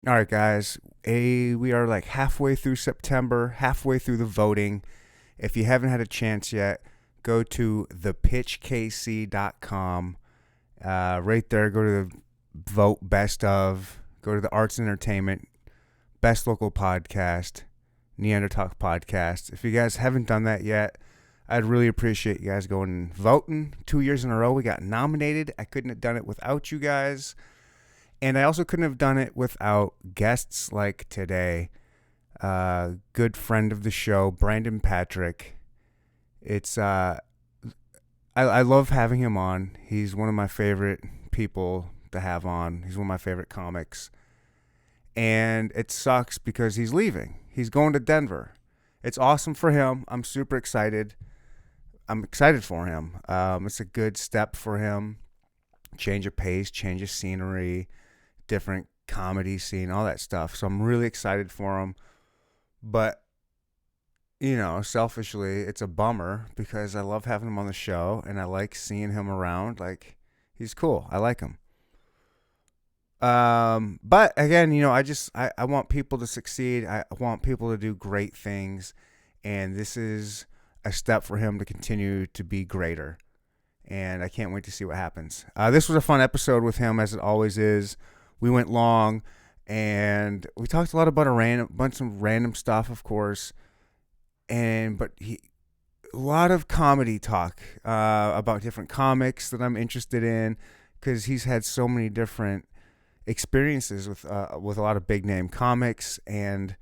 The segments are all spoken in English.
All right, guys. We are like halfway through September, halfway through the voting. If you haven't had a chance yet, go to thepitchkc.com. Right there, go to the vote best of, go to the arts and entertainment, best local podcast, Neanderthal podcast. If you guys haven't done that yet, I'd really appreciate you guys going and voting. 2 years in a row, we got nominated. I couldn't have done it without you guys. And I also couldn't have done it without guests like today. Good friend of the show, Brandon Patrick. I love having him on. He's one of my favorite people to have on. He's one of my favorite comics. And it sucks because he's leaving. He's going to Denver. It's awesome for him. I'm super excited. I'm excited for him. It's a good step for him. Change of pace, change of scenery, different comedy scene, all that stuff. So I'm really excited for him. But, selfishly, it's a bummer because I love having him on the show and I like seeing him around. Like, he's cool. I like him. But again, I want people to succeed. I want people to do great things. And this is a step for him to continue to be greater. And I can't wait to see what happens. This was a fun episode with him, as it always is. We went long, and we talked a lot about a bunch of random stuff, of course, but a lot of comedy talk about different comics that I'm interested in, because he's had so many different experiences with a lot of big name comics, and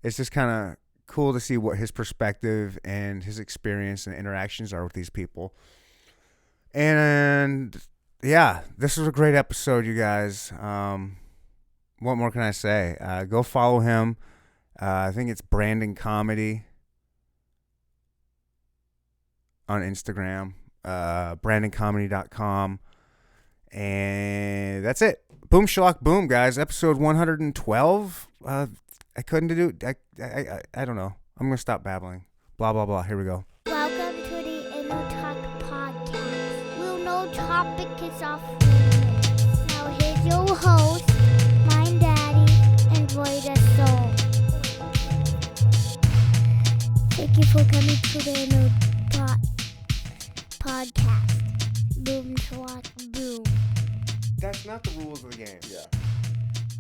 it's just kind of cool to see what his perspective and his experience and interactions are with these people. And yeah, this was a great episode, you guys. What more can I say? Go follow him. I think it's Brandon Comedy on Instagram. BrandonComedy.com. And that's it. Boom, shalock, boom, guys. Episode 112. I couldn't do it. I don't know. I'm going to stop babbling. Blah, blah, blah. Here we go. Welcome to the Inner Talk Podcast. We'll no topic is off limits. Now here's your host, my daddy, and Voida Soul. Thank you for coming to the Inner Talk Podcast. Boom, shalock, boom. That's not the rules of the game. Yeah.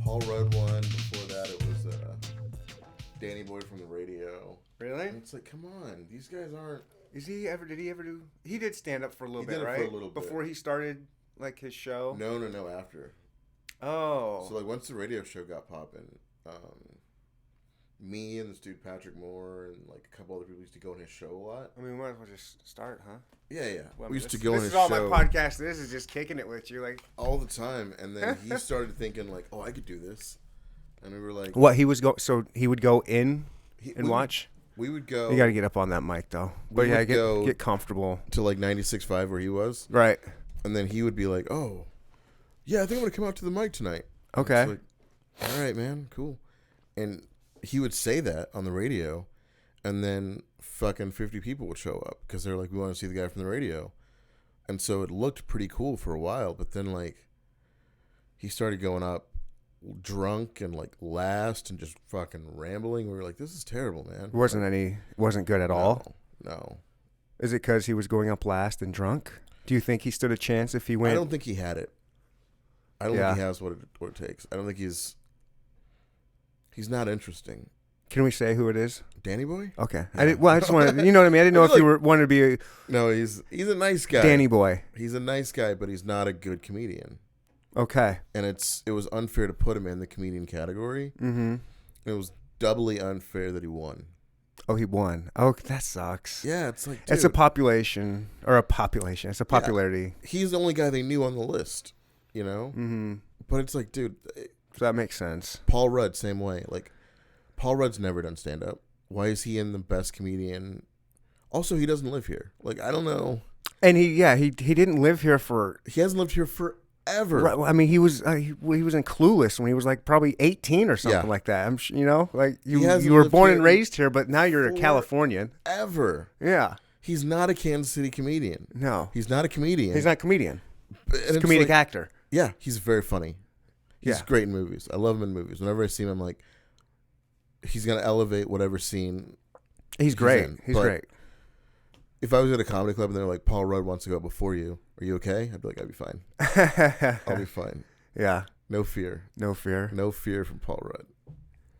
Paul Rudd won. Before that, it was Danny Boy from the radio. Really? And it's like, come on, these guys aren't. Did he ever do? He did stand up for a little He bit, did it right? for a little bit. Before he started like his show. No, after. Oh. So like once the radio show got popping, me and this dude Patrick Moore and like a couple other people used to go on his show a lot. I mean, we might as well just start, huh? Yeah. Well, We used to go on this his is all show my podcast. This is just kicking it with you, like all the time, and then he started thinking like, oh, I could do this, and we were like, what he was So he would go in and watch. We would go. You got to get up on that mic though. But yeah, get comfortable to like 96.5 where he was, right? And then he would be like, oh, yeah, I think I'm gonna come out to the mic tonight. Okay. Like, all right, man, cool. And he would say that on the radio, and then fucking 50 people would show up because they're like, we want to see the guy from the radio. And so it looked pretty cool for a while, but then like he started going up drunk and like last and just fucking rambling. We were like, this is terrible, man. Wasn't good at all. No. Is it because he was going up last and drunk? Do you think he stood a chance if he went? I don't think he had it. I don't think he has what it takes. I don't think he's not interesting. Can we say who it is? Danny Boy? Okay. I just wanted, you know what I mean? I didn't know if you wanted to be No, he's a nice guy. Danny Boy. He's a nice guy, but he's not a good comedian. Okay. And it was unfair to put him in the comedian category. Mm-hmm. It was doubly unfair that he won. Oh, he won. Oh, that sucks. Yeah, it's like, dude, it's a population. It's a popularity. Yeah, he's the only guy they knew on the list, Mm-hmm. But it's like, dude. So that makes sense. Paul Rudd, same way. Like, Paul Rudd's never done stand-up. Why is he in the best comedian? Also, he doesn't live here. Like, I don't know. And he didn't live here for. He hasn't lived here forever. Right, I mean, he was in Clueless when he was like probably 18 or something like that. I'm like you were born and raised here, but now you're a Californian. Ever. Yeah. He's not a Kansas City comedian. No. He's not a comedian. He's not a comedian. He's a And comedic actor. Yeah, he's very funny. He's Yeah. great in movies. I love him in movies. Whenever I see him, I'm like, he's gonna elevate whatever scene He's great. in. He's But great. if I was at a comedy club and they're like, Paul Rudd wants to go before you, are you okay? I'd be like, I'll be fine. I'll be fine. Yeah. No fear. No fear. No fear from Paul Rudd.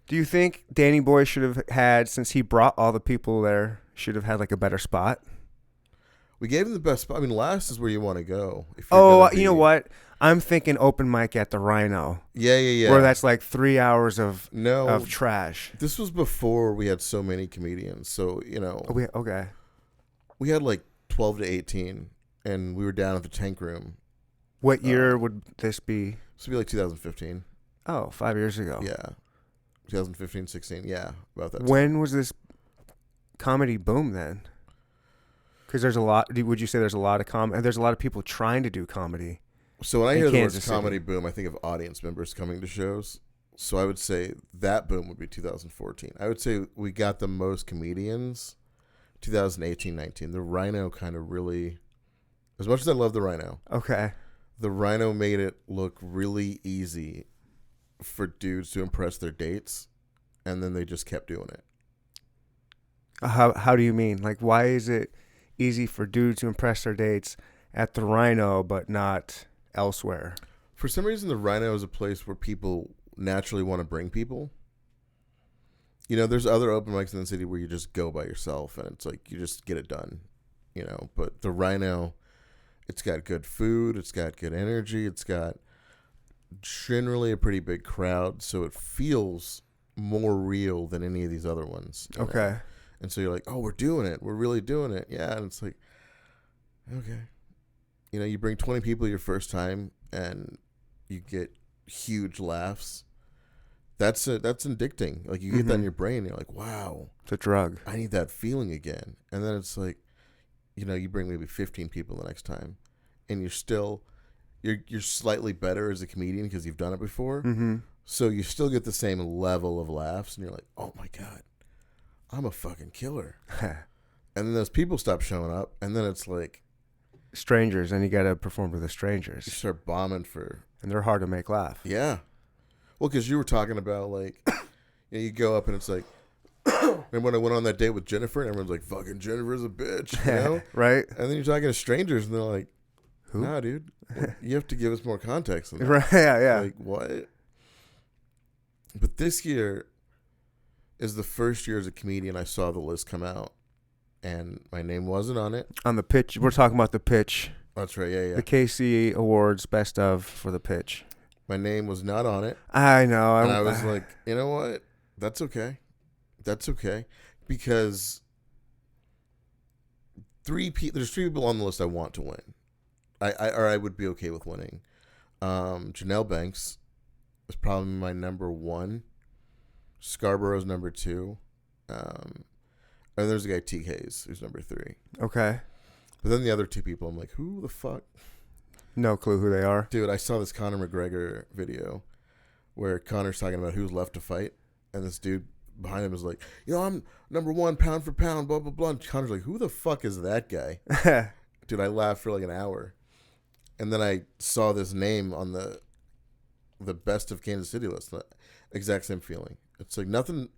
Do you think Danny Boy should have had, since he brought all the people there, should have had like a better spot? We gave him the best spot. I mean, last is where you want to go. If you're Oh, gonna you know be- what? I'm thinking open mic at the Rhino, Yeah. where that's like 3 hours of No, trash. this was before we had so many comedians. So, Okay. we had like 12 to 18, and we were down at the Tank Room. What year would this be? This would be like 2015. Oh, 5 years ago. Yeah. 2015, 16. Yeah, about that time. When was this comedy boom then? Because there's a lot. Would you say there's a lot of there's a lot of people trying to do comedy? So when I in hear the Kansas words City. comedy boom, I think of audience members coming to shows. So I would say that boom would be 2014. I would say we got the most comedians 2018, 19. The Rhino kind of really, as much as I love the Rhino, Okay. the Rhino made it look really easy for dudes to impress their dates, and then they just kept doing it. How do you mean? Like, why is it easy for dudes to impress their dates at the Rhino but not elsewhere? For some reason, the Rhino is a place where people naturally want to bring people. There's other open mics in the city where you just go by yourself, and it's like you just get it done. But the Rhino, it's got good food, it's got good energy, it's got generally a pretty big crowd, so it feels more real than any of these other ones. Okay. And so you're like, oh, we're doing it. We're really doing it. Yeah. And it's like, okay. You bring 20 people your first time and you get huge laughs. That's addicting. Like, you get that in your brain. And you're like, wow, It's a drug. I need that feeling again. And then it's like, you bring maybe 15 people the next time, and you're still, you're slightly better as a comedian because you've done it before. Mm-hmm. So you still get the same level of laughs, and you're like, oh my God, I'm a fucking killer. And then those people stop showing up, and then it's like, Strangers, and you got to perform to the you strangers, start bombing for, and they're hard to make laugh. yeah. Well, because you were talking about, like, you go up and it's like, remember when I went on that date with Jennifer, and everyone's like, fucking Jennifer's a bitch, Right? And then you're talking to strangers, and they're like, Who? nah, dude, you have to give us more context than that. Right? Yeah. Like, what? But this year is the first year as a comedian I saw the list come out, and my name wasn't on it. On the pitch, we're talking about the pitch. That's right, yeah. The KC Awards Best of for the pitch. My name was not on it, I know. and I was like, you know what? That's okay. That's okay, because there's three people on the list I want to win. I would be okay with winning. Janelle Banks is probably my number one. Scarborough's number two. And there's a guy TK's who's number three. Okay. But then the other two people, I'm like, who the fuck? No clue who they are. Dude, I saw this Conor McGregor video where Conor's talking about who's left to fight, and this dude behind him is like, I'm number one pound for pound, blah, blah, blah. And Conor's like, who the fuck is that guy? Dude, I laughed for like an hour. And then I saw this name on the best of Kansas City list. Exact same feeling. It's like nothing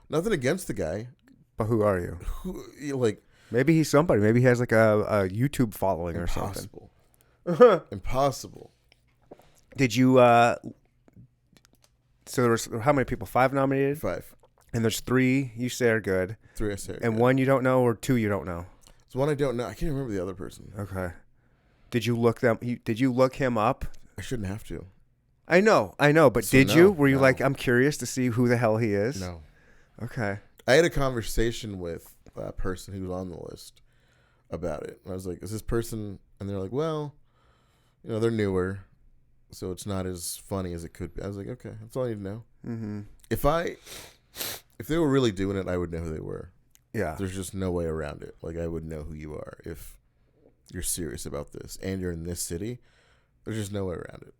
against the guy. But who are you? Like, Maybe he's somebody. Maybe he has like a YouTube following or something. Impossible. Did you? So there was how many people? 5 nominated. 5. And there's 3 you say are good, 3 I say. and 1 you don't know, or 2 you don't know. It's one I don't know. I can't remember the other person. Okay. Did you look him up? I shouldn't have to. I know. But So did no, you? Were you no. like, I'm curious to see who the hell he is? No. Okay. I had a conversation with a person who was on the list about it. And I was like, is this person? And they're like, well, they're newer, so it's not as funny as it could be. I was like, okay, that's all I need to know. Mm-hmm. If they were really doing it, I would know who they were. Yeah. There's just no way around it. Like, I would know who you are if you're serious about this and you're in this city. There's just no way around it.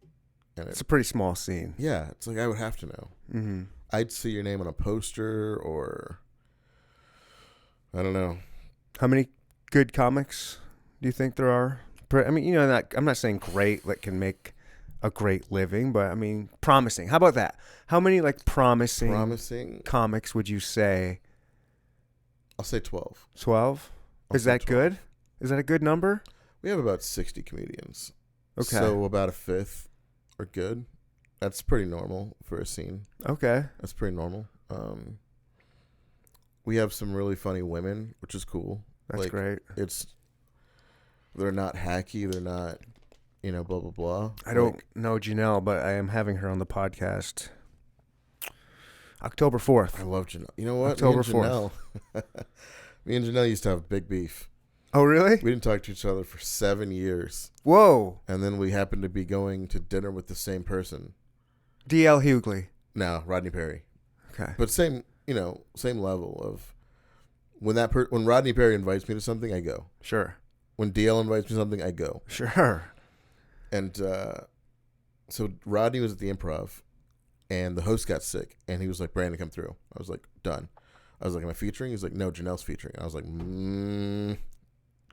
And It's a pretty small scene. yeah, it's like I would have to know. Mm-hmm. I'd see your name on a poster, or I don't know. How many good comics do you think there are? I mean, I'm not saying great that can make a great living, but I mean, promising. How about that? How many like promising comics would you say? I'll say 12. 12? Is that 12. good? Is that a good number? We have about 60 comedians. Okay. So about a fifth are good. That's pretty normal for a scene. Okay. That's pretty normal. We have some really funny women, which is cool. That's great. They're not hacky. They're not, blah, blah, blah. I don't know Janelle, but I am having her on the podcast October 4th. I love Janelle. You know what? October 4th. Me and Janelle used to have big beef. Oh, really? We didn't talk to each other for 7 years. Whoa. And then we happened to be going to dinner with the same person. D.L. Hughley. No, Rodney Perry. Okay. But same level of when Rodney Perry invites me to something, I go. Sure. When DL invites me to something, I go. Sure. And so Rodney was at the Improv, and the host got sick, and he was like, "Brandon, come through." I was like, "Done." I was like, "Am I featuring?" He's like, "No, Janelle's featuring." I was like,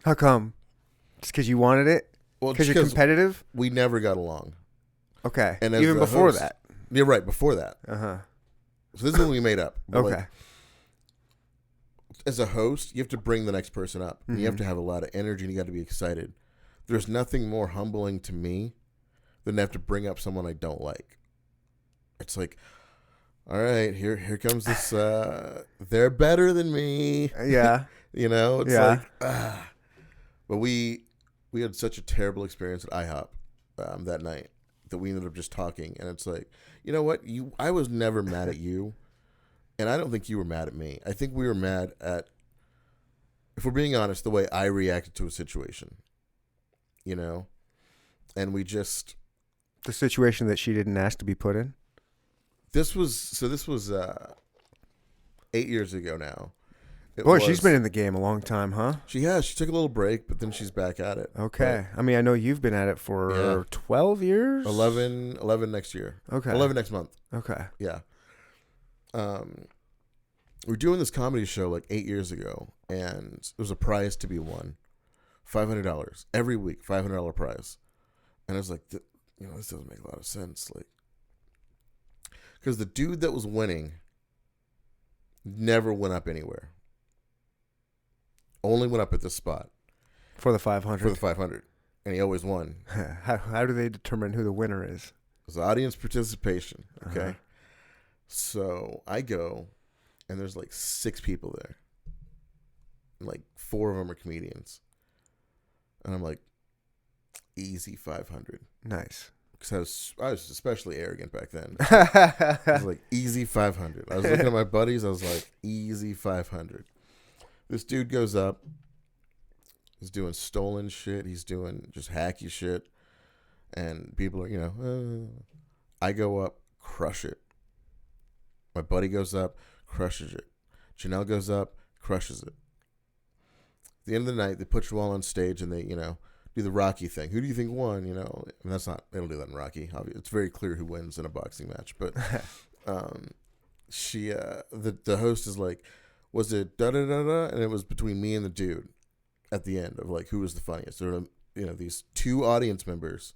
How come? Just because you wanted it? Well, because you're competitive? We never got along. Okay. And even before that? Yeah, right, before that. Uh-huh. So this is when we made up. Okay. Like, as a host, you have to bring the next person up. Mm-hmm. You have to have a lot of energy, and you got to be excited. There's nothing more humbling to me than to have to bring up someone I don't like. It's like, all right, here comes this. They're better than me. Yeah. It's like, But we had such a terrible experience at IHOP that night that we ended up just talking, and it's like, you know what? I was never mad at you, and I don't think you were mad at me. I think we were mad at, if we're being honest, the way I reacted to a situation. And we just... The situation that she didn't ask to be put in? This was 8 years ago now. Boy, she's been in the game a long time, huh? She has. She took a little break, but then she's back at it. Okay. But, I mean, I know you've been at it for 12 years? 11 next year. Okay. 11 next month. Okay. Yeah. We're doing this comedy show like 8 years ago, and there was a prize to be won. $500 every week, $500 prize. And I was like, this doesn't make a lot of sense. Like, because the dude that was winning never went up anywhere. Only went up at this spot. For the 500? For the 500. And he always won. How do they determine who the winner is? It's audience participation. Okay. Uh-huh. So I go, and there's like 6 people there. And like 4 of them are comedians. And I'm like, easy 500. Nice. Because I was especially arrogant back then. I was like, easy 500. I was looking at my buddies. I was like, easy 500. This dude goes up. He's doing stolen shit. He's doing just hacky shit. And people are, I go up, crush it. My buddy goes up, crushes it. Janelle goes up, crushes it. At the end of the night, they put you all on stage and they, do the Rocky thing. Who do you think won? And that's not, they don't do that in Rocky. It's very clear who wins in a boxing match. But the host is like, was it da-da-da-da? And it was between me and the dude at the end of like who was the funniest. There were, these 2 audience members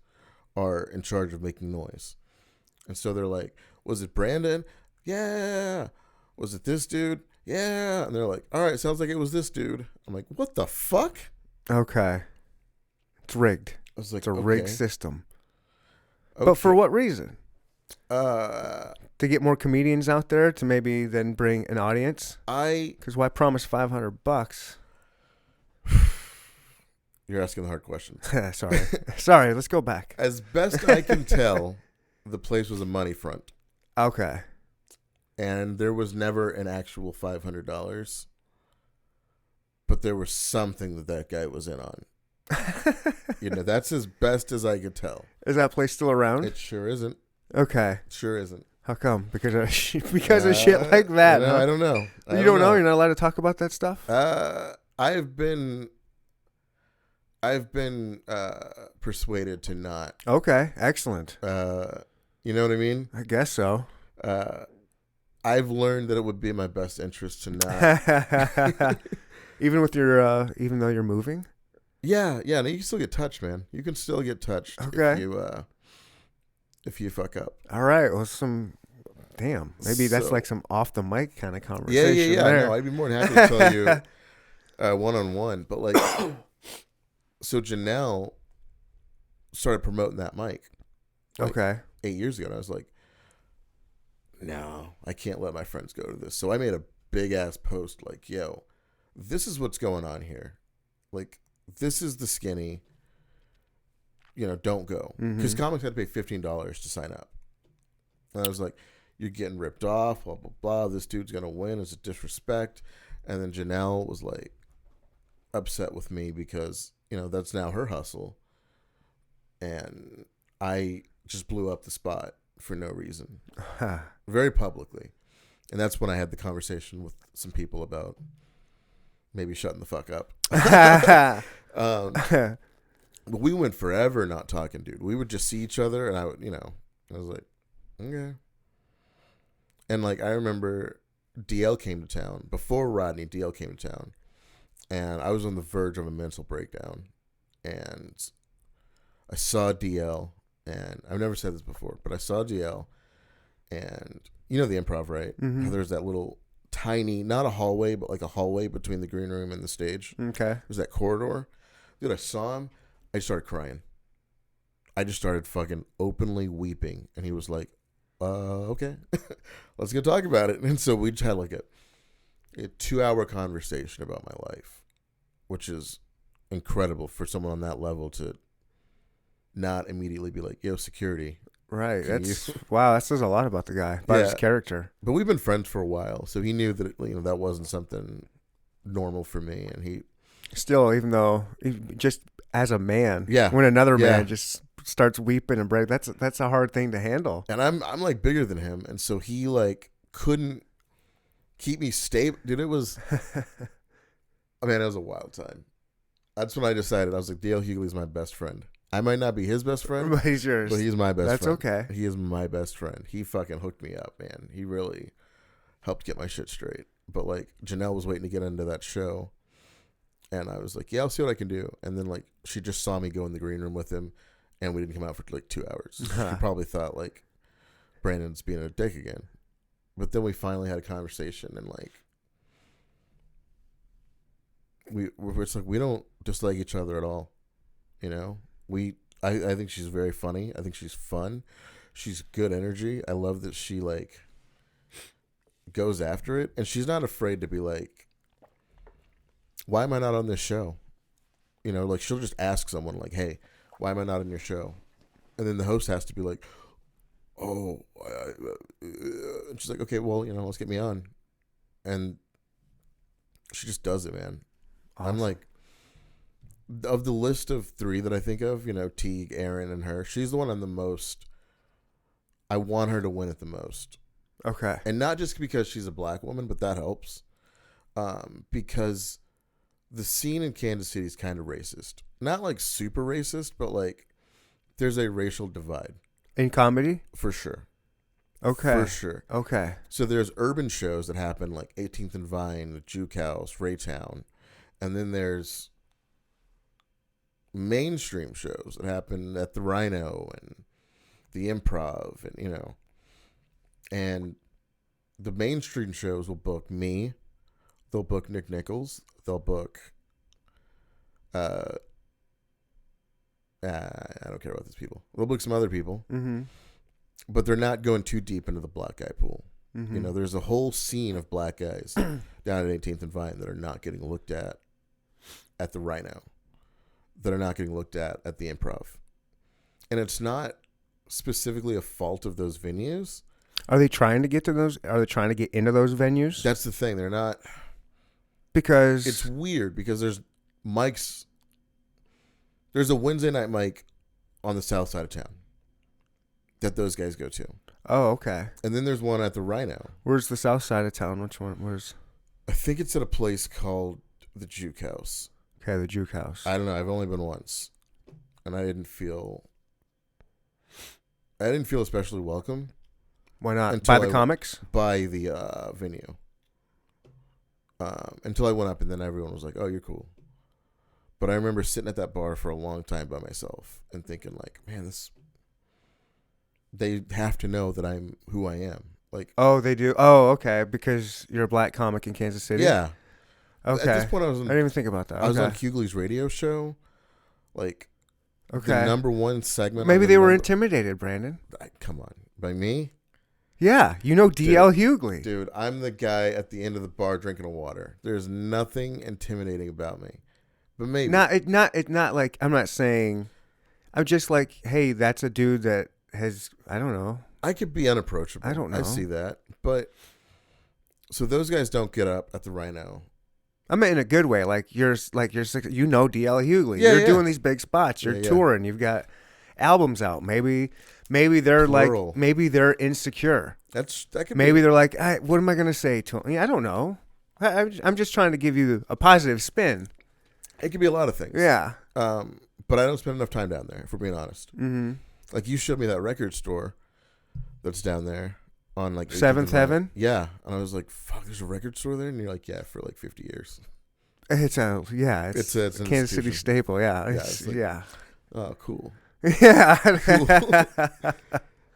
are in charge of making noise. And so they're like, was it Brandon? Yeah. Was it this dude? Yeah. And they're like, all right, sounds like it was this dude. I'm like, what the fuck? Okay. It's rigged. I was like, it's a rigged system. Okay. But for what reason? To get more comedians out there to maybe then bring an audience? Because why promise $500? You're asking the hard questions. Sorry, let's go back. As best I can tell, the place was a money front. Okay. And there was never an actual $500. But there was something that guy was in on. That's as best as I could tell. Is that place still around? It sure isn't. Okay. It sure isn't. How come? Because of shit like that. Huh? I don't know. You don't know? You're not allowed to talk about that stuff? I've been persuaded to not. Okay, excellent. You know what I mean? I guess so. I've learned that it would be in my best interest to not. Even though you're moving? Yeah. No, you can still get touched, man. You can still get touched. Okay. If you, if you fuck up. All right. Well, damn. Maybe that's So- like some off the mic kind of Yeah, conversation. yeah. There. No, I'd be more than happy to tell you one-on-one. But like, so Janelle started promoting that mic. Like, Okay. 8 years ago, and I was like, no, I can't let my friends go to this. So I made a big ass post like, yo, this is what's going on here. Like, this is the skinny. Don't go. Because comics had to pay $15 to sign up. And I was like, you're getting ripped off, blah, blah, blah. This dude's going to win. It's a disrespect. And then Janelle was like upset with me because, that's now her hustle. And I just blew up the spot for no reason. Very publicly. And that's when I had the conversation with some people about maybe shutting the fuck up. But we went forever not talking, dude. We would just see each other, and I was like, okay. And like, I remember DL came to town before Rodney. DL came to town, and I was on the verge of a mental breakdown, and I saw DL, and I've never said this before, but I saw DL, and the Improv, right? Mm-hmm. How there's that little tiny, not a hallway, but like a hallway between the green room and the stage. Okay. There's that corridor. Dude, I saw him. I started crying. I just started fucking openly weeping. And he was like, okay, let's go talk about it. And so we just had like a 2-hour conversation about my life, which is incredible for someone on that level to not immediately be like, yo, security. Right. Can Wow. That says a lot about the guy, about his character. But we've been friends for a while. So he knew that, that wasn't something normal for me. And he still, even though just as a man, yeah, when another man just starts weeping and break, that's a hard thing to handle. And I'm like bigger than him, and so he like couldn't keep me stable. Dude, it was, it was a wild time. That's when I decided. I was like, Dale Hughley's my best friend. I might not be his best friend, But he's yours. but he's my best friend. That's okay. He is my best friend. He fucking hooked me up, man. He really helped get my shit straight. But like, Janelle was waiting to get into that show. And I was like, yeah, I'll see what I can do. And then, like, she just saw me go in the green room with him, and we didn't come out for, like, 2 hours. She probably thought, like, Brandon's being a dick again. But then we finally had a conversation, and, like, it's like we don't dislike each other at all. I think she's very funny. I think she's fun. She's good energy. I love that she, like, goes after it. And she's not afraid to be like, why am I not on this show? Like, she'll just ask someone like, hey, why am I not on your show? And then the host has to be like, oh, and she's like, okay, well, let's get me on. And she just does it, man. Awesome. I'm like, of the list of 3 that I think of, Teague, Aaron, and her, she's the one I want her to win it the most. Okay. And not just because she's a black woman, but that helps. Because the scene in Kansas City is kind of racist. Not like super racist, but like there's a racial divide. In comedy? For sure. Okay. For sure. Okay. So there's urban shows that happen like 18th and Vine, the Juke House, Raytown. And then there's mainstream shows that happen at the Rhino and the Improv and, and the mainstream shows will book me. They'll book Nick Nichols. They'll book, I don't care about these people. They'll book some other people, but they're not going too deep into the black guy pool. There's a whole scene of black guys down at 18th and Vine that are not getting looked at the Rhino, that are not getting looked at the Improv. And it's not specifically a fault of those venues. Are they trying to get to those? Are they trying to get into those venues? That's the thing. They're not. Because it's weird because there's mics. There's a Wednesday night mic on the south side of town that those guys go to. Oh, okay. And then there's one at the Rhino. Where's the south side of town? Which one? Where's? I think it's at a place called the Juke House. Okay, the Juke House. I don't know. I've only been once, and I didn't feel especially welcome. Why not? By the comics? By the venue. Until I went up, and then everyone was like, oh, you're cool. But I remember sitting at that bar for a long time by myself and thinking like, man, they have to know that I'm who I am. Like, Oh, they do. Oh, okay. Because you're a black comic in Kansas City. yeah. Okay. At this point, I didn't even think about that. I was on Okay. Hughley's radio show. Like, Okay. the number one segment. Maybe they were intimidated, Brandon. Come on, by me, Yeah, you know D.L. Hughley. dude. I'm the guy at the end of the bar drinking a water. There's nothing intimidating about me. But maybe Not like I'm not saying. I'm just like, hey, that's a dude that has. I don't know. I could be unapproachable. I don't know. I see that, but so those guys don't get up at the Rhino. I mean, in a good way. Like you're you know D.L. Hughley. Yeah, you're yeah. doing these big spots. You're Yeah, yeah. touring. You've got albums out. Maybe they're Plural. like maybe they're insecure. That could Maybe be. they're like, what am I gonna say to him? I don't know. I'm just trying to give you a positive spin. It could be a lot of things. Yeah. But I don't spend enough time down there, if we're being honest. Mm-hmm. Like, you showed me that record store that's down there on like 18th Seventh and Vine. Heaven? Yeah, and I was like, "Fuck, there's a record store there," and you're like, "Yeah, for like 50 years." It's a It's an Kansas City institution. staple. Yeah. it's like- Yeah. Oh, cool. Yeah.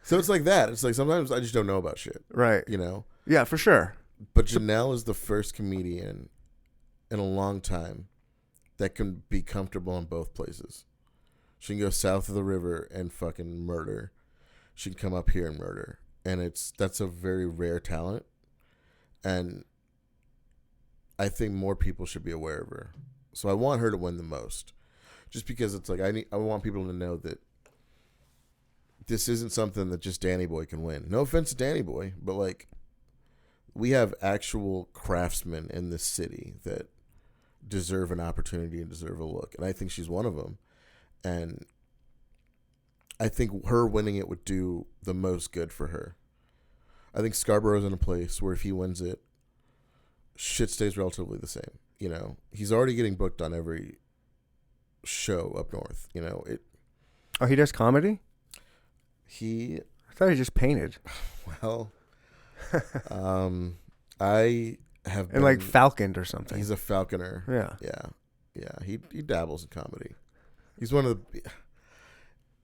So it's like that. It's like sometimes I just don't know about shit, Right. you know. Yeah, for sure. But Janelle is the first comedian in a long time that can be comfortable in both places. She can go south of the river and fucking murder. She can come up here and murder. And that's a very rare talent. And I think more people should be aware of her. So I want her to win the most. Just because it's like I want people to know that this isn't something that just Danny Boy can win. No offense to Danny Boy, but like we have actual craftsmen in this city that deserve an opportunity and deserve a look. And I think she's one of them. And I think her winning it would do the most good for her. I think Scarborough's in a place where if he wins it, shit stays relatively the same. You know, he's already getting booked on every show up north. You know, Oh, he does comedy? he, I thought he just painted. well, I have And like falconed or something. he's a falconer. Yeah. Yeah. He dabbles in comedy. He's one of the.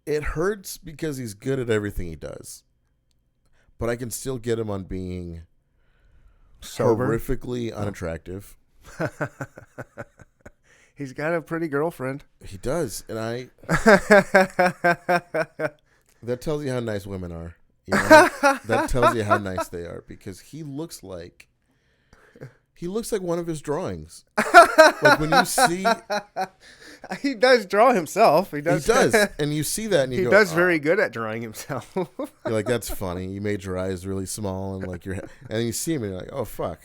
It hurts because he's good at everything he does, but I can still get him on being Sober. horrifically unattractive. He's got a pretty girlfriend. He does, and that tells you how nice women are. You know? That tells you how nice they are because he looks like one of his drawings. Like when you see, He does draw himself. He does, and you see that, and you He go, does "Oh." very good at drawing himself. You're like, that's funny. You made your eyes really small, and like and then you see him, and you're like, oh fuck,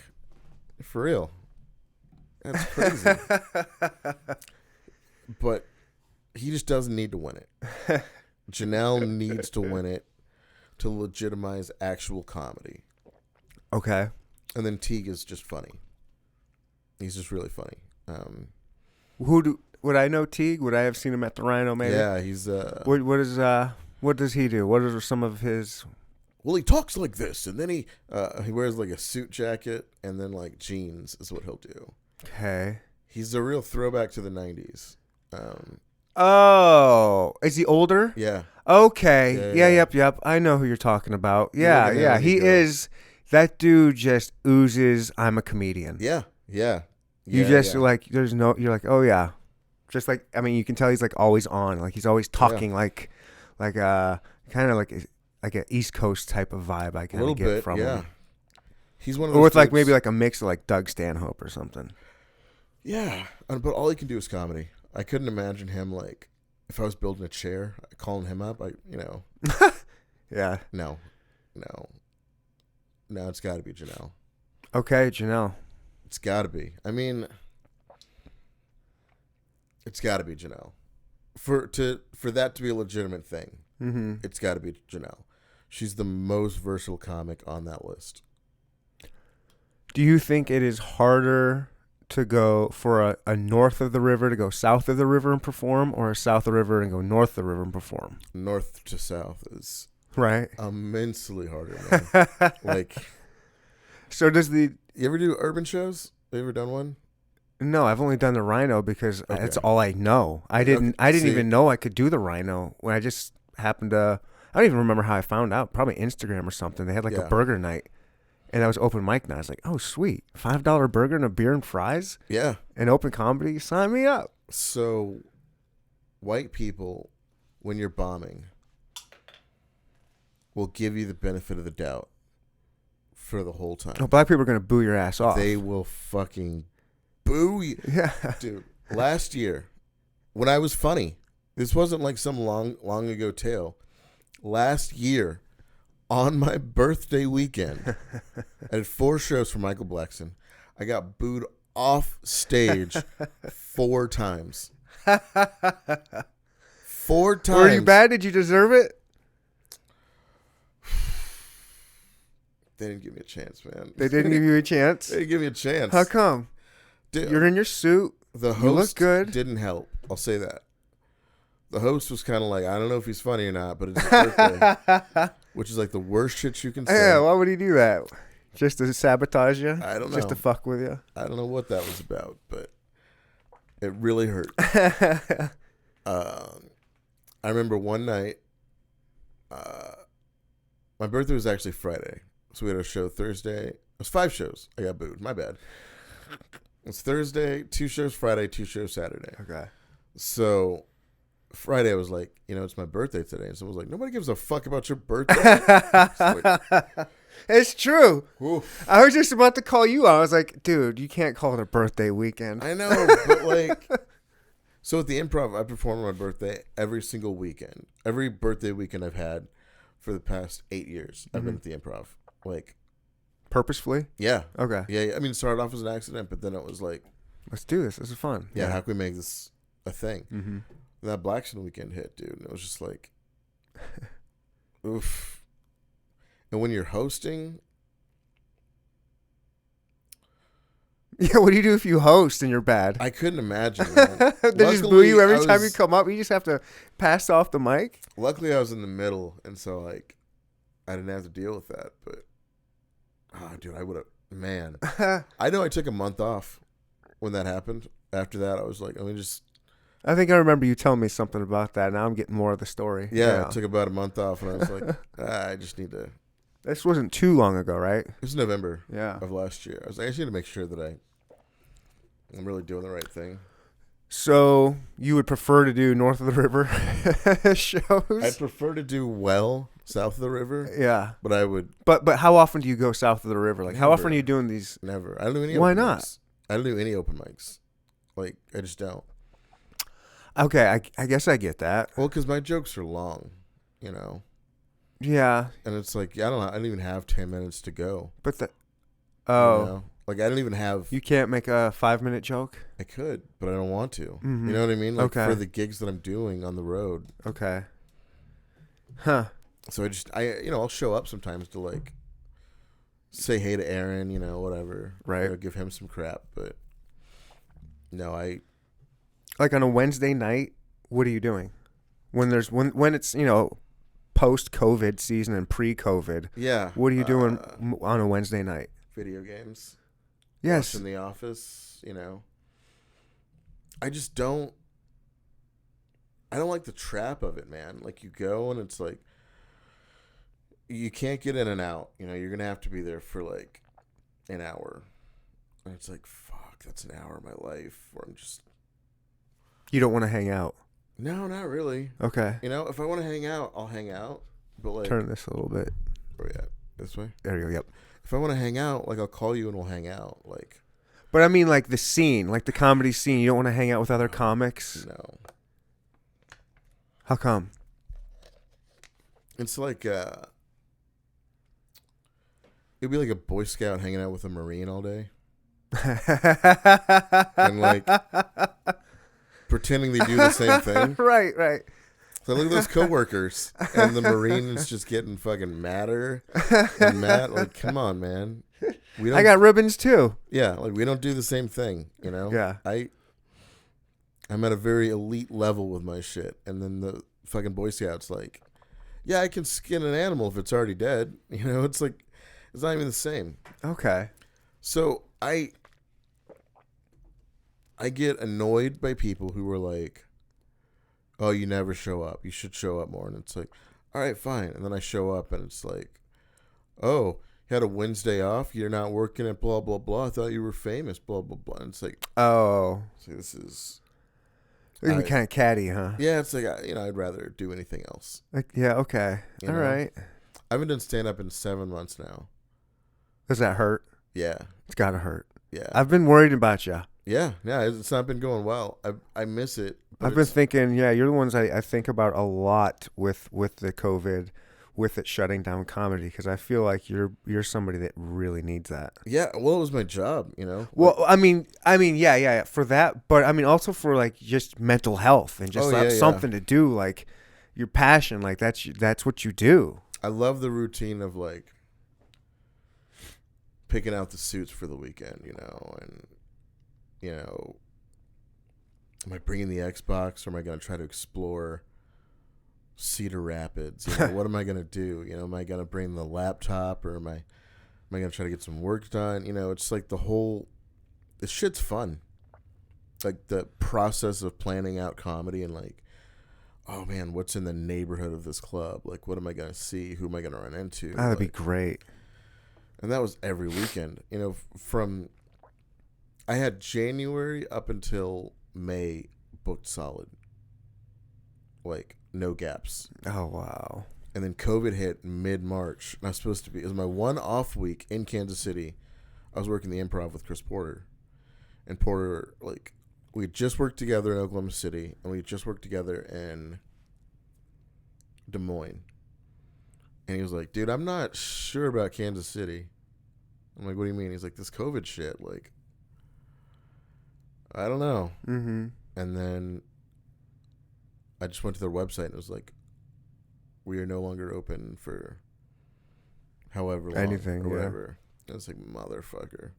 for real. That's crazy. But he just doesn't need to win it. Janelle needs to win it to legitimize actual comedy. Okay. And then Teague is just funny. He's just really funny. Would I know Teague? Would I have seen him at the Rhino? Maybe. Yeah, he's What does he do? What are some of his? well, he talks like this, and then he wears like a suit jacket, and then like jeans is what he'll do. Okay. He's a real throwback to the 90s. Oh, is he older? Yeah. Okay. Yeah. Yep. I know who you're talking about. You Yeah. look at him and you He go- is. That dude just oozes. I'm a comedian. Yeah. You Yeah, just yeah. like you're like, oh yeah, just like you can tell he's like always on. Like he's always talking like kind of like a East Coast type of vibe. I a kind little of get bit, from yeah. him. He's one of Or those with like dudes- maybe like a mix of like Doug Stanhope or something. Yeah, but all he can do is comedy. I couldn't imagine him like if I was building a chair, calling him up. Yeah. No, it's got to be Janelle. Okay, Janelle. It's got to be. I mean, it's got to be Janelle. For that to be a legitimate thing, Mm-hmm. it's got to be Janelle. She's the most versatile comic on that list. Do you think it is harder to go for a north of the river to go south of the river and perform, or a south of the river and go north of the river and perform? North to south is Right. immensely harder, man. Like, So does the you ever do urban shows? Have you ever done one? No, I've only done the Rhino because that's Okay. all I know. I didn't See- even know I could do the Rhino when I just happened to. don't even remember how I found out. Probably Instagram or something. They had like a burger night, and that was open mic night. I was like, oh sweet, $5 burger and a beer and fries. Yeah. And open comedy. Sign me up. So, white people, when you're bombing, will give you the benefit of the doubt for the whole time. Oh, black people are gonna boo your ass off. They will fucking boo you. Yeah. Dude, last year, when I was funny, this wasn't like some long ago tale. Last year, on my birthday weekend, I did 4 shows for Michael Blackson. I got booed off stage 4 times. 4 times. Were you bad? Did you deserve it? They didn't give me a chance, man. They didn't give you a chance? They didn't give me a chance. How come? Dude, you're in your suit. The host you look good. Didn't help. I'll say that. The host was kind of like, I don't know if he's funny or not, but it's his birthday, which is like the worst shit you can say. Yeah, why would he do that? Just to sabotage you? I don't know. Just to fuck with you? I don't know what that was about, but it really hurt. I remember one night, my birthday was actually Friday, so we had a show Thursday. It was 5 shows. I got booed. My bad. It's Thursday, 2 shows Friday, 2 shows Saturday. Okay. So Friday I was like, it's my birthday today. And someone was like, nobody gives a fuck about your birthday. It's true. Oof. I was just about to call you out. I was like, dude, you can't call it a birthday weekend. I know, but like, so at the Improv, I perform on my birthday every single weekend. Every birthday weekend I've had for the past 8 years, I've been at the Improv. Like, purposefully? yeah. Okay. Yeah. I mean, it started off as an accident, but then it was like, let's do this. This is fun. Yeah. How can we make this a thing? Mm-hmm. And that Blackson weekend hit, dude. And it was just like, oof. And when you're hosting, yeah, what do you do if you host and you're bad? I couldn't imagine. Man. They just boo you every time you come up. You just have to pass off the mic. Luckily, I was in the middle, and so like, I didn't have to deal with that. But, dude, I would have. Man, I know I took a month off when that happened. After that, I was like, let me just. I think I remember you telling me something about that. Now I'm getting more of the story. Yeah, I took about a month off, and I was like, I just need to. This wasn't too long ago, right? It was November of last year. I was like, I just need to make sure that I'm really doing the right thing. So you would prefer to do north of the river shows? I'd prefer to do well south of the river. Yeah. But I would. But how often do you go south of the river? Like, never. how often are you doing these? Never. I don't do any Why open not? mics. I don't do any open mics. Like, I just don't. Okay, I guess I get that. Well, because my jokes are long, Yeah. And it's like, I don't even have 10 minutes to go. But Like, I don't even have. You can't make a 5-minute joke? I could, but I don't want to. Mm-hmm. You know what I mean? Like, okay. for the gigs that I'm doing on the road. Okay. Huh. So I'll show up sometimes to, like, say hey to Aaron, whatever. Right. Give him some crap, but no, Like on a Wednesday night, what are you doing? When it's, post-COVID season and pre-COVID. Yeah. What are you doing on a Wednesday night? Video games. Yes. In the office, I just don't. I don't like the trap of it, man. Like, you go and it's like, you can't get in and out. You're going to have to be there for like an hour. And it's like, fuck, that's an hour of my life where I'm just. You don't want to hang out? No, not really. Okay. If I want to hang out, I'll hang out. But like, turn this a little bit. Where we at? This way? There you go. Yep. If I want to hang out, like, I'll call you and we'll hang out. Like. But I mean, like the scene, like the comedy scene. You don't want to hang out with other comics? No. How come? It's like it'd be like a Boy Scout hanging out with a Marine all day. And like pretending they do the same thing. Right. So look at those coworkers, and the Marine is just getting fucking madder and mad. Like, come on, man. I got ribbons too. Yeah, like, we don't do the same thing, Yeah. I'm at a very elite level with my shit, and then the fucking Boy Scouts like, yeah, I can skin an animal if it's already dead. It's like, it's not even the same. Okay. So I get annoyed by people who are like, oh, you never show up. You should show up more. And it's like, all right, fine. And then I show up and it's like, oh, you had a Wednesday off. You're not working at blah, blah, blah. I thought you were famous, blah, blah, blah. And it's like, Oh. see, this is... It can be kind of catty, huh? Yeah, it's like, I'd rather do anything else. Like, yeah, okay. All right. I haven't done stand-up in 7 months now. Does that hurt? Yeah. It's got to hurt. Yeah. I've been worried about you. Yeah, it's not been going well. I miss it. I've been thinking, yeah, you're the ones I think about a lot with the COVID, with it shutting down comedy, because I feel like you're somebody that really needs that. Yeah, well, it was my job, Well, I mean, yeah, for that, but I mean also for like just mental health and just something to do, like your passion, like that's what you do. I love the routine of like picking out the suits for the weekend, and am I bringing the Xbox or am I going to try to explore Cedar Rapids? What am I going to do? Am I going to bring the laptop or am I going to try to get some work done? It's like this shit's fun. Like the process of planning out comedy and like, oh man, what's in the neighborhood of this club? Like, what am I going to see? Who am I going to run into? That'd be great. And that was every weekend, I had January up until May booked solid. Like, no gaps. Oh, wow. And then COVID hit mid-March. And I was supposed to be... It was my one off week in Kansas City. I was working the Improv with Chris Porter. And Porter, like... We had just worked together in Oklahoma City. And we had just worked together in Des Moines. And he was like, dude, I'm not sure about Kansas City. I'm like, what do you mean? He's like, this COVID shit, like... I don't know. Mm-hmm. And then I just went to their website and it was like, we are no longer open for however long anything or whatever. And it's like, motherfucker.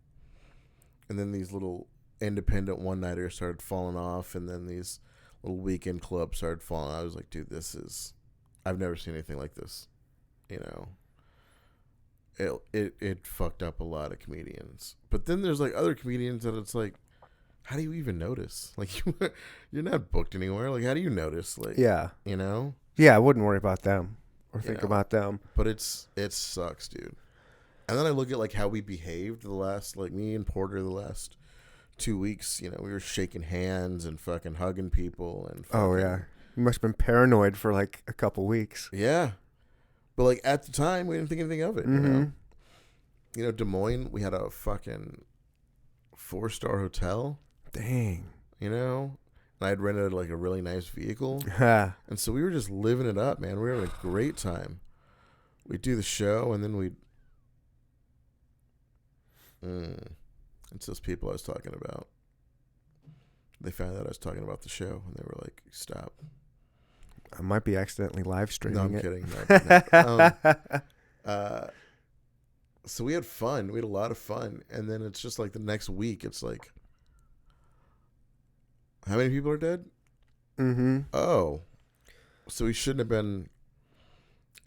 And then these little independent one-nighters started falling off, and then these little weekend clubs started falling. I was like, dude, I've never seen anything like this. It fucked up a lot of comedians. But then there's like other comedians that it's like, how do you even notice? Like, you're not booked anywhere. Like, how do you notice? Like, yeah. Yeah, I wouldn't worry about them or think about them. But it sucks, dude. And then I look at, like, how we behaved me and Porter the last 2 weeks. We were shaking hands and fucking hugging people. And oh, yeah. You must have been paranoid for, like, a couple weeks. Yeah. But, like, at the time, we didn't think anything of it, Des Moines, we had a fucking 4-star hotel. Dang. And I'd rented like a really nice vehicle. And so we were just living it up, man. We were having a great time. We'd do the show and then it's those people I was talking about. They found out I was talking about the show and they were like, stop. I might be accidentally live streaming I'm it. kidding. So we had fun. We had a lot of fun. And then it's just like the next week, it's like, how many people are dead? Mm-hmm. Oh. So he shouldn't have been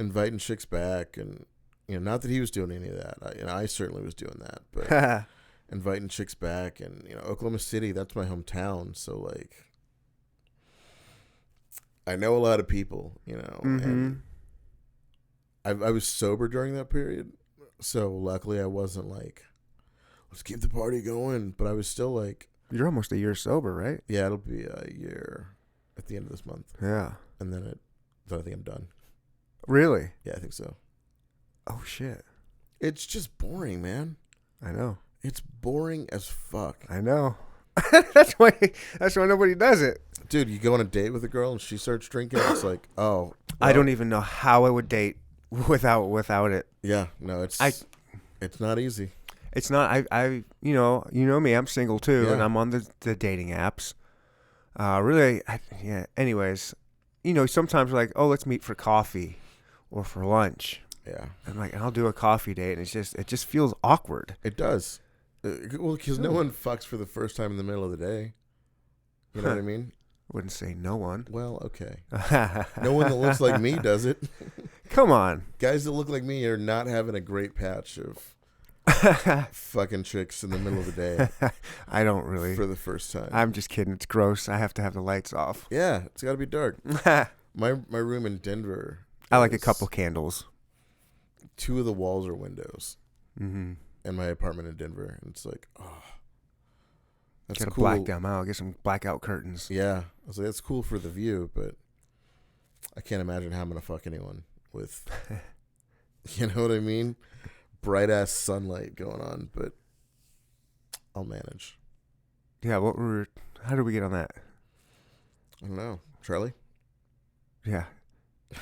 inviting chicks back. And, not that he was doing any of that. I certainly was doing that. But inviting chicks back. And, Oklahoma City, that's my hometown. So, like, I know a lot of people, Mm-hmm. And I was sober during that period. So, luckily, I wasn't like, let's keep the party going. But I was still like, you're almost a year sober, right? yeah, it'll be a year at the end of this month. Yeah. And then I think I'm done. Really? Yeah, I think so. Oh, shit. It's just boring, man. I know. It's boring as fuck. I know. That's why nobody does it. Dude, you go on a date with a girl and she starts drinking. It's like, oh. Well, I don't even know how I would date without it. Yeah, no, it's not easy. It's not. I you know me. I'm single too, Yeah. and I'm on the dating apps. Really, yeah. Anyways, sometimes we're like, oh, let's meet for coffee or for lunch. Yeah. I'm like, and I'll do a coffee date, and it just feels awkward. It does. Well, because no one fucks for the first time in the middle of the day. You know what I mean? Wouldn't say no one. Well, okay. No one that looks like me does it. Come on. Guys that look like me are not having a great patch of fucking chicks in the middle of the day. I don't really. For the first time. I'm just kidding. It's gross. I have to have the lights off. Yeah, it's got to be dark. My room in Denver I like a couple candles. 2 of the walls are windows Mm-hmm. in my apartment in Denver. And it's like, oh, that's Gotta cool. black them out. Get some blackout curtains. Yeah. I was like, that's cool for the view, but I can't imagine how I'm going to fuck anyone with, you know what I mean? Bright ass sunlight going on, but I'll manage. Yeah, how did we get on that? I don't know. Charlie? Yeah.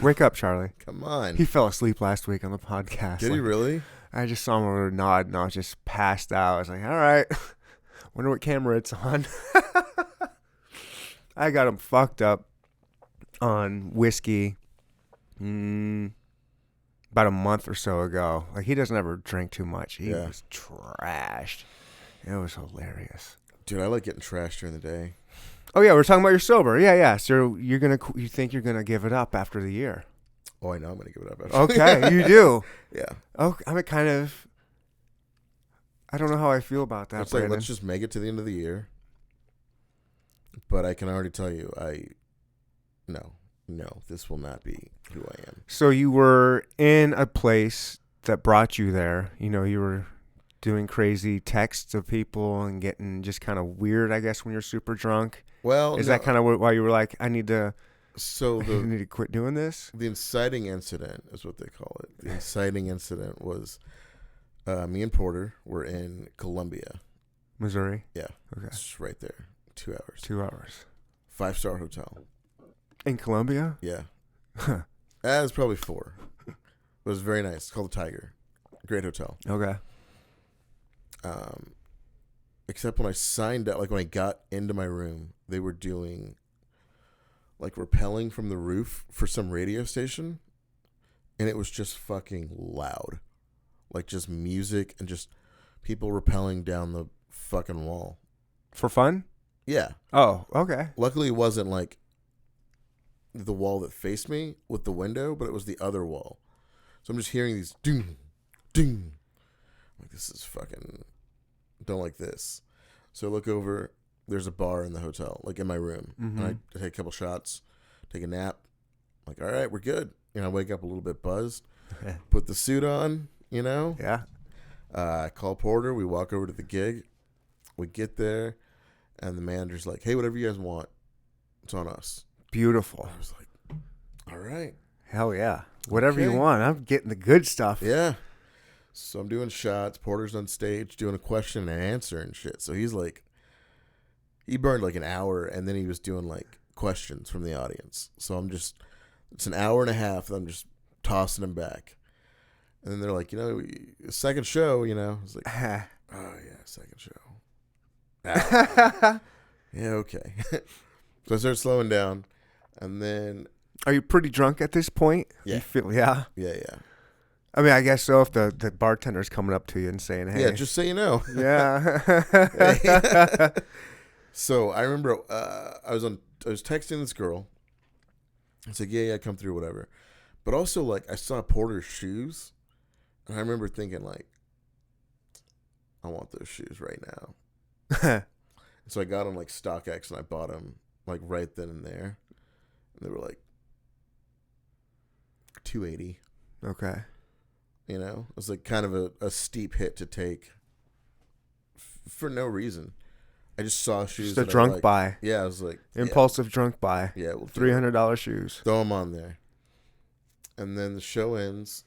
Wake up, Charlie. Come on. He fell asleep last week on the podcast. Did he really? I just saw him over a nod and I was just passed out. I was like, all right. Wonder what camera it's on. I got him fucked up on whiskey about a month or so ago. Like, he doesn't ever drink too much. He was trashed. It was hilarious. Dude, I like getting trashed during the day. Oh, yeah, we're talking about you're sober. Yeah. So you think you're going to give it up after the year. Oh, I know I'm going to give it up. Okay, you do. Yeah. Oh, I don't know how I feel about that, It's like, Brandon. let's just make it to the end of the year. But I can already tell you, no, this will not be who I am. So you were in a place that brought you there. You know, you were doing crazy texts of people and getting just kind of weird, I guess, when you're super drunk. Well, Is that kind of why you were like, I need to quit doing this? The inciting incident is what they call it. The inciting incident was me and Porter were in Columbia. Missouri? Yeah. Okay. It's right there. 2 hours. 2 hours. 5-star hotel. In Columbia? Yeah. It was probably 4. It was very nice. It's called the Tiger. Great hotel. Okay. Except when I signed up, like when I got into my room, they were doing like rappelling from the roof for some radio station. And it was just fucking loud. Like just music and just people rappelling down the fucking wall. For fun? Yeah. Oh, okay. Luckily, it wasn't like the wall that faced me with the window, but it was the other wall. So I'm just hearing these ding, ding. Like, this is fucking, don't like this. So I look over, there's a bar in the hotel, like in my room. Mm-hmm. And I take a couple shots, take a nap. I'm like, all right, we're good. And I wake up a little bit buzzed, put the suit on, you know? Yeah. I call Porter. We walk over to the gig. We get there, and the manager's like, hey, whatever you guys want, it's on us. Beautiful. I was like, all right. Hell yeah. Whatever you want. I'm getting the good stuff. Yeah. So I'm doing shots. Porter's on stage doing a question and answer and shit. So he's like, he burned like an hour, and then he was doing like questions from the audience. So it's an hour and a half, and I'm just tossing him back. And then they're like, second show, I was like, oh, yeah, second show. Yeah, okay. So I start slowing down, and then... Are you pretty drunk at this point? Yeah. You feel, yeah? Yeah. I mean, I guess so if the bartender's coming up to you and saying, hey. Yeah, just so you know. Yeah. So I remember I was texting this girl. I said, yeah, come through, whatever. But also, like, I saw Porter's shoes, and I remember thinking, like, I want those shoes right now. So I got them, like, StockX, and I bought them, like, right then and there. And they were, like, $280. Okay. It was, like, kind of a steep hit to take for no reason. I just saw shoes. Just a drunk buy. Yeah, I was like... Impulsive drunk buy. Yeah. We'll $300 shoes. Throw them on there. And then the show ends.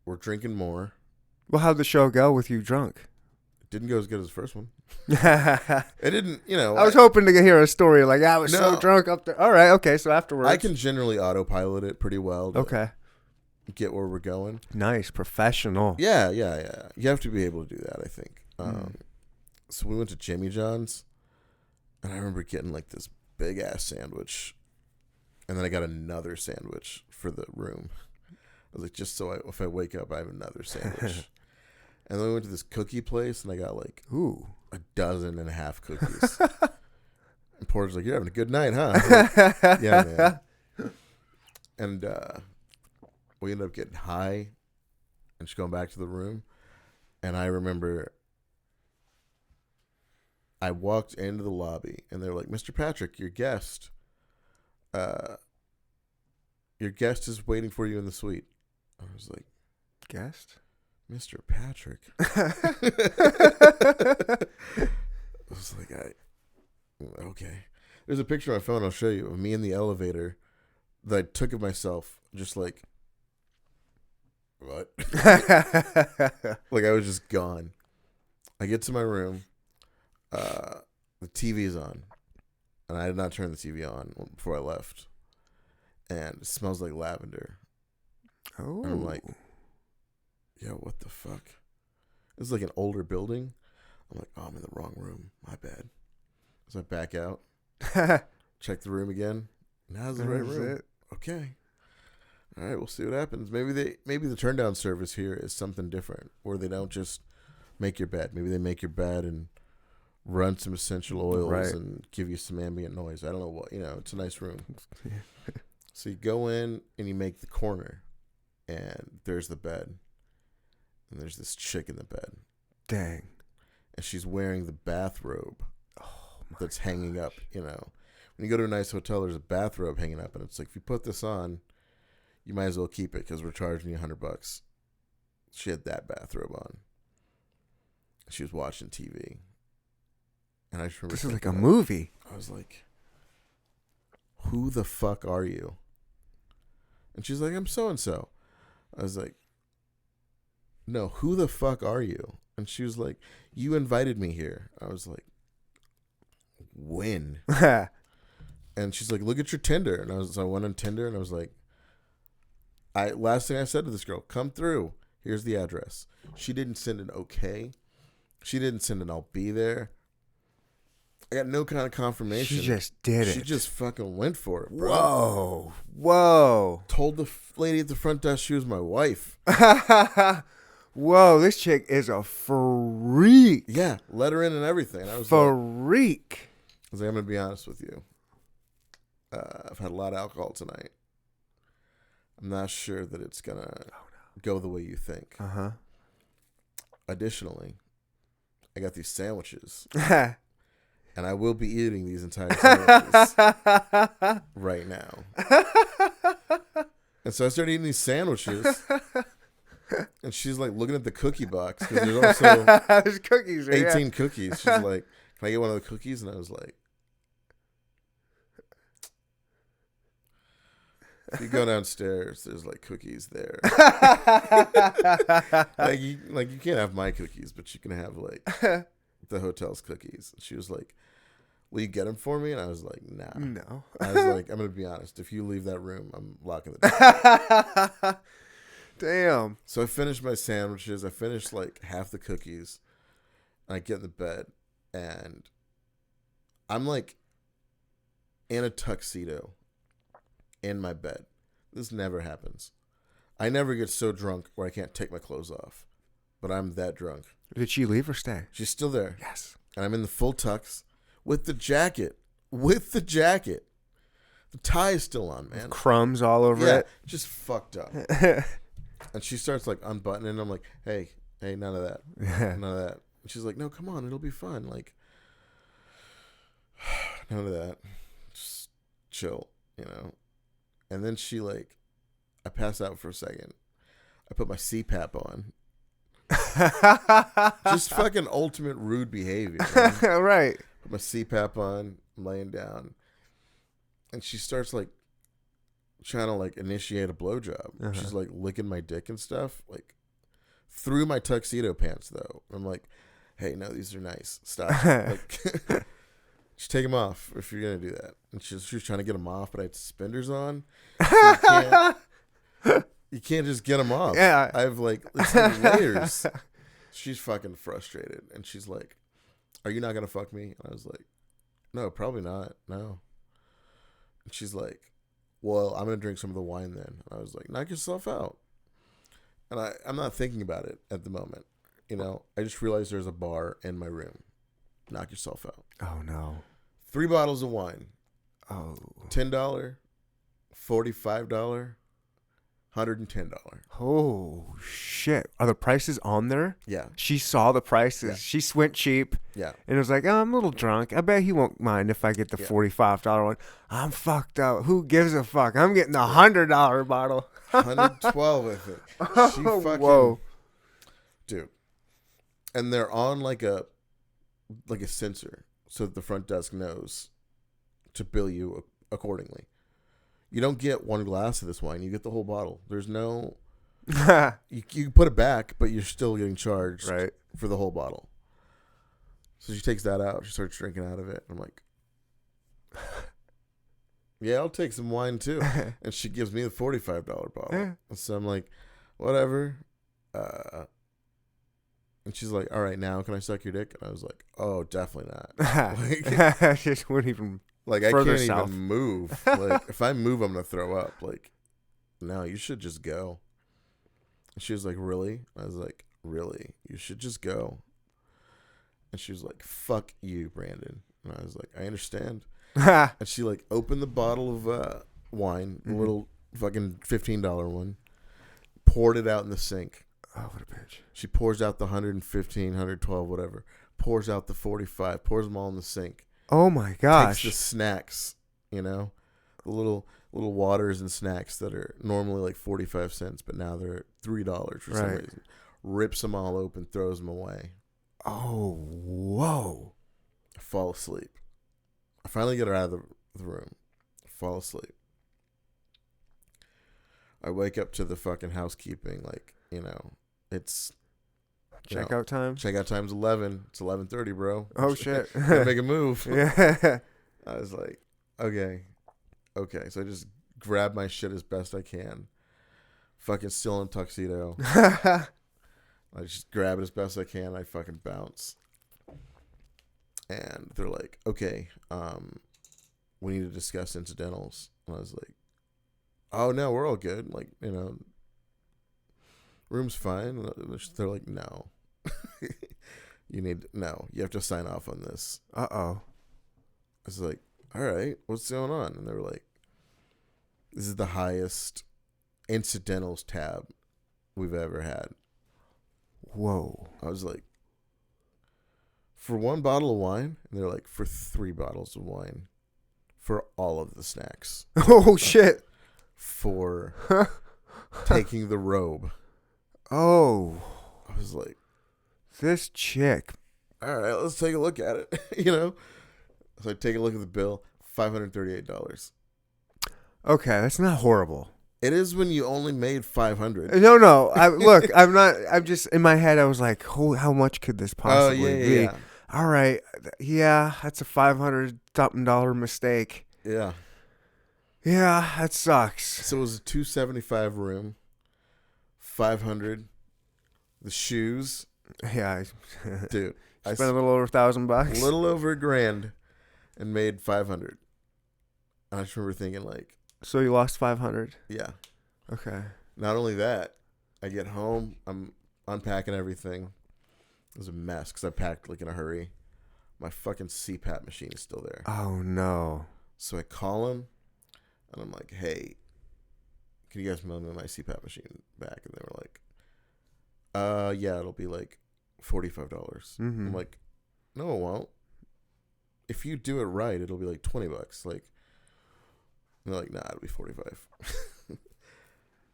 We're drinking more. Well, how'd the show go with you drunk? It didn't go as good as the first one. It didn't, I was hoping to hear a story like, I was so drunk up there. All right, okay, so afterwards. I can generally autopilot it pretty well. Okay. Get where we're going. Nice, professional. Yeah. You have to be able to do that, I think. So we went to Jimmy John's, and I remember getting like this big ass sandwich, and then I got another sandwich for the room. I was like, just so if I wake up, I have another sandwich. And then we went to this cookie place, and I got like 12.5 cookies. And Porter's like, you're having a good night, huh? Like, yeah, man. And we ended up getting high and just going back to the room. And I remember I walked into the lobby, and they're like, Mr. Patrick, your guest, Your guest is waiting for you in the suite. I was like, Guest? Mr. Patrick. I was like, okay. There's a picture on my phone I'll show you of me in the elevator that I took of myself, just like, what? Like I was just gone. I get to my room. The TV is on. And I did not turn the TV on before I left. And it smells like lavender. Oh. And I'm like, yo, what the fuck? This is like an older building. I'm like, oh, I'm in the wrong room. My bad. So I back out. Check the room again. Now's the right room. Okay. All right, we'll see what happens. Maybe the turn down service here is something different, where they don't just make your bed. Maybe they make your bed and run some essential oils and give you some ambient noise. I don't know what. It's a nice room. So you go in and you make the corner, and there's the bed, and there's this chick in the bed. Dang. And she's wearing the bathrobe that's hanging up. When you go to a nice hotel, there's a bathrobe hanging up, and it's like, if you put this on, you might as well keep it because we're charging you $100. She had that bathrobe on. She was watching TV. And I just remember this is like a movie. I was like, who the fuck are you? And she's like, I'm so-and-so. I was like, no, who the fuck are you? And she was like, you invited me here. I was like, when? And she's like, look at your Tinder. And I went on Tinder and I was like, last thing I said to this girl, come through. Here's the address. She didn't send an okay. She didn't send an I'll be there. I got no kind of confirmation. She just did it. She just fucking went for it, bro. Whoa. Told the lady at the front desk she was my wife. Whoa, this chick is a freak. Yeah, let her in and everything. I was freak. I was like, I'm going to be honest with you. I've had a lot of alcohol tonight. I'm not sure that it's going to go the way you think. Uh-huh. Additionally, I got these sandwiches. And I will be eating these entire sandwiches right now. And so I started eating these sandwiches. And she's like looking at the cookie box because there's also there's cookies, 18 cookies. She's like, can I get one of the cookies? And I was like, if you go downstairs, there's like cookies there. like you can't have my cookies, but you can have like the hotel's cookies. She was like, will you get them for me? And I was like, nah. No. I was like, I'm going to be honest. If you leave that room, I'm locking the door. Damn. So I finished my sandwiches. I finished like half the cookies. And I get in the bed. And I'm like in a tuxedo in my bed. This never happens. I never get so drunk where I can't take my clothes off. But I'm that drunk. Did she leave or stay? She's still there. Yes. And I'm in the full tux with the jacket. The tie is still on, man. Crumbs all over it. Just fucked up. And she starts like unbuttoning. And I'm like, hey, none of that. None of that. And she's like, no, come on. It'll be fun. Like, none of that. Just chill, And then she like, I pass out for a second. I put my CPAP on. Just fucking ultimate rude behavior. Right. Put my CPAP on. I'm laying down. And she starts like trying to like initiate a blowjob. Uh-huh. She's like licking my dick and stuff, like through my tuxedo pants though. I'm like, hey, no, these are nice. Stop. Like, just take them off if you're gonna do that. And she was trying to get them off, but I had suspenders on. So you can't just get them off. Yeah, I have like layers. She's fucking frustrated, and she's like, "Are you not gonna fuck me?" And I was like, "No, probably not. No." And she's like, well, I'm going to drink some of the wine then. And I was like, knock yourself out. And I'm not thinking about it at the moment. I just realized there's a bar in my room. Knock yourself out. Oh, no. 3 bottles of wine. Oh. $10, $45, $110. Oh shit! Are the prices on there? Yeah. She saw the prices. Yeah. She went cheap. Yeah. And it was like, oh, I'm a little drunk. I bet he won't mind if I get the $45 one. I'm fucked up. Who gives a fuck? I'm getting the $100 bottle. 112, I think. She fucking, whoa. Dude. And they're on like a sensor so that the front desk knows to bill you accordingly. You don't get one glass of this wine. You get the whole bottle. There's no... you can put it back, but you're still getting charged for the whole bottle. So she takes that out. She starts drinking out of it. I'm like, yeah, I'll take some wine too. And she gives me the $45 bottle. And so I'm like, whatever. And she's like, all right, now can I suck your dick? And I was like, oh, definitely not. Like, just wouldn't even... Like, I further can't south. even move. Like, if I move, I'm going to throw up. Like, no, you should just go. And she was like, really? I was like, really? You should just go. And she was like, fuck you, Brandon. And I was like, I understand. And she, like, opened the bottle of wine, a little fucking $15 one, poured it out in the sink. Oh, what a bitch. She pours out the 115, 112, whatever. Pours out the 45, pours them all in the sink. Oh my gosh. Takes the snacks, the little waters and snacks that are normally like 45 cents, but now they're $3 for some reason. Rips them all open, throws them away. Oh, whoa. I fall asleep. I finally get her out of the room. I fall asleep. I wake up to the fucking housekeeping, like, it's... Checkout time? Checkout time's 11. It's 11:30, bro. Oh, shit. Gotta make a move. Yeah. I was like, okay. So I just grab my shit as best I can. Fucking still in tuxedo. I just grab it as best I can. I fucking bounce. And they're like, okay, we need to discuss incidentals. And I was like, oh, no, we're all good. Like, room's fine. They're like, no. You have to sign off on this. Uh-oh. I was like, all right, what's going on? And they were like, this is the highest incidentals tab we've ever had. Whoa. I was like, for one bottle of wine? And they're like, for 3 bottles of wine. For all of the snacks. Oh, shit. For taking the robe. Oh. I was like, this chick. all right, let's take a look at it. So I take a look at the bill, $538. Okay, that's not horrible. It is when you only made $500. No. Look, I'm just, in my head, I was like, how much could this possibly be? Yeah. All right. Yeah, that's a $500 mistake. Yeah. Yeah, that sucks. So it was a $275 room, $500. The shoes. Yeah. Dude. I spent a little over $1,000. A little over $1,000 and made $500. And I just remember thinking like. So you lost $500? Yeah. Okay. Not only that, I get home, I'm unpacking everything. It was a mess because I packed like in a hurry. My fucking CPAP machine is still there. Oh no. So I call him and I'm like, hey, can you guys mail me my CPAP machine back? And they were like, yeah, it'll be like $45. Mm-hmm. I'm like, no, it won't. If you do it right, it'll be like $20. Like, and they're like, nah, it'll be $45.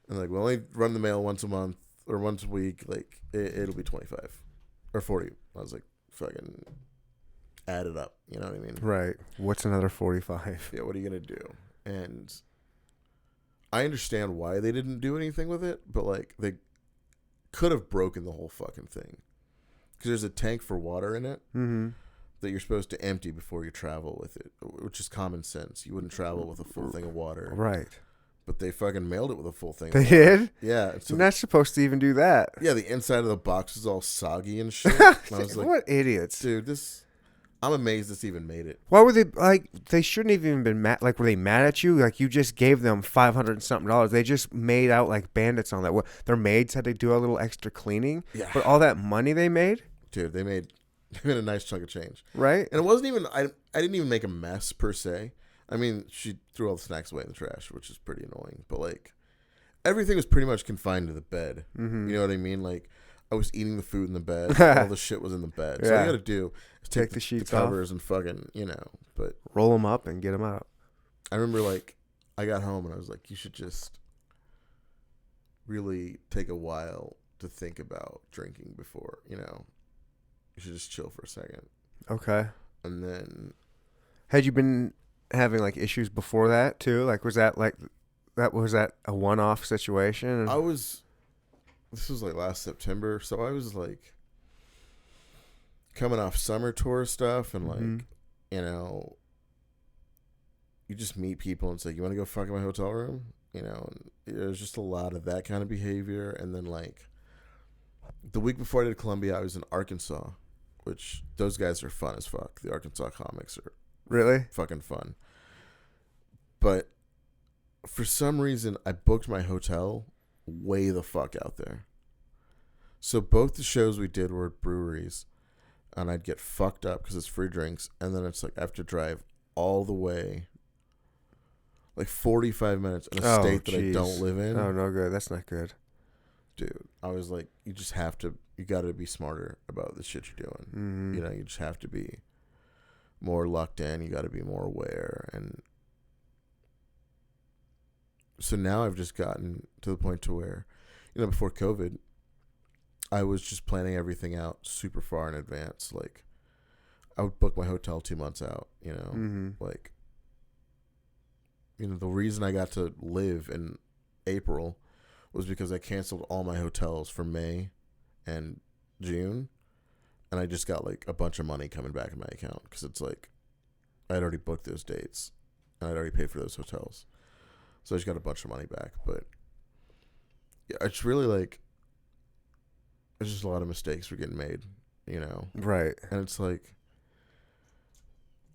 And like, we only run the mail once a month or once a week. Like, it'll be $25 or $40. I was like, fucking add it up. You know what I mean? Right. What's another $45? Yeah. What are you gonna do? And I understand why they didn't do anything with it, but like they could have broken the whole fucking thing because there's a tank for water in it. Mm-hmm. That you're supposed to empty before you travel with it, which is common sense. You wouldn't travel with a full thing of water. Right. But they fucking mailed it with a full thing. They did? Yeah. So you're not supposed to even do that. Yeah, the inside of the box is all soggy and shit. And I was like, what idiots. Dude, I'm amazed this even made it. Why were they, they shouldn't have even been mad. Like, were they mad at you? Like, you just gave them $500 and something. They just made out like bandits on that. What, their maids had to do a little extra cleaning? Yeah. But all that money they made? Dude, they made a nice chunk of change. Right. And it wasn't even, I didn't even make a mess per se. I mean, she threw all the snacks away in the trash, which is pretty annoying. But like, everything was pretty much confined to the bed. Mm-hmm. You know what I mean? Like, I was eating the food in the bed. All the shit was in the bed. So all you got to do is Take the sheets off. covers and fucking, but roll them up and get them out. I remember, like, I got home and I was like, you should just really take a while to think about drinking before, you should just chill for a second. Okay. And then... Had you been having, like, issues before that, too? Like, was that a one-off situation? This was, like, last September, so I was, like, coming off summer tour stuff, and, like, you just meet people and say, you want to go fuck in my hotel room? And there's just a lot of that kind of behavior. And then, like, the week before I did Columbia, I was in Arkansas, which those guys are fun as fuck. The Arkansas comics are really fucking fun. But for some reason, I booked my hotel way the fuck out there. So both the shows we did were at breweries, and I'd get fucked up because it's free drinks, and then it's like I have to drive all the way, like 45 minutes in a state that I don't live in. Oh, no good. That's not good. Dude, I was like, you got to be smarter about the shit you're doing. Mm-hmm. You just have to be more locked in. You got to be more aware. And so now I've just gotten to the point to where, before COVID, I was just planning everything out super far in advance. Like, I would book my hotel 2 months out, like, the reason I got to live in April was because I canceled all my hotels for May and June, and I just got, like, a bunch of money coming back in my account because it's like I'd already booked those dates and I'd already paid for those hotels, so I just got a bunch of money back. But yeah, it's really like there's just a lot of mistakes were getting made, Right. And it's like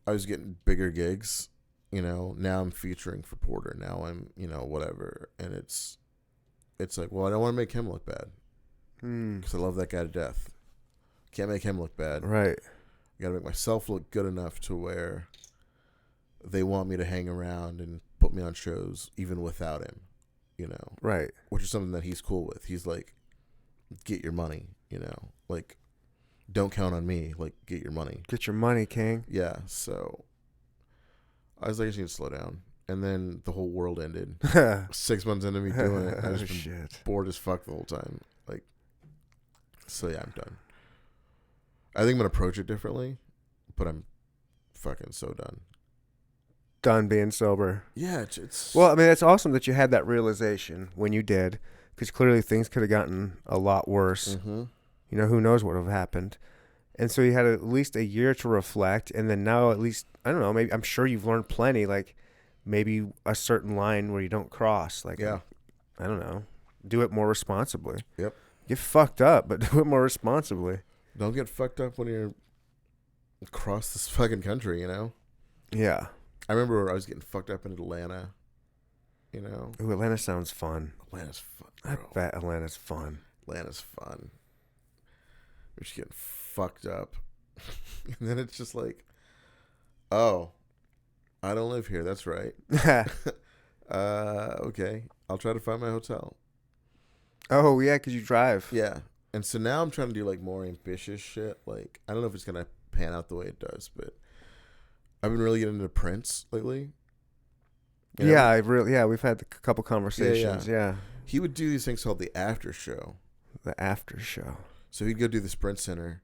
I was getting bigger gigs, now I'm featuring for Porter, now I'm whatever, and it's like, well, I don't want to make him look bad because I love that guy to death. Can't make him look bad. Right. I got to make myself look good enough to where they want me to hang around and put me on shows even without him, Right. Which is something that he's cool with. He's like, get your money, like, don't count on me, like, get your money. Get your money, King. Yeah, so I was like, I just need to slow down. And then the whole world ended. 6 months into me doing it, I was bored as fuck the whole time. Like, so yeah, I'm done. I think I'm gonna approach it differently, but I'm fucking so done. Done being sober. Yeah, it's well, I mean, it's awesome that you had that realization when you did, because clearly things could have gotten a lot worse. Mm-hmm. Who knows what would have happened. And so you had at least a year to reflect, and then now at least, I don't know, maybe, I'm sure you've learned plenty, like maybe a certain line where you don't cross. Like, yeah. I don't know, do it more responsibly. Yep. Get fucked up, but do it more responsibly. Don't get fucked up when you're across this fucking country, Yeah. I remember I was getting fucked up in Atlanta, Ooh, Atlanta sounds fun. Atlanta's fun, I bro. bet Atlanta's fun. Atlanta's fun. We're just getting fucked up. And then it's just like, oh, I don't live here. That's right. Okay. I'll try to find my hotel. Oh, yeah, because you drive. Yeah. And so now I'm trying to do, like, more ambitious shit. Like, I don't know if it's going to pan out the way it does, but I've been really getting into Prince lately. Yeah, we've had a couple conversations. Yeah. He would do these things called the after show. The after show. So he'd go do the Sprint Center,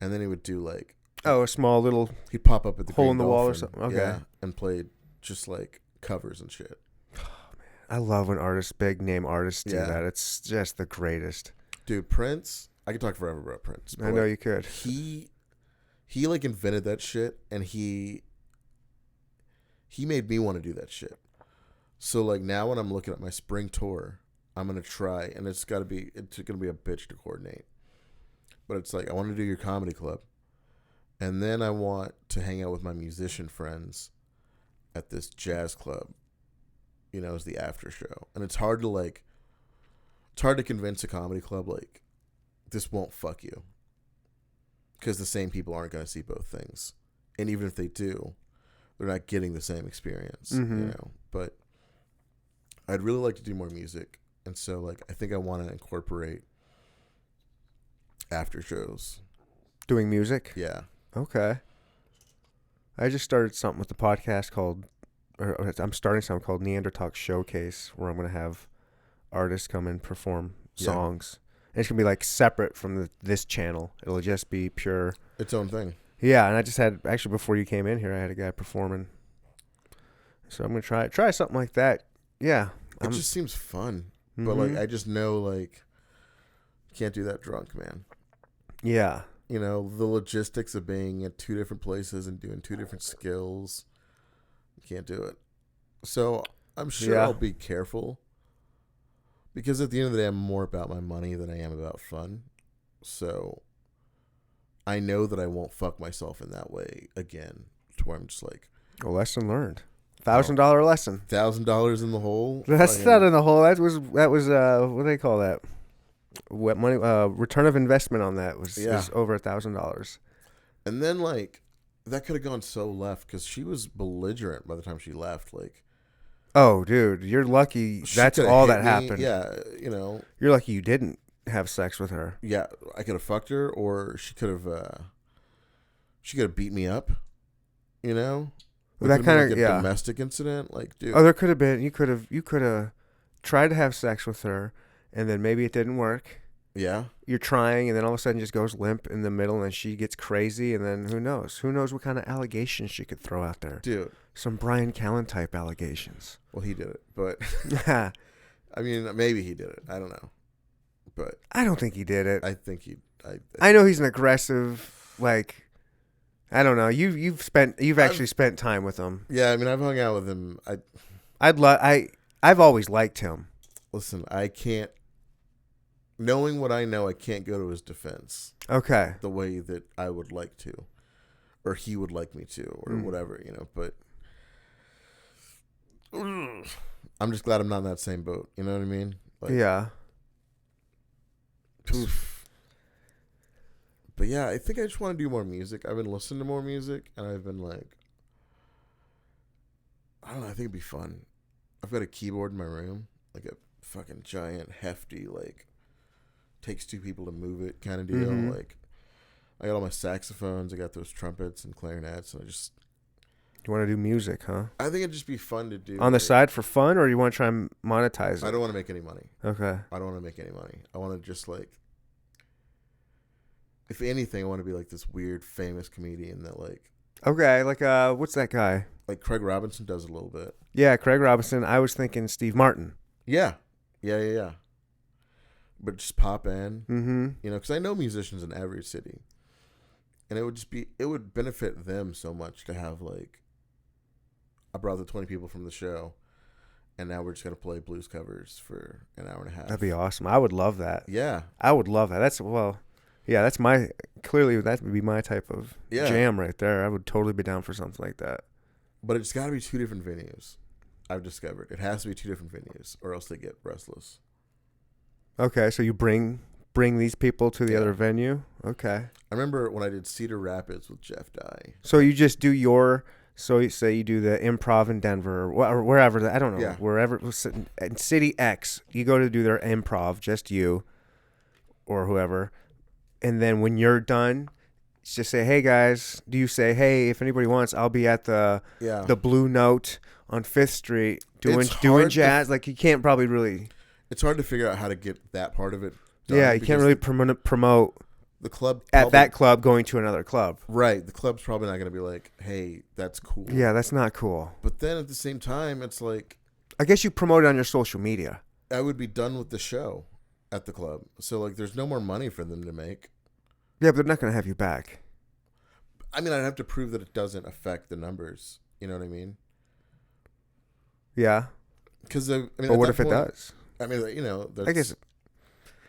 and then he would do, like, a small little he'd pop up at the hole Green in the Dolphin, wall or something. Okay. Yeah, and play just, like, covers and shit. Oh, man. I love when big name artists do that. It's just the greatest. Dude, Prince, I could talk forever about Prince. I know you could. He like invented that shit, and he made me want to do that shit. So, like, now when I'm looking at my spring tour, I'm gonna try, and it's gonna be a bitch to coordinate. But it's like, I want to do your comedy club, and then I want to hang out with my musician friends at this jazz club, as the after show. And it's hard to convince a comedy club, like, this won't fuck you, because the same people aren't going to see both things. And even if they do, they're not getting the same experience, Mm-hmm. But I'd really like to do more music. And so, like, I think I want to incorporate after shows. Doing music? Yeah. Okay. I just started something with the podcast I'm starting something called Neanderthal Showcase, where I'm going to have artists come and perform songs. And it's going to be like separate from this channel. It'll just be pure. Its own thing. Yeah, and I just had, actually before you came in here, I had a guy performing. So I'm going to try something like that. Yeah. It just seems fun. Mm-hmm. But, like, I just know, like, can't do that drunk, man. Yeah. You know, the logistics of being at two different places and doing two different skills. You can't do it. So I'm sure I'll be careful. Because at the end of the day, I'm more about my money than I am about fun. So I know that I won't fuck myself in that way again. To where I'm just like... A lesson learned. $1,000 lesson. $1,000 in the hole? That's not in the hole. That was what do they call that? What money? Return of investment on that was over $1,000. And then, like, that could have gone so left because she was belligerent by the time she left. Like, oh, dude, you're lucky. That's all that happened. Yeah, you know, you're lucky you didn't have sex with her. Yeah, I could have fucked her, or she could have beat me up. You know, that kind of domestic incident. Like, dude. Oh, there could have been. You could have tried to have sex with her. And then maybe it didn't work. Yeah. You're trying, and then all of a sudden just goes limp in the middle, and she gets crazy, and then who knows? Who knows what kind of allegations she could throw out there? Dude. Some Brian Callen type allegations. Well, he did it, but... I mean, maybe he did it. I don't know. But... I don't think he did it. I think he... I know he's an aggressive, like... I don't know. You've actually spent time with him. Yeah, I mean, I've hung out with him. I've always liked him. Listen, I can't... Knowing what I know, I can't go to his defense. Okay. The way that I would like to. Or he would like me to. Or whatever, you know. But I'm just glad I'm not in that same boat. You know what I mean? Like, yeah. Poof. But yeah, I think I just want to do more music. I've been listening to more music. And I've been like... I don't know. I think it'd be fun. I've got a keyboard in my room. Like a fucking giant, hefty, like... takes two people to move it kind of deal. Mm-hmm. Like, I got all my saxophones, I got those trumpets and clarinets, and you want to do music, huh? I think it'd just be fun to do on the side for fun, or you want to try and monetize it? I don't want to make any money. Okay. I don't want to make any money. I want to just, like, if anything, I want to be like this weird famous comedian that, like... Okay, like what's that guy? Like Craig Robinson does a little bit. Yeah, Craig Robinson. I was thinking Steve Martin. Yeah. But just pop in, you know, because I know musicians in every city, and it would benefit them so much to have, like, I brought the 20 people from the show, and now we're just gonna play blues covers for an hour and a half. That'd be awesome. I would love that. Yeah, I would love that. That would be my type of jam right there. I would totally be down for something like that. But it's got to be two different venues. I've discovered it has to be two different venues, or else they get restless. Okay, so you bring these people to the other venue? Okay. I remember when I did Cedar Rapids with Jeff Dye. So you just do so you say you do the Improv in Denver or wherever, I don't know, wherever, in City X, you go to do their improv, just you or whoever, and then when you're done, just say, hey guys, do you say, hey, if anybody wants, I'll be at the Blue Note on 5th Street doing jazz, like you can't probably really... It's hard to figure out how to get that part of it done. Yeah, you can't really promote the club at that club going to another club. Right. The club's probably not going to be like, hey, that's cool. Yeah, that's not cool. But then at the same time, it's like... I guess you promote it on your social media. I would be done with the show at the club. So, like, there's no more money for them to make. Yeah, but they're not going to have you back. I mean, I'd have to prove that it doesn't affect the numbers. You know what I mean? Yeah. Because, I mean... But what if it does? I mean, you know... I guess...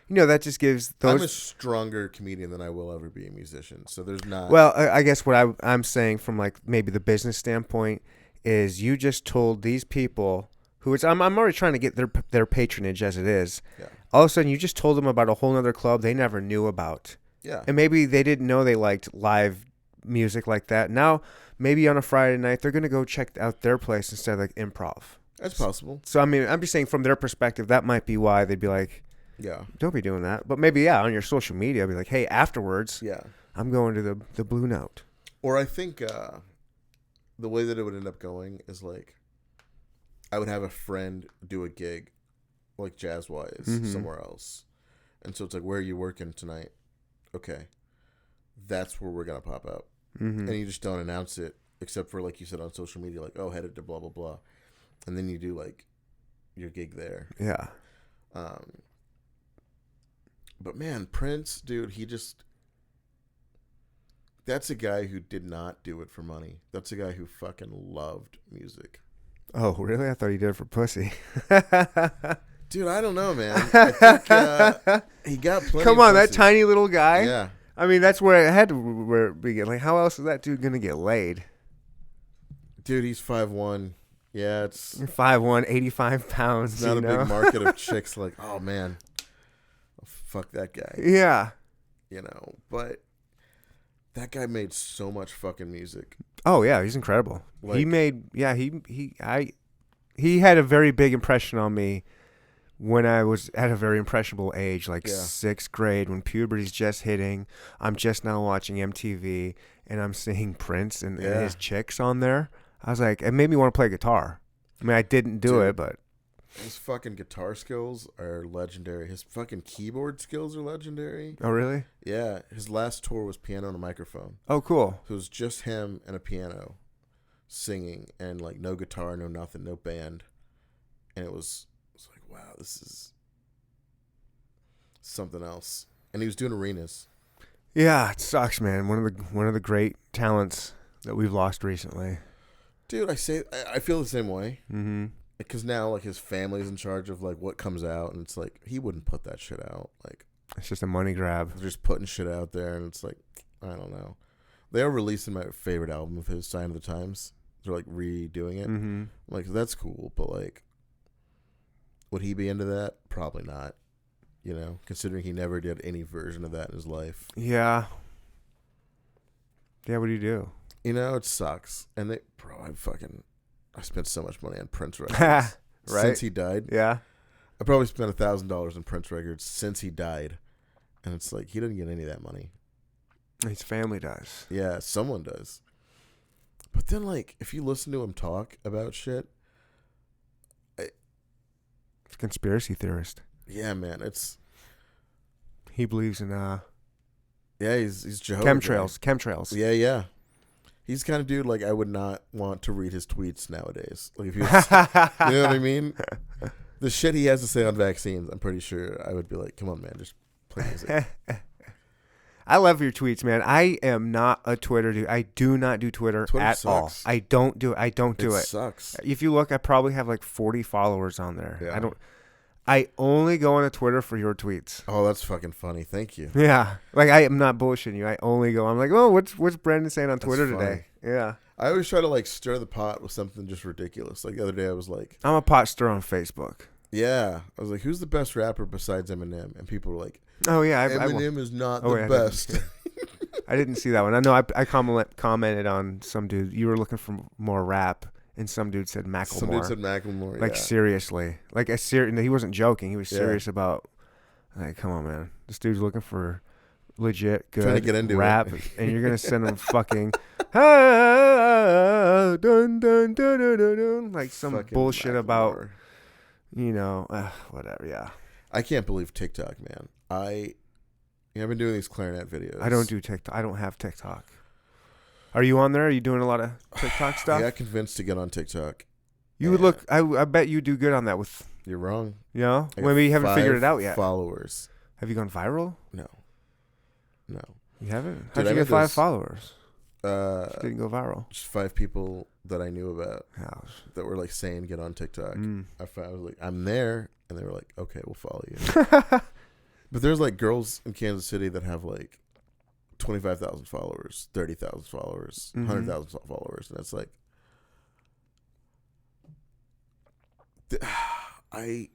You know, that just gives those... I'm a stronger comedian than I will ever be a musician, so there's not... Well, I guess what I'm saying from, like, maybe the business standpoint is you just told these people who it's... I'm already trying to get their patronage as it is. Yeah. All of a sudden, you just told them about a whole other club they never knew about. Yeah. And maybe they didn't know they liked live music like that. Now, maybe on a Friday night, they're going to go check out their place instead of, like, improv. That's possible. So I mean, I'm just saying from their perspective, that might be why they'd be like, Yeah. don't be doing that. But maybe on your social media, I'd be like, hey, afterwards, Yeah. I'm going to the Blue Note. Or I think the way that it would end up going is like, I would have a friend do a gig, like jazz-wise, somewhere else. And so it's like, where are you working tonight? Okay. That's where we're going to pop out. And you just don't announce it, except for, like you said, on social media, like, oh, headed to blah, blah, blah. And then you do, like, your gig there. Yeah. But, man, Prince, dude, that's a guy who did not do it for money. That's a guy who fucking loved music. Oh, really? I thought he did it for pussy. Dude, I don't know, man. I think he got plenty Come of on, that pussy. tiny little guy. Yeah. I mean, that's where it had to begin. Like, how else is that dude gonna get laid? Dude, he's 5'1". Yeah, it's 5'1", 85 pounds. not a know? big market of chicks like, oh, man, fuck that guy. Yeah. You know, but that guy made so much fucking music. Oh yeah, he's incredible. Like, He had a very big impression on me when I was at a very impressionable age, like 6th grade, when puberty's just hitting. I'm just now watching MTV, and I'm seeing Prince and his chicks on there. I was like, it made me want to play guitar. I mean, I didn't do it, but his fucking guitar skills are legendary. His fucking keyboard skills are legendary. Oh, really? Yeah, his last tour was piano and a microphone. Oh, cool. So it was just him and a piano singing, and like no guitar, no nothing, no band. And it was like, wow, this is something else. And he was doing arenas. Yeah, it sucks, man. One of the great talents that we've lost recently. Dude, I feel the same way. Mm-hmm. Because now, like, his family's in charge of, like, what comes out. And it's like, he wouldn't put that shit out. Like, it's just a money grab. they're just putting shit out there. And it's like, I don't know. They are releasing my favorite album of his, Sign of the Times. They're, like, redoing it. Mm-hmm. Like, that's cool. But, like, would he be into that? Probably not. You know, considering he never did any version of that in his life. Yeah. Yeah, what do you do? You know, it sucks. And I spent so much money on Prince records. Right? Since he died. Yeah. I probably spent $1,000 on Prince records since he died. And it's like, he didn't get any of that money. His family does. Yeah, someone does. But then, like, if you listen to him talk about shit. It's a conspiracy theorist. Yeah, man, He believes in he's Jehovah. Chemtrails. Yeah. He's the kind of dude, like, I would not want to read his tweets nowadays. Like, if he was, you know what I mean? The shit he has to say on vaccines, I'm pretty sure I would be like, come on, man, just play music. I love your tweets, man. I am not a Twitter dude. I do not do Twitter at sucks. all. I don't do it. It sucks. If you look, I probably have like 40 followers on there. Yeah. I only go on Twitter for your tweets. Oh, that's fucking funny. Thank you. Yeah. Like, I am not bullshitting you. I only go. I'm like, oh, what's Brandon saying on Twitter today? Yeah. I always try to, like, stir the pot with something just ridiculous. Like, the other day I was like, I'm a pot stirrer on Facebook. yeah. I was like, who's the best rapper besides Eminem? And people were like, Oh, yeah. Eminem is not the best. I didn't see that one. I know I commented on some dude. You were looking for more rap, and some dude said Macklemore. Some dude said Macklemore, Like, seriously. Like, he wasn't joking. He was serious about, like, come on, man. This dude's looking for legit good Trying to get into rap, it. and you're going to send him fucking, dun, dun, dun, dun, dun, dun, like some Fucking bullshit Macklemore. about, whatever, yeah. I can't believe TikTok, man. I've been doing these clarinet videos. I don't do TikTok. I don't have TikTok. Are you on there? Are you doing a lot of TikTok stuff? I got convinced to get on TikTok. You would look. I bet you do good on that. With You're wrong. I got Maybe you haven't figured it out yet. Followers. Have you gone viral? No. You haven't. Dude, How'd you get 5 followers? Didn't go viral. Just 5 people that I knew about How? that were like saying get on TikTok. I was like, I'm there, and they were like, okay, we'll follow you. But there's like girls in Kansas City that have like 25,000 followers, 30,000 followers, 100,000 followers, and it's like, The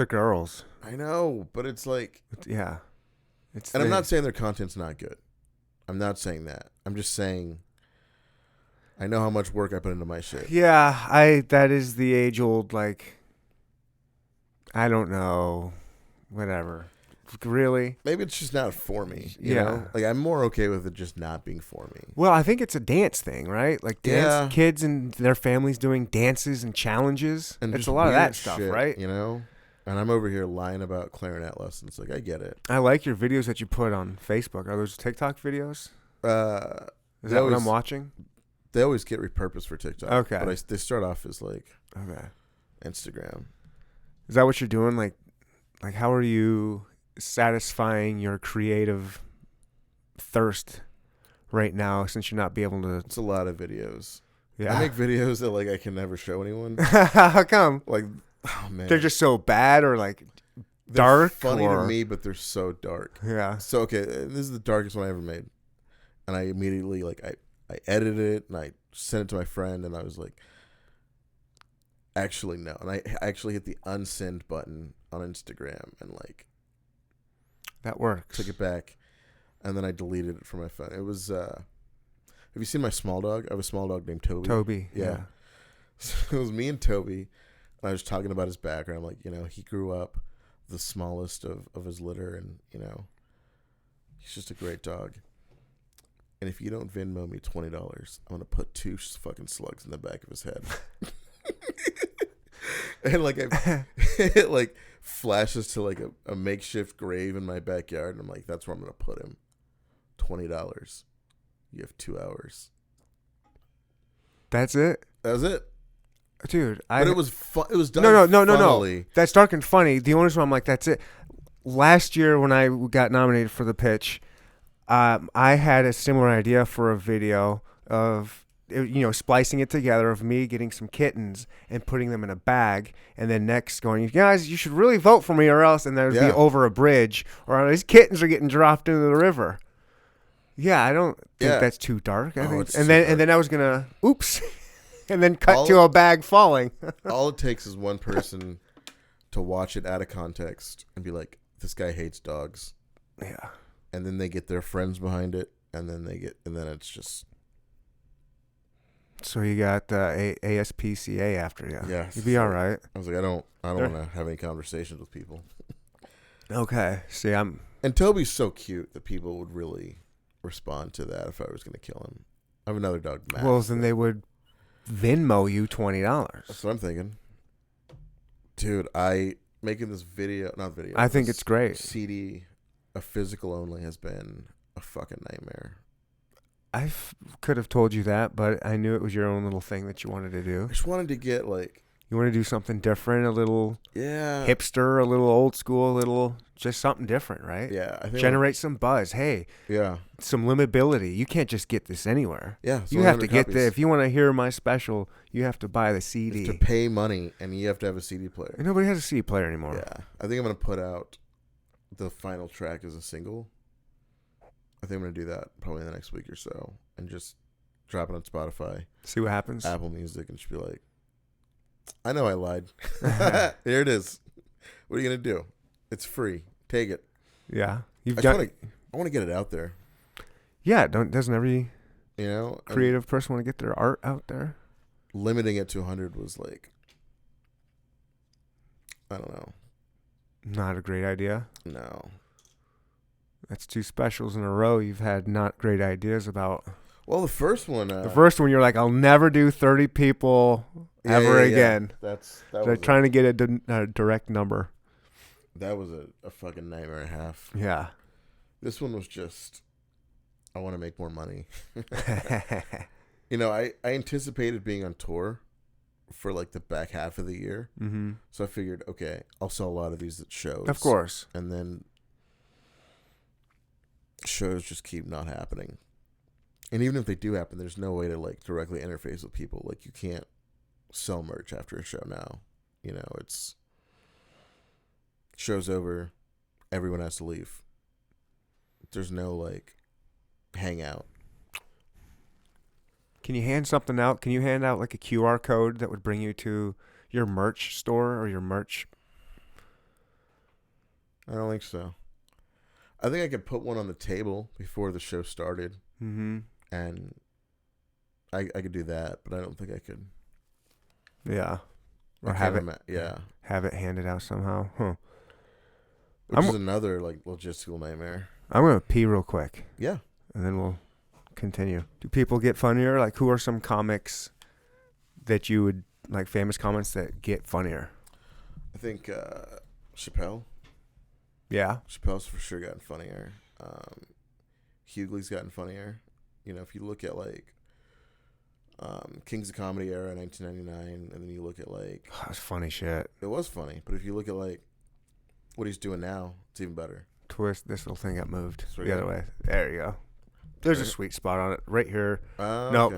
girls. I know, but it's like, Yeah. I'm not saying their content's not good. I'm not saying that. I'm just saying I know how much work I put into my shit. Yeah, that is the age old, like, I don't know, whatever. Really? Maybe it's just not for me. You Yeah. know, like I'm more okay with it just not being for me. Well, I think it's a dance thing, right? Like dance kids and their families doing dances and challenges. And it's just a lot of weird that stuff, shit, right? You know? And I'm over here lying about clarinet lessons. Like, I get it. I like your videos that you put on Facebook. Are those TikTok videos? Is that what I'm watching? They always get repurposed for TikTok. Okay. But they start off as, like, Okay. Instagram. Is that what you're doing? Like how are you satisfying your creative thirst right now since you're not be able to? It's a lot of videos. Yeah. I make videos that, like, I can never show anyone. How come? Like, oh, man. They're just so bad or, like, They're dark? funny to me, but they're so dark. Yeah. So, okay, this is the darkest one I ever made. And I immediately, like, I edited it, and I sent it to my friend, and I was like, actually, no. And I actually hit the unsend button on Instagram and, like, that works. took it back, and then I deleted it from my phone. It was, have you seen my small dog? I have a small dog named Toby. Toby, Yeah. So it was me and Toby, and I was talking about his background. Like, you know, he grew up the smallest of his litter, and, you know, he's just a great dog. And if you don't Venmo me $20, I'm going to put 2 fucking slugs in the back of his head. And, like, it, like, flashes to, like, a makeshift grave in my backyard. And I'm like, that's where I'm going to put him. $20. You have 2 hours. That's it? That was it. Dude, But it was fun. It was done No. funnily. That's dark and funny. The only reason I'm like, that's it. Last year when I got nominated for the pitch, I had a similar idea for a video of, you know, splicing it together of me getting some kittens and putting them in a bag, and then next going, you guys, you should really vote for me or else, and there'd be over a bridge, or these kittens are getting dropped into the river. Yeah, I don't think that's too dark. I think, and then I was gonna, oops, and then cut to a bag falling. All it takes is one person to watch it out of context and be like, this guy hates dogs. Yeah. And then they get their friends behind it, and then it's just. So you got ASPCA after you. Yeah. You'd be all right. I was like, I don't want to have any conversations with people. Okay. See, And Toby's so cute that people would really respond to that if I was going to kill him. I have another dog, Max. Well, then they would Venmo you $20. That's what I'm thinking. Dude, making this not video. I think it's great. CD, a physical only, has been a fucking nightmare. I could have told you that, but I knew it was your own little thing that you wanted to do. I just wanted to get, like... You want to do something different, a little hipster, a little old school, a little just something different, right? Yeah. I think generate some buzz. Hey, some limitability. You can't just get this anywhere. Yeah. You have to get this. If you want to hear my special, you have to buy the CD. It's to pay money, and you have to have a CD player. And nobody has a CD player anymore. Yeah. I think I'm going to put out the final track as a single. I think I'm going to do that probably in the next week or so, and just drop it on Spotify. See what happens. Apple Music, and just be like, I know I lied. Here it is. What are you going to do? It's free. Take it. Yeah. I want to get it out there. Yeah. Doesn't every creative person want to get their art out there? Limiting it to 100 was like, I don't know. Not a great idea. No. That's 2 specials in a row you've had not great ideas about. Well, the first one... the first one, you're like, I'll never do 30 people ever again. That was trying to get a direct number. That was a fucking nightmare and a half. Yeah. This one was just, I want to make more money. I anticipated being on tour for like the back half of the year. Mm-hmm. So I figured, okay, I'll sell a lot of these at shows. Of course. And then shows just keep not happening. And even if they do happen, there's no way to like directly interface with people. Like, you can't sell merch after a show now. It's show's over, everyone has to leave. There's no like hangout. Can you hand something out? Can you hand out like a QR code that would bring you to your merch store or your merch? I don't think so. I think I could put one on the table before the show started. Mm-hmm. And I could do that, but I don't think I could. Yeah. Or I have can't it. yeah. Have it handed out somehow. Huh. Which is another like logistical nightmare. I'm gonna pee real quick. Yeah. And then we'll continue. Do people get funnier? Like, who are some comics that you would like, famous comics that get funnier? I think Chappelle. Yeah. Chappelle's for sure gotten funnier. Hughley's gotten funnier. You know, if you look at like Kings of Comedy era 1999, and then you look at like That's funny shit. it was funny, but if you look at like what he's doing now, it's even better. Twist. This little thing got moved Sorry, the other way. There you go. There's a sweet spot on it right here. Nope.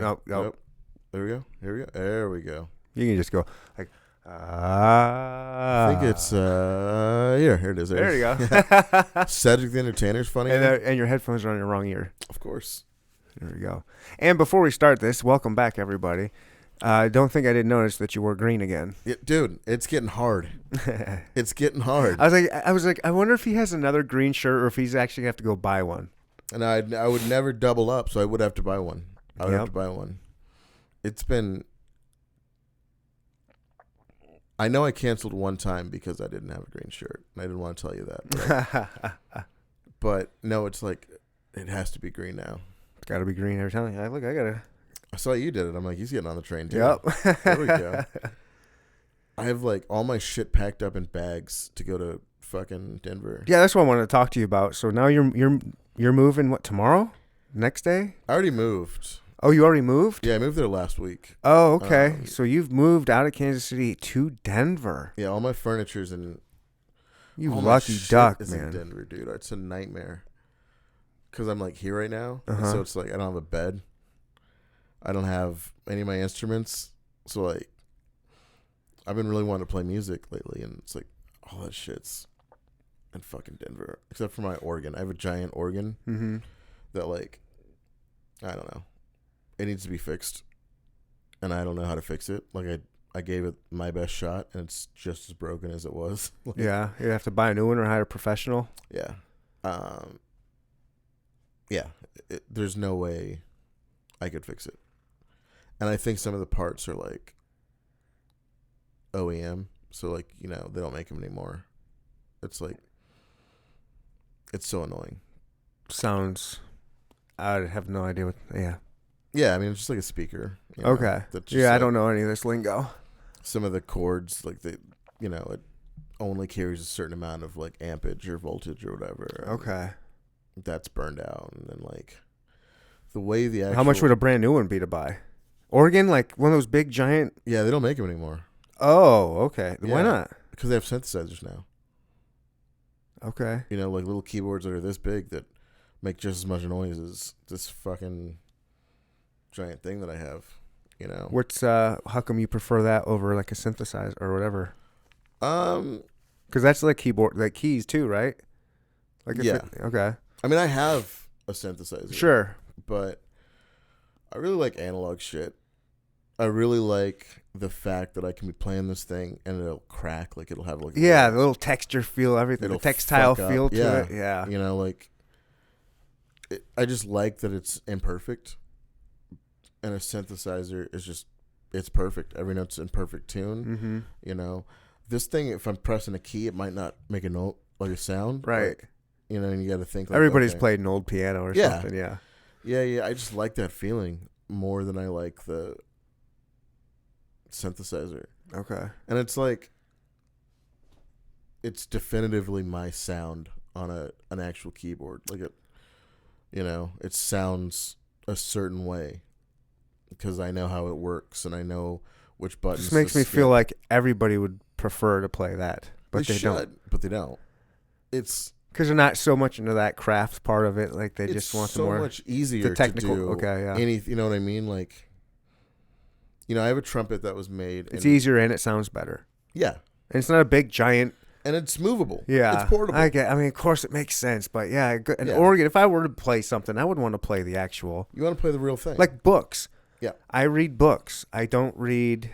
There we go. There we go. You can just go like. I think it's here it is. There you go. Cedric the Entertainer's funny. And your headphones are on your wrong ear. Of course. There we go. And before we start this, welcome back, everybody. I don't think I didn't notice that you wore green again. Yeah, dude, it's getting hard. It's getting hard. I was like, I wonder if he has another green shirt or if he's actually gonna have to go buy one. And I would never double up, so I would have to buy one. I would have to buy one. It's been. I know I canceled one time because I didn't have a green shirt. I didn't want to tell you that. But no, it's like it has to be green now. It's got to be green every time. Look, I gotta. I saw you did it. I'm like, he's getting on the train too. Yep. There we go. I have like all my shit packed up in bags to go to fucking Denver. Yeah, that's what I wanted to talk to you about. So now you're moving what, tomorrow? Next day? I already moved. Oh, you already moved? Yeah, I moved there last week. Oh, okay. So you've moved out of Kansas City to Denver. Yeah, all my furniture's in. You all lucky my shit duck, is man. in Denver, dude. It's a nightmare. Because I'm like here right now, Uh-huh. so it's like I don't have a bed. I don't have any of my instruments, so like I've been really wanting to play music lately, and it's like all that shit's in fucking Denver, except for my organ. I have a giant organ that like I don't know. It needs to be fixed, and I don't know how to fix it. Like I gave it my best shot, and it's just as broken as it was. Like, Yeah, you have to buy a new one or hire a professional. yeah. Yeah, there's no way I could fix it. And I think some of the parts are like OEM, so like, you know, they don't make them anymore. It's like, it's so annoying. Sounds, I have no idea what, yeah. Yeah, I mean, it's just like a speaker. You know, Okay. that's just Yeah, I like don't know any of this lingo. some of the chords, like you know, it only carries a certain amount of like ampage or voltage or whatever. Okay. That's burned out. And then like the way the actual... How much would a brand new one be to buy? Organ, like one of those big giant... Yeah, they don't make them anymore. Oh, okay. Yeah. Why not? Because they have synthesizers now. Okay. You know, like little keyboards that are this big that make just as much noise as this fucking giant thing that I have, you know. What's how come you prefer that over like a synthesizer or whatever? Because that's like keyboard, like keys too, right? Like Yeah. Okay. I mean, I have a synthesizer. Sure. But I really like analog shit. I really like the fact that I can be playing this thing and it'll crack, like it'll have like the little texture feel, everything, the it'll textile fuck up. feel to Yeah. it. Yeah. You know, like I just like that it's imperfect, and a synthesizer is just it's perfect. Every note's in perfect tune. Mm-hmm. You know, this thing, if I'm pressing a key, it might not make a note like a sound. Right. Like, you know, and you got to think. Like, Everybody's okay. played an old piano or Yeah. something. Yeah. Yeah. I just like that feeling more than I like the synthesizer. Okay. And it's like, it's definitively my sound on an actual keyboard. Like it sounds a certain way because I know how it works and I know which buttons. This makes me feel like everybody would prefer to play that, but they don't. But they don't. It's because they're not so much into that craft part of it. Like they it's just want so the more much easier the technical. to do. Okay, yeah. You know what I mean? Like, you know, I have a trumpet that was made. It's easier and it sounds better. Yeah, and it's not a big giant. and it's movable. Yeah, it's portable. I mean, of course, it makes sense, but yeah, an organ. If I were to play something, I would want to play the actual. You want to play the real thing, like books. Yeah, I read books. I don't read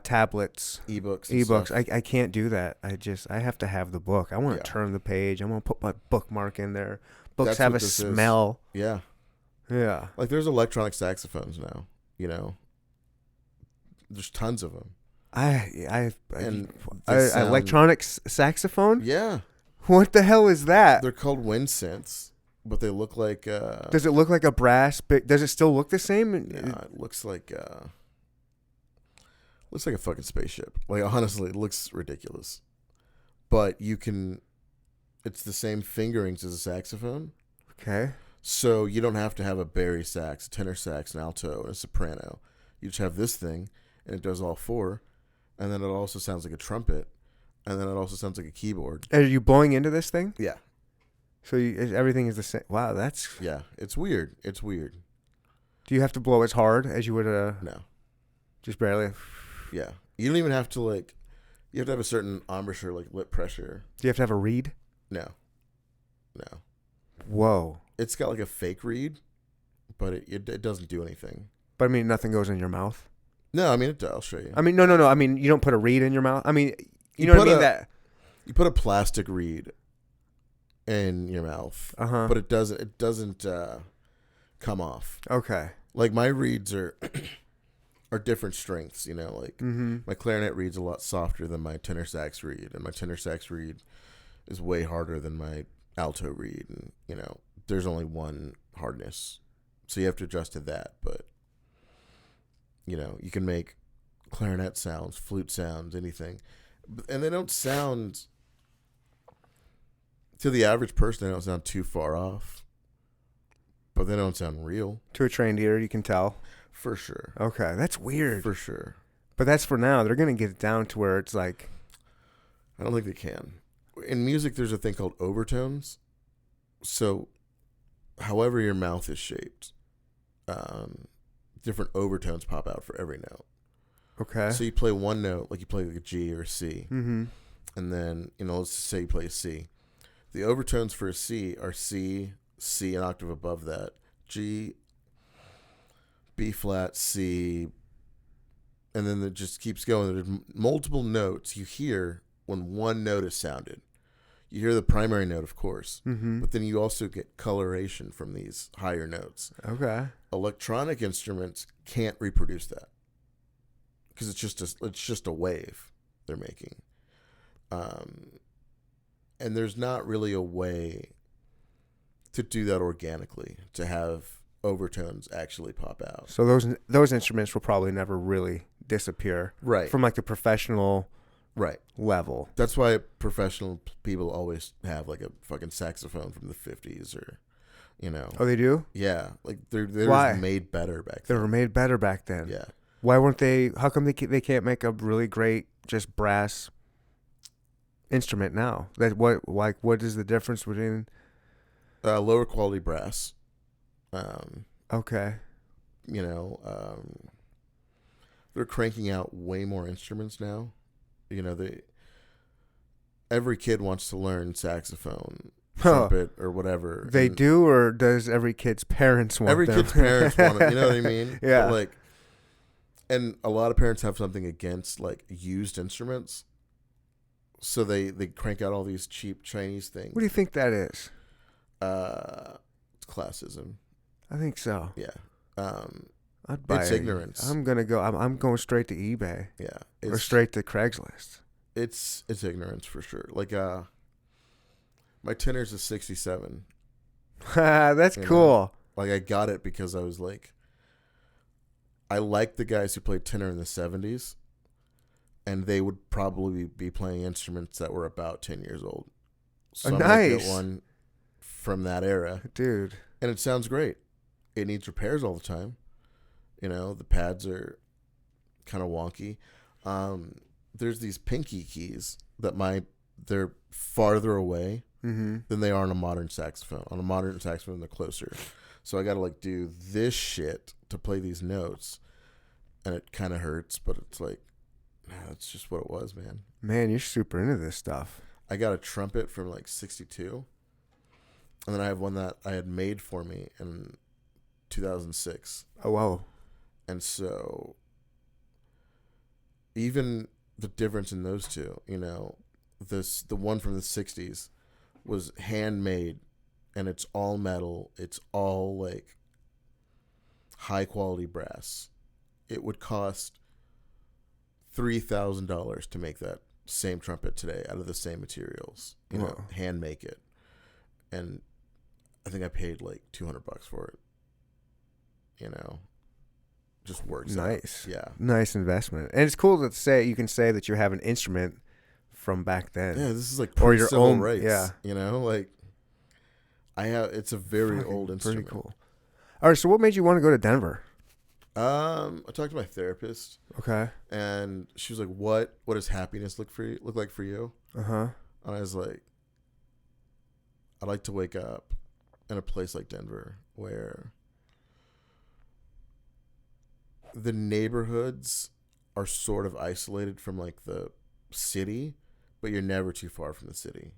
tablets, ebooks. I can't do that. I have to have the book. I want to turn the page. I want to put my bookmark in there. Books have a smell. Yeah. Yeah. Like there's electronic saxophones now. You know, there's tons of them. And they sound- electronic saxophone? Yeah, What the hell is that? they're called wind synths, but they look like. Does it look like a brass? Does it still look the same? Yeah, it looks like. Looks like a fucking spaceship. Like, honestly, it looks ridiculous. But you can. It's the same fingerings as a saxophone. Okay. So you don't have to have a bari sax, a tenor sax, an alto, and a soprano. You just have this thing, and it does all four. And then it also sounds like a trumpet. And then it also sounds like a keyboard. Are you blowing into this thing? Yeah. So everything is the same. Wow, that's... Yeah, it's weird. It's weird. Do you have to blow as hard as you would No. Just barely? Yeah. You don't even have to, like... You have to have a certain embouchure, like lip pressure. Do you have to have a reed? No. Whoa. It's got like a fake reed, but it doesn't do anything. But I mean, nothing goes in your mouth? No, I mean, I'll show you. I mean, no. I mean, you don't put a reed in your mouth? I mean, you know what I mean? You put a plastic reed in your mouth, but it doesn't come off. Okay. Like, my reeds are different strengths, you know, like my clarinet reed's a lot softer than my tenor sax reed, and my tenor sax reed is way harder than my alto reed, and, you know, there's only one hardness, so you have to adjust to that. But, you know, you can make clarinet sounds, flute sounds, anything, and they don't sound, to the average person, they don't sound too far off, but they don't sound real. To a trained ear, you can tell. For sure. Okay, that's weird. For sure. But that's for now. They're going to get it down to where it's like... I don't think they can. In music, there's a thing called overtones. So, however your mouth is shaped, different overtones pop out for every note. Okay. So you play one note, like you play like a G or a C. Mm-hmm. And then, you know, let's just say you play a C. The overtones for a C are C, C, an octave above that, G, B flat, C, and then it just keeps going. There's multiple notes you hear when one note is sounded. You hear the primary note, of course, but then you also get coloration from these higher notes. Okay. Electronic instruments can't reproduce that because it's just a wave they're making, and there's not really a way to do that organically, to have overtones actually pop out. So those instruments will probably never really disappear, right, from like the professional level. That's why professional people always have like a fucking saxophone from the 50s, or, you know. Oh, they do? Yeah, like they're Why? made better back They then. were made better back then. Yeah. Why weren't they? How come they can't make a really great just brass instrument now? What is the difference between? Lower quality brass. Okay. You know, they're cranking out way more instruments now. You know, every kid wants to learn saxophone, trumpet, or whatever. They do, or does every kid's parents want every them? kid's parents want it. You know what I mean? Yeah. But like, and a lot of parents have something against like used instruments, so they crank out all these cheap Chinese things. What do you think that is? It's classism. I think so. Yeah. I'd buy It's ignorance. I'm going straight to eBay. Yeah. Or straight to Craigslist. It's ignorance for sure. Like, my tenor's a 67. That's cool. Like, I got it because I was like, I liked the guys who played tenor in the 70s, and they would probably be playing instruments that were about 10 years old. So I'm gonna get one from that era. Dude. And it sounds great. It needs repairs all the time. You know, the pads are kind of wonky. There's these pinky keys that they're farther away than they are on a modern saxophone. On a modern saxophone, they're closer. So I got to like do this shit to play these notes, and it kind of hurts, but it's like, that's just what it was, man. Man, you're super into this stuff. I got a trumpet from like 62, and then I have one that I had made for me in 2006. Oh, wow. And so even the difference in those two, you know, the one from the 60s was handmade, and it's all metal. It's all like high quality brass. it would cost $3,000 to make that same trumpet today out of the same materials. You know, Whoa. hand make it, and I think I paid like $200 for it. You know, just works out. Nice. Yeah. Nice investment. And it's cool to say, you can say that you have an instrument from back then. Yeah, this is like Or your civil own rights. Yeah. You know, like I have. It's a very Fucking old instrument. Pretty cool. All right, so what made you want to go to Denver? I talked to my therapist, Okay. and she was like, "What does happiness look like for you?" Uh-huh. And I was like, "I'd like to wake up in a place like Denver where the neighborhoods are sort of isolated from like the city, but you're never too far from the city."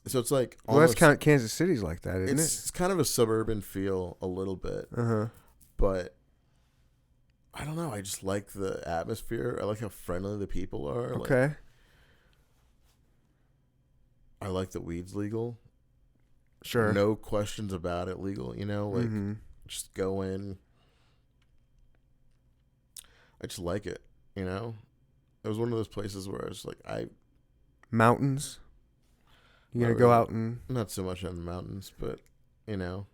So it's like Well, that's kind of Kansas City's like that, isn't it? it's kind of a suburban feel a little bit, Uh-huh. but I don't know. I just like the atmosphere. I like how friendly the people are. Okay. Like, I like that weed's legal. Sure. No questions about it legal, you know? Like, Mhm. just go in. I just like it, you know? It was one of those places where I was like, Mountains. You Not gonna go really. out and not so much on the mountains, but, you know,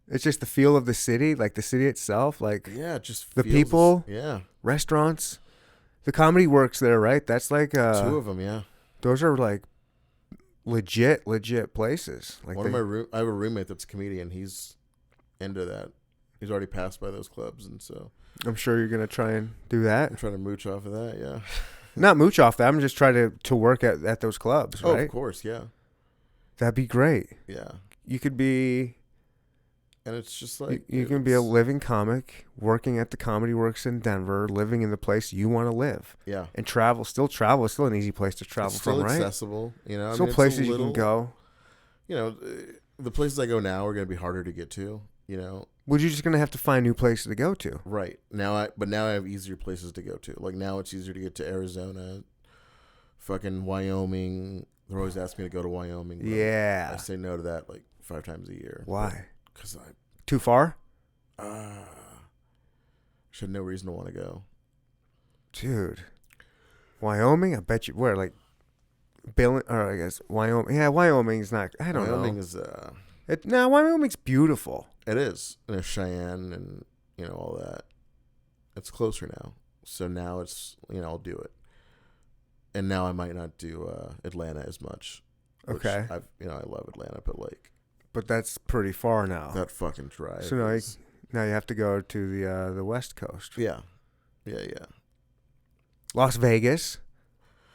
it's just the feel of the city, like the city itself, like yeah, it just The feels people? yeah. restaurants. The Comedy Works there, right? That's like Two of them, yeah. those are like legit places. Like I have a roommate that's a comedian. He's into that. He's already passed by those clubs, and so I'm sure you're gonna try and do that. I'm trying to mooch off of that, yeah. Not mooch off that. I'm just trying to work at those clubs, Oh, right? of course, yeah. That'd be great. Yeah. You could be. And it's just like You can be a living comic, working at the Comedy Works in Denver, living in the place you want to live, yeah. and travel. Still travel. It's still an easy place to travel It's still from, right? accessible, you know. Still it's a places you little- can go. You know, the places I go now are going to be harder to get to, you know. Well, you're just gonna have to find new places to go to. Right. Now I have easier places to go to. Like now it's easier to get to Arizona, fucking Wyoming. They're always asking me to go to Wyoming. but Yeah. I say no to that like 5 times a year. Why? Because Too far, I should have no reason to want to go. dude. Wyoming. I bet you. Where like, Bill? Or I guess Wyoming. Yeah, Wyoming's not. I don't Wyoming know. is No, Wyoming's beautiful. it is. And there's Cheyenne and you know all that. It's closer now. So now it's I'll do it. And now I might not do Atlanta as much. which Okay. I love Atlanta, but like But that's pretty far now. that fucking drive. So now is- now you have to go to the West Coast. yeah. Las Vegas.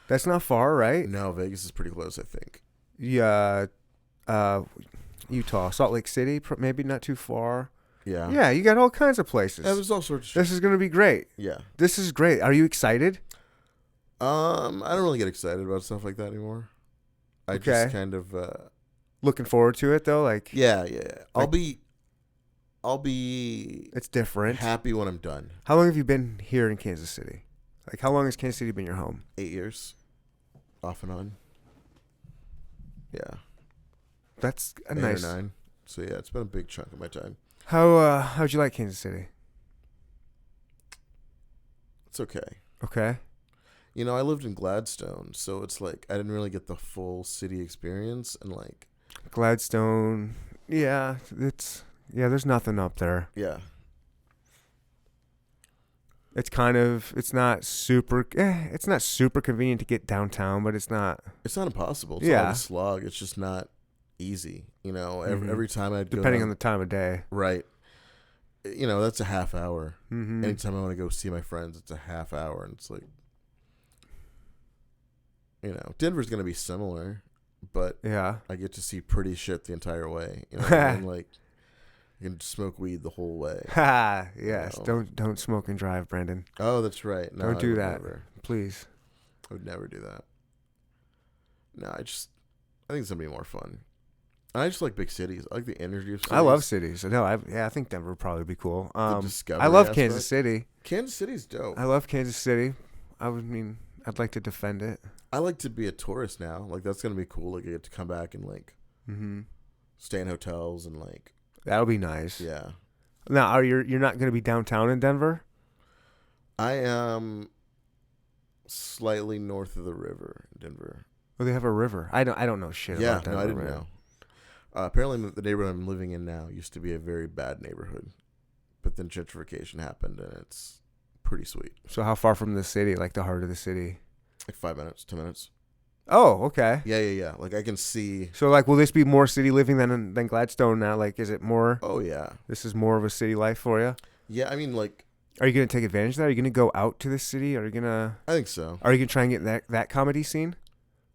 That's not far, right? No, Vegas is pretty close, I think. Yeah. Utah, Salt Lake City, maybe not too far. Yeah. Yeah, you got all kinds of places. Yeah, there's all sorts of shit. This is going to be great. Yeah. This is great. Are you excited? I don't really get excited about stuff like that anymore. I Okay. just kind of Looking forward to it though, like yeah. I'll Like- be it's different. happy when I'm done. How long have you been here in Kansas City? Like how long has Kansas City been your home? 8 years. Off and on. Yeah. That's a 8 nice. or 9. So yeah, it's been a big chunk of my time. How'd you like Kansas City? It's okay. Okay. You know, I lived in Gladstone, so it's like I didn't really get the full city experience, and like Gladstone. Yeah, there's nothing up there. yeah. It's not super convenient to get downtown, but it's not. It's not impossible. It's Yeah. not a slog. It's just not easy. You know, every time I'd go Depending down- on the time of day. right. You know, that's a half hour. Mm-hmm. Anytime I want to go see my friends, it's a half hour, and it's like, you know, Denver's gonna be similar, but Yeah. I get to see pretty shit the entire way. You know, what I mean? Like, you can smoke weed the whole way. Ha! Yes. No. Don't smoke and drive, Brandon. Oh, that's right. No, Don't I do would that. Never. Please. I would never do that. No, I think it's gonna be more fun. I just like big cities. I like the energy of cities. I love cities. No, I think Denver would probably be cool. discovery I love aspect. Kansas City. Kansas City's dope. I love Kansas City. I'd like to defend it. I like to be a tourist now. Like that's gonna be cool. Like I get to come back and like Mm-hmm. stay in hotels and like That'll be nice. yeah. Now, you're not going to be downtown in Denver? I am slightly north of the river in Denver. Oh, they have a river. I don't know shit Yeah, about Denver. no, I didn't man. know. Apparently, the neighborhood I'm living in now used to be a very bad neighborhood, but then gentrification happened, and it's pretty sweet. So how far from the city, like the heart of the city? Like 5 minutes, 10 minutes. Oh, okay. Yeah. Like I can see. So like, will this be more city living than Gladstone now? Like, is it more? Oh yeah. This is more of a city life for you. Yeah, I mean, like. Are you gonna take advantage of that? Are you gonna go out to the city? Are you gonna? I think so. Are you gonna try and get that comedy scene?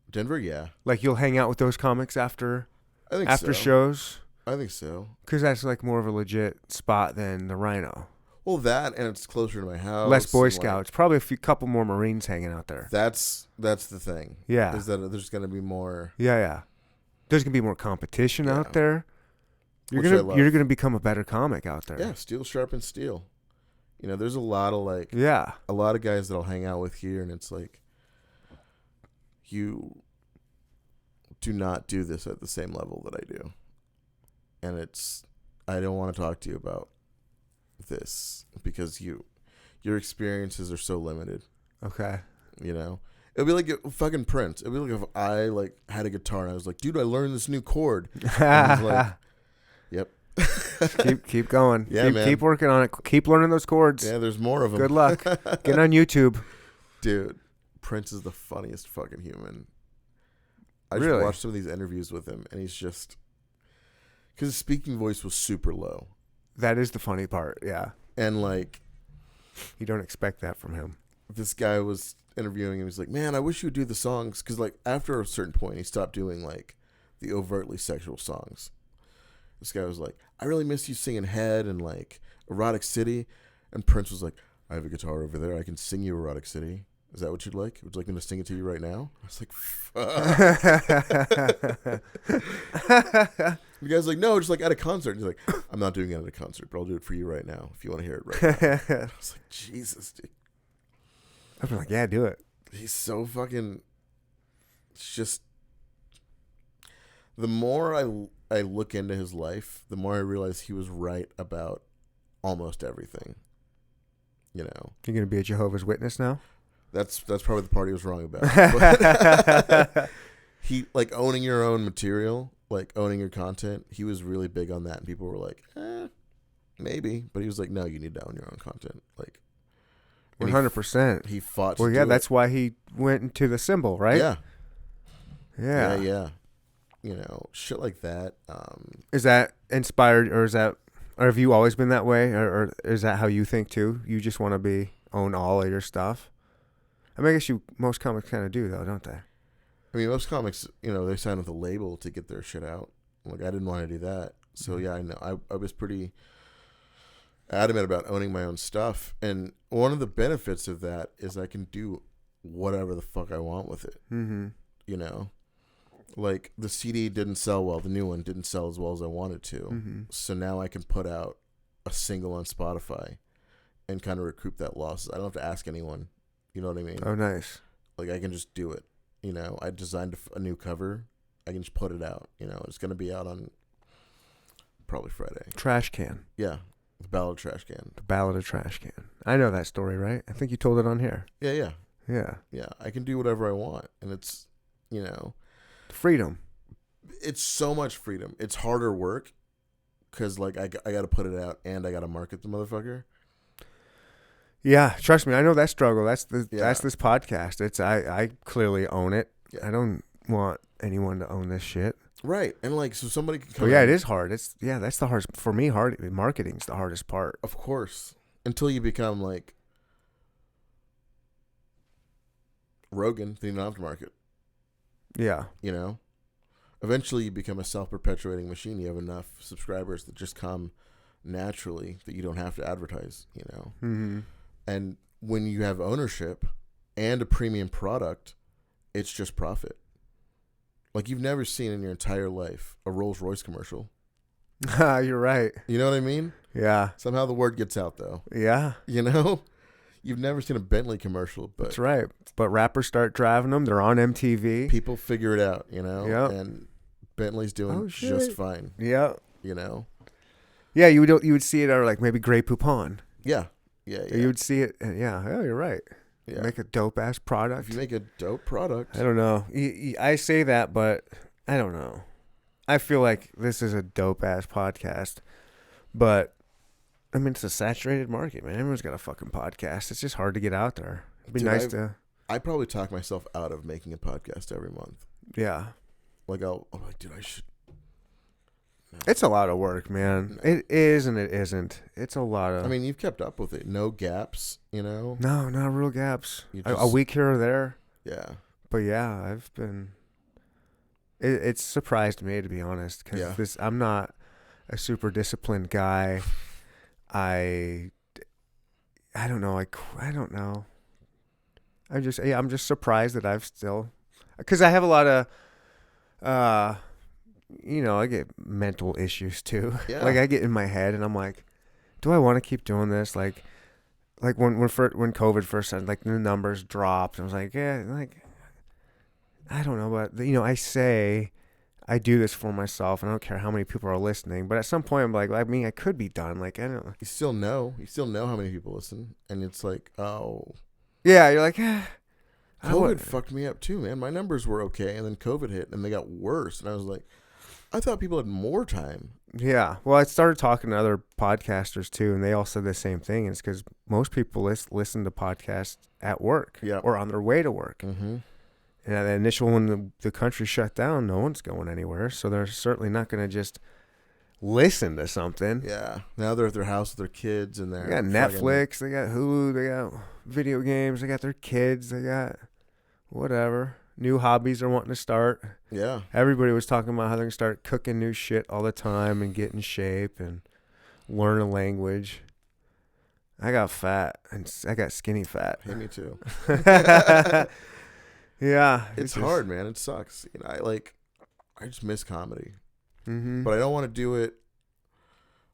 Denver, yeah. Like you'll hang out with those comics after I think after so. shows. I think so. Because that's like more of a legit spot than the Rhino. Well, that and it's closer to my house. Less Boy and, Scouts. Probably couple more Marines hanging out there. That's the thing. Yeah. Is that there's gonna be more. Yeah. There's gonna be more competition out there. You're Which I love. gonna become a better comic out there. Yeah, steel sharpens steel. You know, there's a lot of a lot of guys that I'll hang out with here, and it's like, you do not do this at the same level that I do, and I don't want to talk to you about this because your experiences are so limited. Okay. You know, it'd be like a fucking Prince. It'd be like if I had a guitar and I was like, dude, I learned this new chord. And I was like, yep. keep going. Yeah, man. Keep working on it. Keep learning those chords. Yeah, there's more of them. Good luck. Get on YouTube. Dude, Prince is the funniest fucking human. I Really? just watched some of these interviews with him, and he's just, because his speaking voice was super low, That is the funny part. Yeah. and like You don't expect that from him. this guy was interviewing him. He's like, man, I wish you would do the songs, because like after a certain point, he stopped doing like the overtly sexual songs. This guy was like, I really miss you singing Head and like Erotic City, and Prince was like, I have a guitar over there. I can sing you Erotic City. Is that what you'd like? Would you like me to sing it to you right now? I was like, fuck. The guy's like, no, just like at a concert. He's like, I'm not doing it at a concert, but I'll do it for you right now if you want to hear it right now. I was like, Jesus, dude. I'd be like, yeah, do it. He's so fucking. It's just. The more I look into his life, the more I realize he was right about almost everything. You know. You're going to be a Jehovah's Witness now? That's probably the part he was wrong about. But he, like, owning your own material, like owning your content, he was really big on that, and people were like, maybe, but he was like, no, you need to own your own content, like 100%. he fought. Well, yeah, that's why he went into the symbol, right? Yeah. You know, shit like that. Is that inspired, or have you always been that way, or is that how you think too? You just want to own all of your stuff? I mean, I guess most comics kind of do, though, don't they? I mean, most comics, you know, they sign with a label to get their shit out. Like, I didn't want to do that. So, yeah, I know. I was pretty adamant about owning my own stuff. And one of the benefits of that is I can do whatever the fuck I want with it. Mm-hmm. You know? Like, the CD didn't sell well. The new one didn't sell as well as I wanted to. Mm-hmm. So now I can put out a single on Spotify and kind of recoup that loss. I don't have to ask anyone. You know what I mean? Oh, nice. Like, I can just do it. You know, I designed a new cover. I can just put it out. You know, it's going to be out on probably Friday. Trash Can. Yeah. The Ballad of Trash Can. The Ballad of Trash Can. I know that story, right? I think you told it on here. Yeah. Yeah. I can do whatever I want. And it's, you know. Freedom. It's so much freedom. It's harder work because, like, I got to put it out and I got to market the motherfucker. Yeah, trust me, I know that struggle. That's this podcast. It's I clearly own it. Yeah. I don't want anyone to own this shit. Right. And like, so somebody can come. Well, yeah, it is hard. That's the hardest for me. Marketing's the hardest part. Of course. Until you become like Rogan, then you don't have to market. Yeah. You know? Eventually you become a self-perpetuating machine. You have enough subscribers that just come naturally that you don't have to advertise, you know? Mm-hmm. And when you have ownership and a premium product, it's just profit. Like, you've never seen in your entire life a Rolls-Royce commercial. You're right. You know what I mean? Yeah. Somehow the word gets out, though. Yeah. You know? You've never seen a Bentley commercial, but... That's right. But rappers start driving them. They're on MTV. People figure it out, you know? Yep. And Bentley's doing just fine. Yeah. You know? Yeah, you would see it, or like maybe Grey Poupon. Yeah. You would see it. Yeah, oh, you're right. Yeah. Make a dope ass product. If you make a dope product. I don't know. I say that, but I don't know. I feel like this is a dope ass podcast, but I mean, it's a saturated market, man. Everyone's got a fucking podcast. It's just hard to get out there. It'd be nice to. I probably talk myself out of making a podcast every month. Yeah. Like I'm like, dude, I should. No. It's a lot of work, man. No. It is and it isn't. It's a lot of. I mean, you've kept up with it. No gaps, No, not real gaps. Just, a week here or there. Yeah. But yeah, I've been. It's surprised me, to be honest, because I'm not a super disciplined guy. I don't know. I don't know. I'm just surprised that I've still, because I have a lot of, I get mental issues too. Yeah. Like I get in my head and I'm like, do I want to keep doing this? Like when COVID first started, like the numbers dropped, I was like, yeah, like I don't know, but I say I do this for myself, and I don't care how many people are listening. But at some point, I'm like, I mean, I could be done. Like, I don't know. You still know how many people listen, and it's like, oh, yeah, you're like, COVID fucked me up too, man. My numbers were okay, and then COVID hit, and they got worse. And I was like, I thought people had more time. Yeah, well, I started talking to other podcasters too, and they all said the same thing. It's because most people listen to podcasts at work, or on their way to work. Mm-hmm. And at the initial, when the country shut down, no one's going anywhere. So they're certainly not going to just listen to something. Yeah. Now they're at their house with their kids and they got Netflix, they got Hulu, they got video games, they got their kids, they got whatever. New hobbies they're wanting to start. Yeah. Everybody was talking about how they're going to start cooking new shit all the time and get in shape and learn a language. I got fat, and I got skinny fat. Hey, me too. Yeah, it's hard, man. It sucks. I just miss comedy, but I don't want to do it.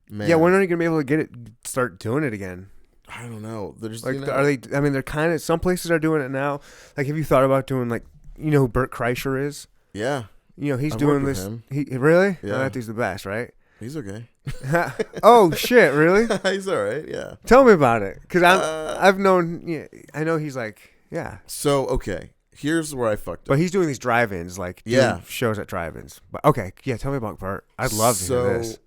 Man. Yeah, when are you gonna be able to start doing it again? I don't know. They're just like, are they? I mean, they're kind of. Some places are doing it now. Like, have you thought about doing who Bert Kreischer is? Yeah. He's doing this. He really? Yeah. I think he's the best, right? He's okay. Oh shit! Really? He's all right. Yeah. Tell me about it, because I've known. Yeah, I know he's like. Yeah. So okay. Here's where I fucked up. But he's doing these drive-ins, shows at drive-ins. But okay, yeah, tell me about Bert. I'd love to hear this.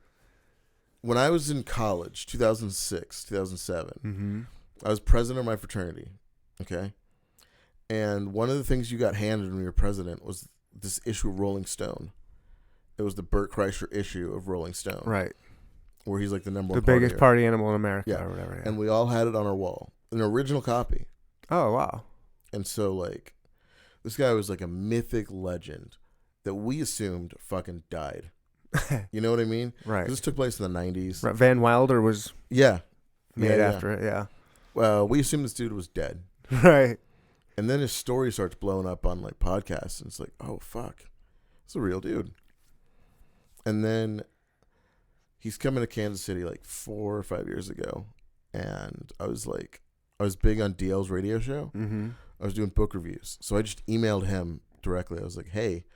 When I was in college, 2006, 2007, I was president of my fraternity, okay? And one of the things you got handed when you were president was this issue of Rolling Stone. It was the Bert Kreischer issue of Rolling Stone. Right. Where he's like the number one The biggest party animal in America or whatever. Yeah. And we all had it on our wall. An original copy. Oh, wow. And so, this guy was like a mythic legend that we assumed fucking died. You know what I mean? Right. This took place in the 90s. Right. Van Wilder was made after it, yeah. Well, we assumed this dude was dead. Right. And then his story starts blowing up on podcasts, and it's like, oh, fuck. It's a real dude. And then he's coming to Kansas City 4 or 5 years ago, and I was big on DL's radio show. Mm-hmm. I was doing book reviews. So I just emailed him directly. I was like, hey,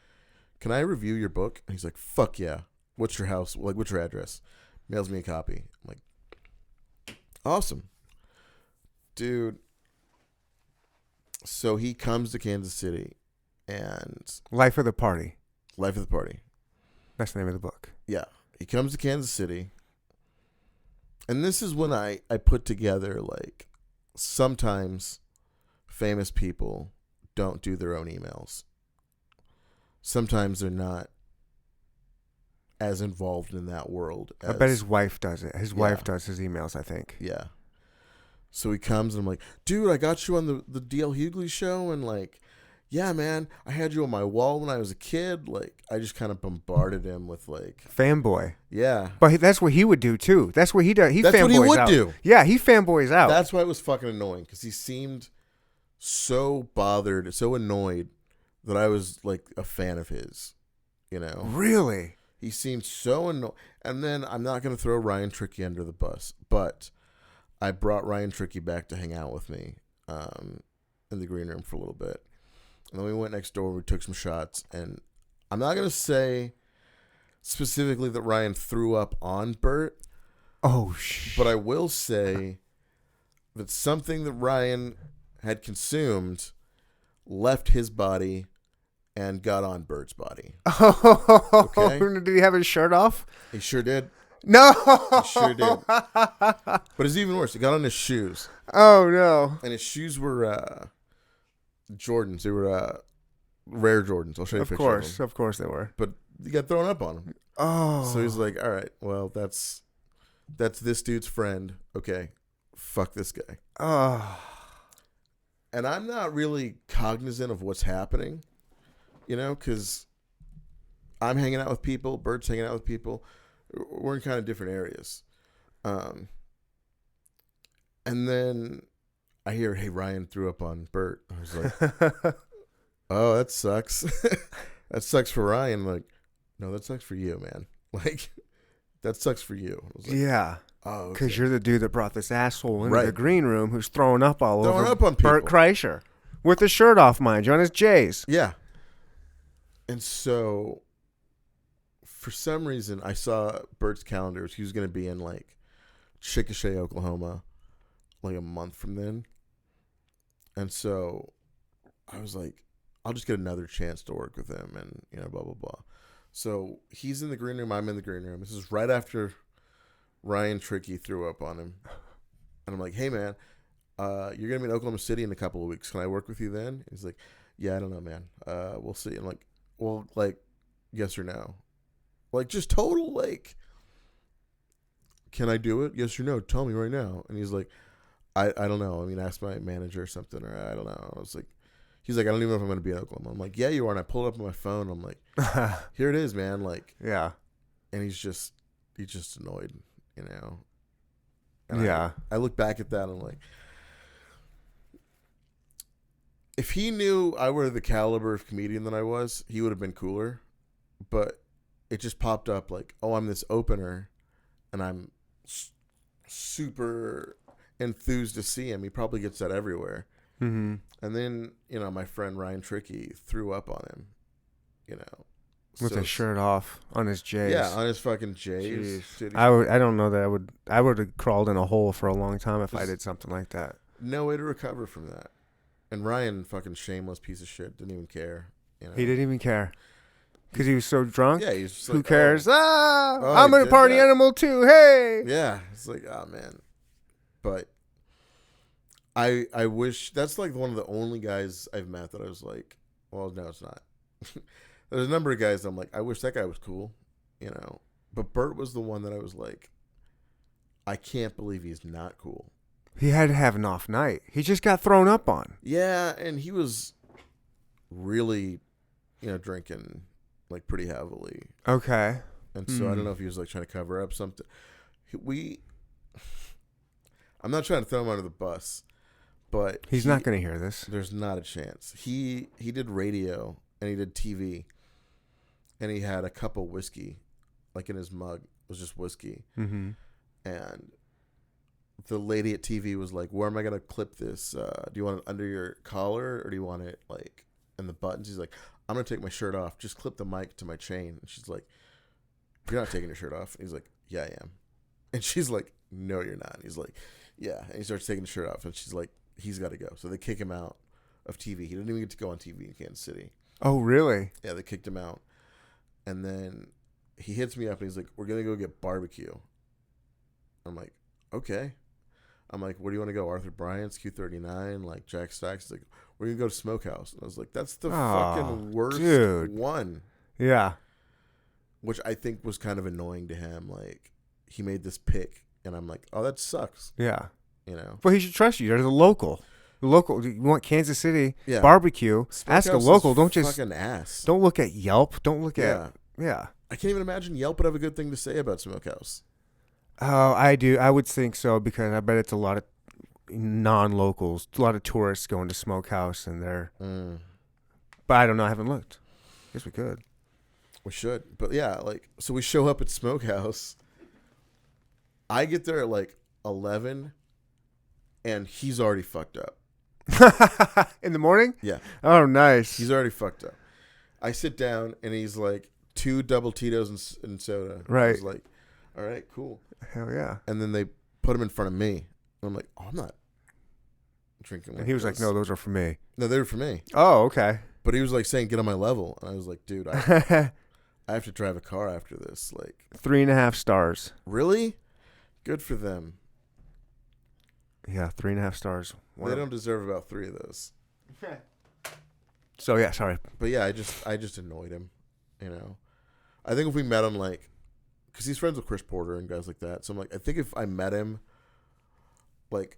can I review your book? And he's like, fuck yeah. What's your house? What's your address? Mails me a copy. I'm like, awesome. Dude. So he comes to Kansas City and... Life of the Party. Life of the Party. That's the name of the book. Yeah. He comes to Kansas City. And this is when I put together, sometimes... famous people don't do their own emails. Sometimes they're not as involved in that world. I bet his wife does it. His wife does his emails, I think. Yeah. So he comes and I'm like, dude, I got you on the D.L. Hughley show. And yeah, man, I had you on my wall when I was a kid. I just kind of bombarded him with fanboy. Yeah. But that's what he would do too. That's what he does. That's what he would do. Yeah, he fanboys out. That's why it was fucking annoying, because he seemed... so bothered, so annoyed that I was a fan of his, Really? He seemed so annoyed. And then I'm not going to throw Ryan Trickey under the bus, but I brought Ryan Trickey back to hang out with me in the green room for a little bit. And then we went next door, we took some shots, and I'm not going to say specifically that Ryan threw up on Bert, Oh, But I will say that something that Ryan had consumed left his body and got on Bert's body. Oh, Okay. Did he have his shirt off? He sure did. No. He sure did. But it's even worse. It got on his shoes. Oh, no. And his shoes were Jordans. They were rare Jordans. I'll show you a picture of them. Of course they were. But he got thrown up on him. Oh. So he's like, all right, well, that's this dude's friend. Okay, fuck this guy. Oh. And I'm not really cognizant of what's happening, because I'm hanging out with people. Bert's hanging out with people. We're in kind of different areas. And then I hear, hey, Ryan threw up on Bert. I was like, oh, that sucks. That sucks for Ryan. Like, no, that sucks for you, man. Like, that sucks for you. I was like, Yeah. oh, Because okay. you're the dude that brought this asshole into Right. the green room who's throwing up all Throwing over up on people. Bert Kreischer. With his shirt off, mind you, on his J's. Yeah. And so, for some reason, I saw Bert's calendar. He was going to be in, like, Chickasha, Oklahoma, like a month from then. And so, I was like, I'll just get another chance to work with him and, blah, blah, blah. So, he's in the green room. I'm in the green room. This is right after Ryan Tricky threw up on him. And I'm like, hey, man, you're going to be in Oklahoma City in a couple of weeks. Can I work with you then? He's like, yeah, I don't know, man. We'll see. I'm like, well, like, yes or no? Like, just total, like, can I do it? Yes or no? Tell me right now. And he's like, I don't know. I mean, ask my manager or something, or I don't know. I was like, he's like, I don't even know if I'm going to be in Oklahoma. I'm like, yeah, you are. And I pulled it up on my phone. I'm like, here it is, man. Like, Yeah. and he's just annoyed, And Yeah. I look back at that and I'm like, if he knew I were the caliber of comedian that I was, he would have been cooler. But it just popped up like, oh, I'm this opener, and I'm super enthused to see him. He probably gets that everywhere. Mm-hmm. And then, my friend Ryan Tricky threw up on him, With his shirt off on his J's. Yeah, on his fucking J's. Jeez. Dude, I don't know that I would have crawled in a hole for a long time if I did something like that. no way to recover from that. And Ryan, fucking shameless piece of shit, didn't even care. He didn't even care. Because he was so drunk? Yeah, he's just Who like, cares? Oh, I'm he a did party that. animal too. Hey! Yeah, it's like, oh, man. But I wish, that's like one of the only guys I've met that I was like, well, no, it's not. There's a number of guys that I'm like, I wish that guy was cool, But Bert was the one that I was like, I can't believe he's not cool. He had to have an off night. He just got thrown up on. Yeah, and he was really, drinking like pretty heavily. Okay. And so I don't know if he was like trying to cover up something. I'm not trying to throw him under the bus, but He's not going to hear this. There's not a chance. He did radio and he did TV, and he had a cup of whiskey, like in his mug. It was just whiskey. Mm-hmm. And the lady at TV was like, "Where am I gonna clip this? Do you want it under your collar or do you want it like in the buttons?" He's like, "I'm gonna take my shirt off. Just clip the mic to my chain." And she's like, "You're not taking your shirt off." And he's like, "Yeah, I am." And she's like, "No, you're not." And he's like, "Yeah." And he starts taking the shirt off, and she's like, "He's got to go." So they kick him out of TV. He didn't even get to go on TV in Kansas City. Oh, really? Yeah, they kicked him out. And then he hits me up and he's like, "We're gonna go get barbecue." I'm like, "Okay." I'm like, "Where do you want to go? Arthur Bryant's, Q39, like Jack Stack's?" He's like, "We're gonna go to Smokehouse." And I was like, "That's the fucking worst one." Yeah. Which I think was kind of annoying to him. Like, he made this pick, and I'm like, "Oh, that sucks." Yeah. Well, he should trust you. You're the local. The local. You want Kansas City barbecue? Smokehouse ask a local. Don't just fucking ass. Don't look at Yelp. Don't look at yeah. I can't even imagine Yelp would have a good thing to say about Smokehouse. Oh, I do. I would think so because I bet it's a lot of non-locals, a lot of tourists going to Smokehouse, and they're. But I don't know. I haven't looked. Guess we could. We should, but yeah, like, so we show up at Smokehouse. I get there at like 11, and he's already fucked up. In the morning? Yeah. Oh, nice. He's already fucked up. I sit down, and he's like, 2 double Tito's and soda. Right. I was like, all right, cool. Hell yeah. And then they put them in front of me. And I'm like, oh, I'm not drinking. And he was like, no, those are for me. No, they were for me. Oh, okay. But he was like saying, get on my level. And I was like, dude, I have to drive a car after this. Like 3.5 stars. Really? Good for them. Yeah, 3.5 stars. They don't deserve about 3 of those. So yeah, sorry. But yeah, I just annoyed him. I think if we met him, like, because he's friends with Chris Porter and guys like that. So I'm like, I think if I met him, like,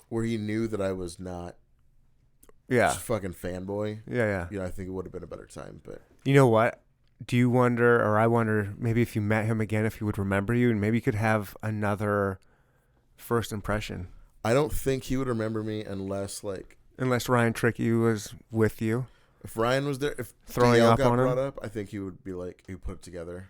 where he knew that I was not, just fucking fanboy. Yeah. I think it would have been a better time. But you know what? Do you wonder, or I wonder, maybe if you met him again, if he would remember you, and maybe you could have another first impression. I don't think he would remember me unless Ryan Trickey was with you. If Ryan was there, if throwing DL up got on brought him, up, I think he would be like, he would put it together.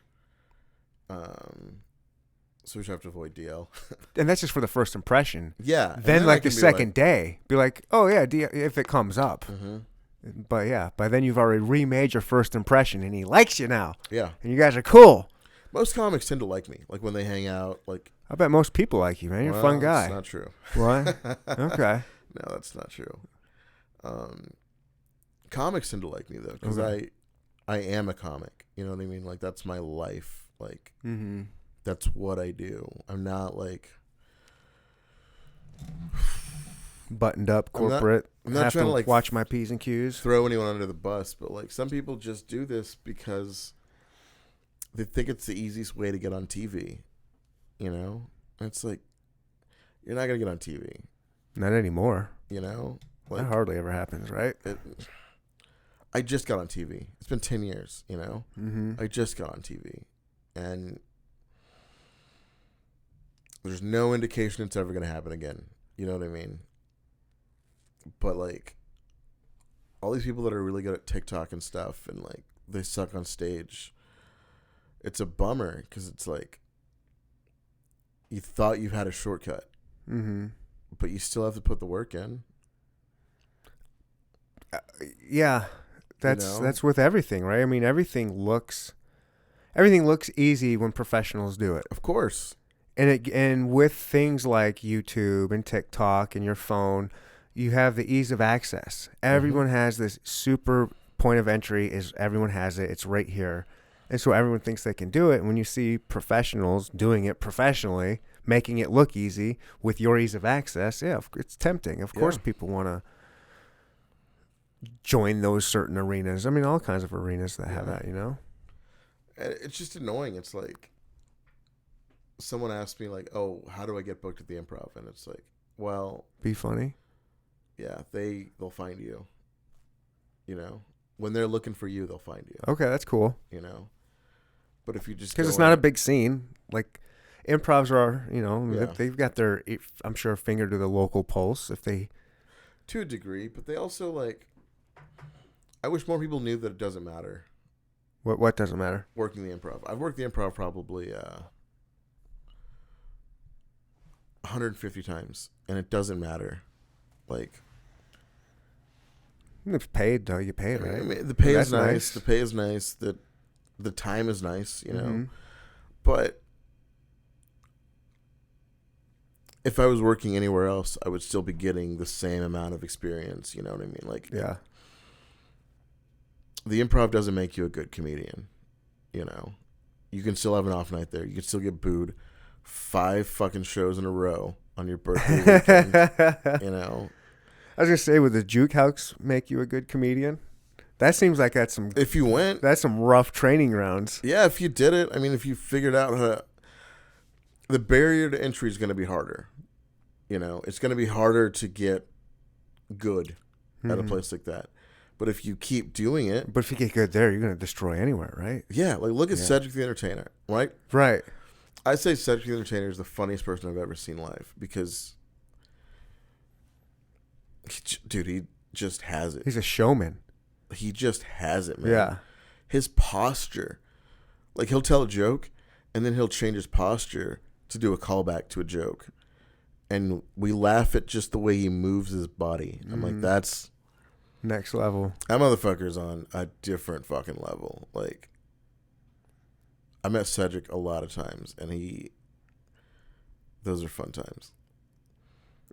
So we should have to avoid DL. And that's just for the first impression. Yeah. Then like the second day, be like, oh yeah, DL, if it comes up. Mm-hmm. But yeah, by then you've already remade your first impression, and he likes you now. Yeah. And you guys are cool. Most comics tend to like me, like when they hang out. Like, I bet most people like you, man. You're a fun guy. That's not true. What? Okay. No, that's not true. Comics tend to like me though, because I am a comic. You know what I mean? Like, that's my life. Like, that's what I do. I'm not like buttoned up corporate. I'm not have trying to like watch my P's and Q's. Throw anyone under the bus, but like some people just do this because they think it's the easiest way to get on TV. It's like, you're not gonna get on TV. Not anymore. Like, That hardly ever happens, right? I just got on TV. It's been 10 years. Mm-hmm. I just got on TV, and there's no indication it's ever gonna happen again. You know what I mean? But like, all these people that are really good at TikTok and stuff, and like they suck on stage. It's a bummer because it's like you thought you had a shortcut, but you still have to put the work in. Yeah, that's with everything, right? I mean, everything looks easy when professionals do it. Of course. And with things like YouTube and TikTok and your phone, you have the ease of access. Everyone has this super point of entry. Everyone has it. It's right here. And so everyone thinks they can do it. And when you see professionals doing it professionally, making it look easy with your ease of access, yeah, it's tempting. Of course people want to join those certain arenas. I mean, all kinds of arenas that have that, It's just annoying. It's like someone asked me, like, oh, how do I get booked at the Improv? And it's like, well, be funny. Yeah, they'll find you. When they're looking for you, they'll find you. Okay, that's cool. But if you just, because it's not a big scene, like improvs are, they've got their, I'm sure, finger to the local pulse if they, to a degree, but they also like. I wish more people knew that it doesn't matter. What doesn't matter? Working the Improv. I've worked the Improv probably 150 times, and it doesn't matter. Like, it's paid though. You pay it, right? I mean, the pay is nice. Nice. The pay is nice. The time is nice. But if I was working anywhere else, I would still be getting the same amount of experience. You know what I mean? Like, yeah. The Improv doesn't make you a good comedian. You can still have an off night there. You can still get booed 5 fucking shows in a row on your birthday weekend. I was gonna say, would the Juke House make you a good comedian? That seems like that's some. If you went, that's some rough training grounds. Yeah, if you did it, I mean, if you figured out how, the barrier to entry is going to be harder. It's going to be harder to get good at a place like that. But if you keep doing it, but if you get good there, you're going to destroy anywhere, right? Yeah, like look at Cedric the Entertainer, right? Right. I say Cedric the Entertainer is the funniest person I've ever seen live because, he just has it. He's a showman. He just has it, man. Yeah. His posture, like he'll tell a joke, and then he'll change his posture to do a callback to a joke, and we laugh at just the way he moves his body. I'm like, that's next level. That motherfucker's on a different fucking level. Like, I met Cedric a lot of times, and those are fun times.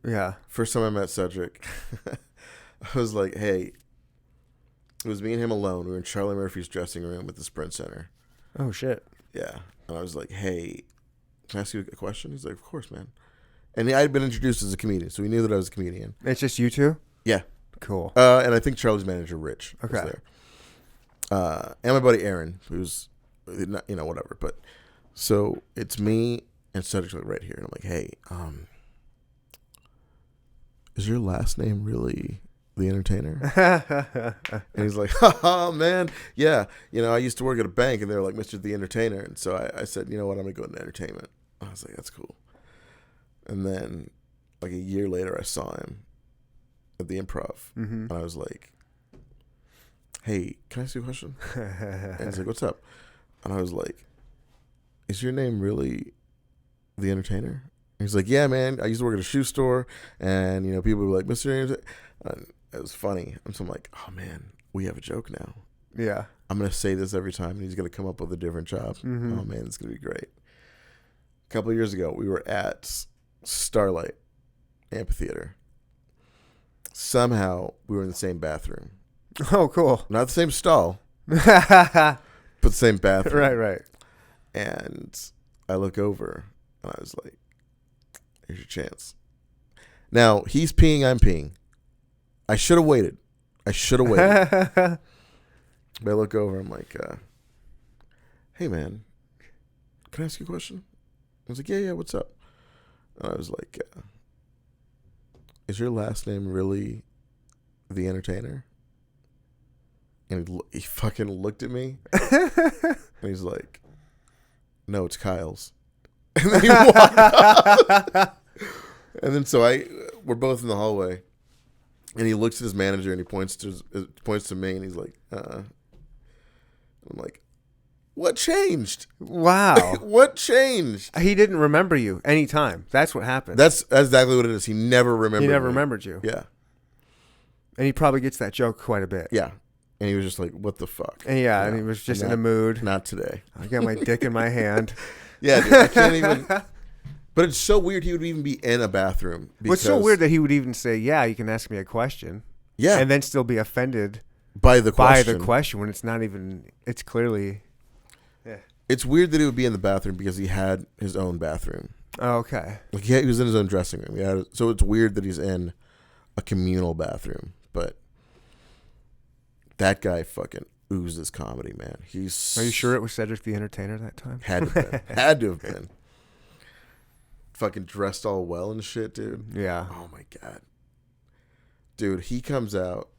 Yeah. First time I met Cedric, I was like, hey, it was me and him alone. We were in Charlie Murphy's dressing room at the Sprint Center. Oh, shit. Yeah. And I was like, hey, can I ask you a question? He's like, of course, man. And I had been introduced as a comedian, so he knew that I was a comedian. It's just you two? Yeah. Cool. And I think Charlie's manager, Rich, was Okay. there. And my buddy Aaron, who's, whatever. But so it's me and Cedric's like right here. And I'm like, hey, is your last name really The Entertainer? And he's like, oh, man. Yeah. I used to work at a bank, and they were like, Mr. The Entertainer. And so I said, you know what? I'm going to go into entertainment. I was like, that's cool. And then like a year later, I saw him at the Improv. Mm-hmm. And I was like, hey, can I ask you a question? And he's like, what's up? And I was like, is your name really The Entertainer? And he's like, yeah, man. I used to work at a shoe store, and people were like, Mr. Entertainer. And it was funny. And so I'm like, oh man, we have a joke now. Yeah. I'm gonna say this every time, and he's gonna come up with a different job. Mm-hmm. Oh man, it's gonna be great. A couple of years ago, we were at Starlight Amphitheater. Somehow, we were in the same bathroom. Oh, cool. Not the same stall, Right, but the same bathroom. right. And I look over, and I was like, here's your chance. Now, he's peeing, I'm peeing. I should have waited. But I look over, I'm like, hey, man, can I ask you a question? I was like, yeah, what's up? And I was like, is your last name really The Entertainer? And he fucking looked at me, and he's like, no, it's Kyle's. And then he walked out. And then we're both in the hallway, and he looks at his manager, and he points to me, and he's like, I'm like, what changed? Wow. What changed? He didn't remember you anytime. That's what happened. That's exactly what it is. He never remembered. He never me. remembered you. Yeah. And he probably gets that joke quite a bit. Yeah. And he was just like, what the fuck? And and he was just in a mood. Not today. I got my dick in my hand. Yeah, dude, I can't even. But it's so weird he would even be in a bathroom. What's so weird that he would even say, yeah, you can ask me a question. Yeah. And then still be offended by the question when it's not even, it's clearly. Yeah. It's weird that he would be in the bathroom because he had his own bathroom. Oh, okay. Like he was in his own dressing room. So it's weird that he's in a communal bathroom. But that guy fucking oozes comedy, man. Are you sure it was Cedric the Entertainer that time? Had to have been. Had to have been. Fucking dressed all well and shit, dude. Yeah. Oh my God. Dude, he comes out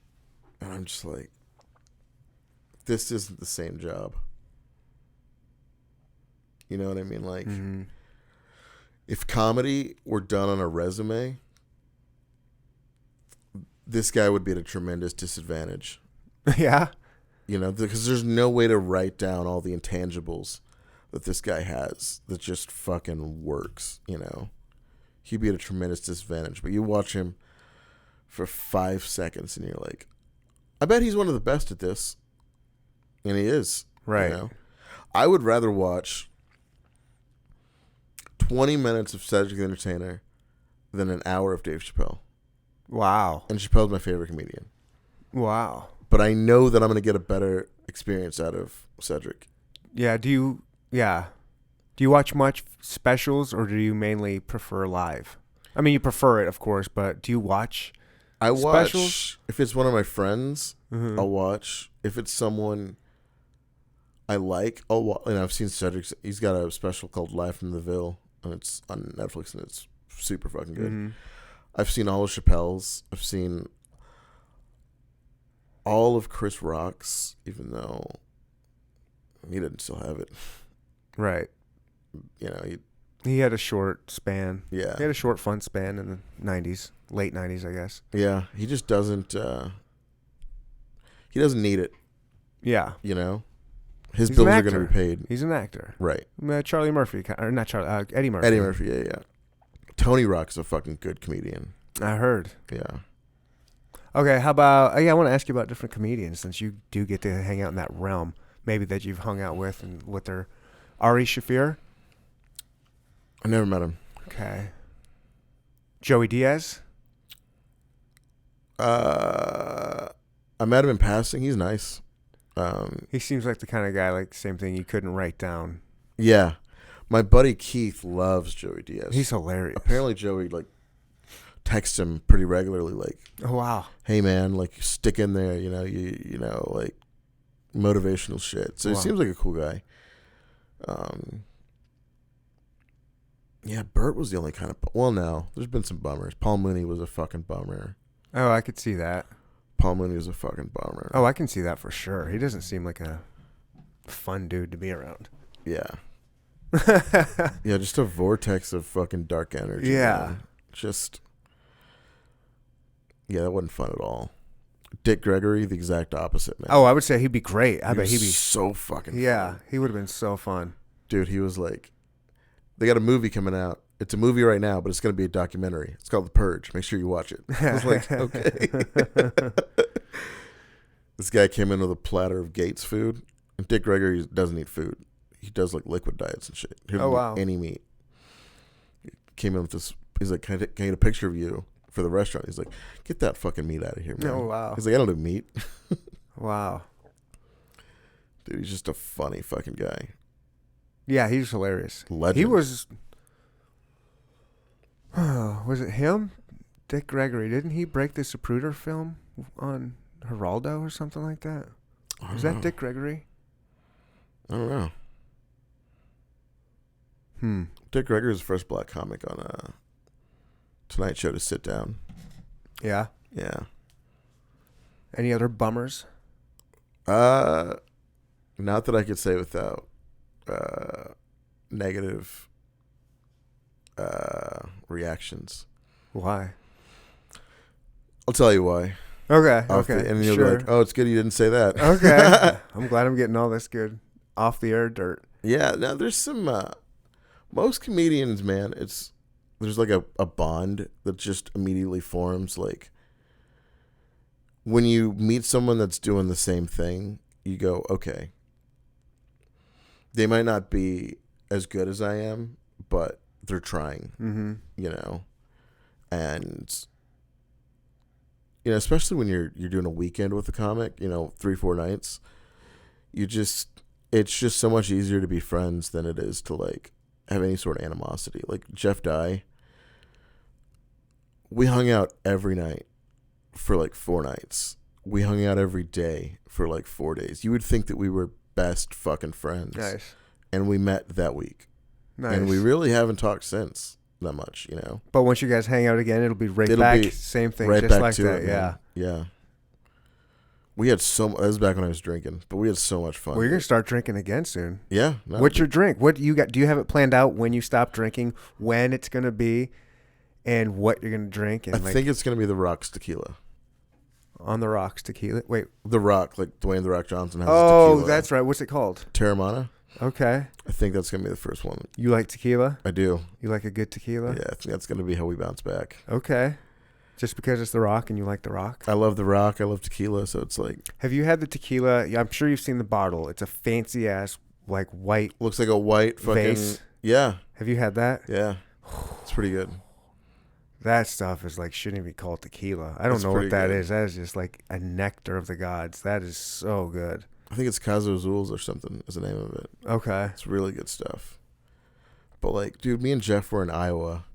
and I'm just like, this isn't the same job. You know what I mean? Like, if comedy were done on a resume, this guy would be at a tremendous disadvantage. Yeah. Because there's no way to write down all the intangibles that this guy has that just fucking works, He'd be at a tremendous disadvantage. But you watch him for 5 seconds and you're like, I bet he's one of the best at this. And he is. Right. I would rather watch 20 minutes of Cedric the Entertainer than an hour of Dave Chappelle. Wow. And Chappelle's my favorite comedian. Wow. But I know that I'm going to get a better experience out of Cedric. Yeah. Do you watch much specials, or do you mainly prefer live? I mean, you prefer it, of course, but do you watch specials? If it's one of my friends, Mm-hmm. I'll watch. If it's someone I like, I'll watch. And I've seen Cedric's. He's got a special called Live from the Ville, and it's on Netflix, and it's super fucking good. Mm-hmm. I've seen all of Chappelle's. I've seen all of Chris Rock's, even though he didn't still have it. Right. He had a short span. Yeah. He had a short fun span in the 90s, late 90s, I guess. Yeah. He just doesn't, he doesn't need it. Yeah. His He's bills an are going to actor. be paid. He's an actor. Right. Charlie Murphy, or not Charlie, Eddie Murphy. Eddie Murphy, yeah. Tony Rock's a fucking good comedian. I heard. Yeah. Okay, how about, I want to ask you about different comedians, since you do get to hang out in that realm, maybe that you've hung out with and what their Ari Shafir. I never met him. Okay. Joey Diaz. I met him in passing. He's nice. He seems like the kind of guy, like, same thing you couldn't write down. Yeah. My buddy Keith loves Joey Diaz. He's hilarious. Apparently Joey, like, texts him pretty regularly, like, oh, wow. hey, man, like, stick in there, you know, like, motivational shit. So Wow. he seems like a cool guy. Yeah, Bert was the only kind of... Well, no. There's been some bummers. Paul Mooney was a fucking bummer. Oh, I could see that. Paul Mooney was a fucking bummer. Oh, I can see that for sure. He doesn't seem like a fun dude to be around. Yeah. Yeah, just a vortex of fucking dark energy. Yeah. Man. Just... Yeah, that wasn't fun at all. Dick Gregory, the exact opposite, man. Oh, I would say he'd be great. I bet was he'd be so fucking Yeah, fun. he would have been so fun. Dude, he was like... They got a movie coming out. It's a movie right now, but it's going to be a documentary. It's called The Purge. Make sure you watch it. I was like, okay. This guy came in with a platter of Gates food. And Dick Gregory doesn't eat food. He does like liquid diets and shit. He doesn't wow. eat any meat. He came in with this. He's like, can I get a picture of you for the restaurant? He's like, get that fucking meat out of here, man. Oh, wow. He's like, I don't do meat. Wow. Dude, he's just a funny fucking guy. Yeah, he's hilarious. Legend. He was... was it him? Dick Gregory. Didn't he break the Zapruder film on Geraldo or something like that? Was that Dick Gregory? I don't know. Dick Gregory was the first black comic on Tonight Show to sit down. Yeah. Yeah. Any other bummers? Not that I could say without negative reactions. Why? I'll tell you why. Okay. And you'll sure. be like, oh, it's good you didn't say that. Okay. I'm glad I'm getting all this good off the air dirt. Yeah, now there's some most comedians, man, there's like a bond that just immediately forms. Like when you meet someone that's doing the same thing, you go, okay, they might not be as good as I am, but they're trying. You know, and you know, especially when you're doing a weekend with a comic, you know, 3-4 nights, it's just so much easier to be friends than it is to like have any sort of animosity. Like Jeff Dye, we hung out every night for like 4 nights. We hung out every day for like 4 days. You would think that we were best fucking friends. Nice. And we met that week. Nice. And we really haven't talked since that much, you know. But once you guys hang out again, it'll be right It'll back. be Same thing, right just back like to that. it, Yeah. man. Yeah. We had that was back when I was drinking, but we had so much fun. Well, you're gonna start drinking again soon. Yeah. No, What's your drink? What do you got? Do you have it planned out when you stop drinking, when it's gonna be, and what you're gonna drink? And I think it's gonna be the Rock's tequila. On the Rocks tequila. Wait. The Rock, like Dwayne the Rock Johnson has. Oh, tequila. that's right. What's it called? Terramana. Okay. I think that's gonna be the first one. You like tequila? I do. You like a good tequila? Yeah, I think that's gonna be how we bounce back. Okay. Just because it's the Rock and you like the Rock? I love the Rock. I love tequila, so it's like Have you had the tequila? I'm sure you've seen the bottle. It's a fancy ass like white looks like a white fucking vase. Yeah. Have you had that? Yeah. It's pretty good. That stuff is like shouldn't even be called tequila. I don't It's know what pretty that good. is. That is just like a nectar of the gods. That is so good. I think it's Cazo Azul's or something is the name of it. Okay. It's really good stuff. But like, dude, me and Jeff were in Iowa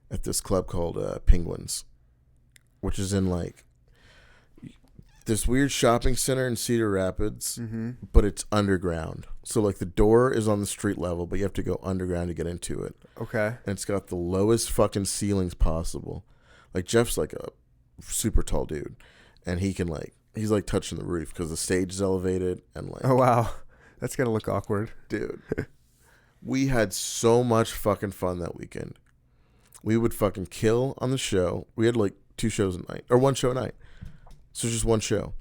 at this club called Penguins, which is in like this weird shopping center in Cedar Rapids, but it's underground. So like the door is on the street level, but you have to go underground to get into it. Okay. And it's got the lowest fucking ceilings possible. Like Jeff's like a super tall dude, and he's like touching the roof because the stage is elevated and like. Oh wow, that's gonna look awkward, dude. We had so much fucking fun that weekend. We would fucking kill on the show. We had like 2 shows a night or 1 show a night, so just 1 show.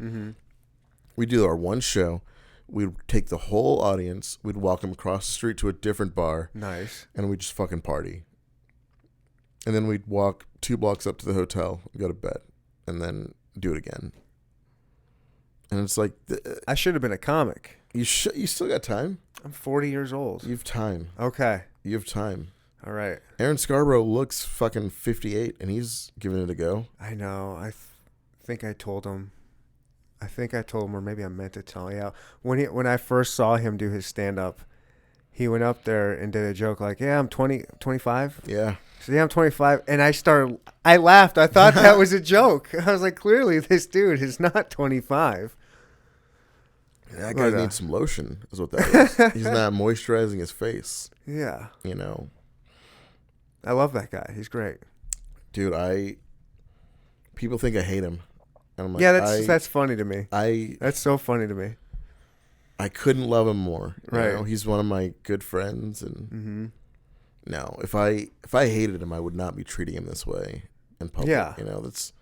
We do our 1 show. We'd take the whole audience. We'd walk them across the street to a different bar. Nice. And we'd just fucking party. And then we'd walk 2 blocks up to the hotel, go to bed, and then do it again. And it's like I should have been a comic. you still got time. I'm 40 years old. You have time. Okay. You have time. All right. Aaron Scarborough looks fucking 58, and he's giving it a go. I know. I think I told him. Or maybe I meant to tell you. When I first saw him do his stand-up, he went up there and did a joke like, yeah, I'm 25. Yeah. So, yeah, I'm 25. And I laughed. I thought that was a joke. I was like, clearly this dude is not 25. That guy needs some lotion, is what that is. He's not moisturizing his face. Yeah. You know. I love that guy. He's great. Dude, people think I hate him. And I'm like, yeah, that's funny to me. That's so funny to me. I couldn't love him more. Right. You know? He's one of my good friends, and no, if I hated him, I would not be treating him this way in public. Yeah. You know, that's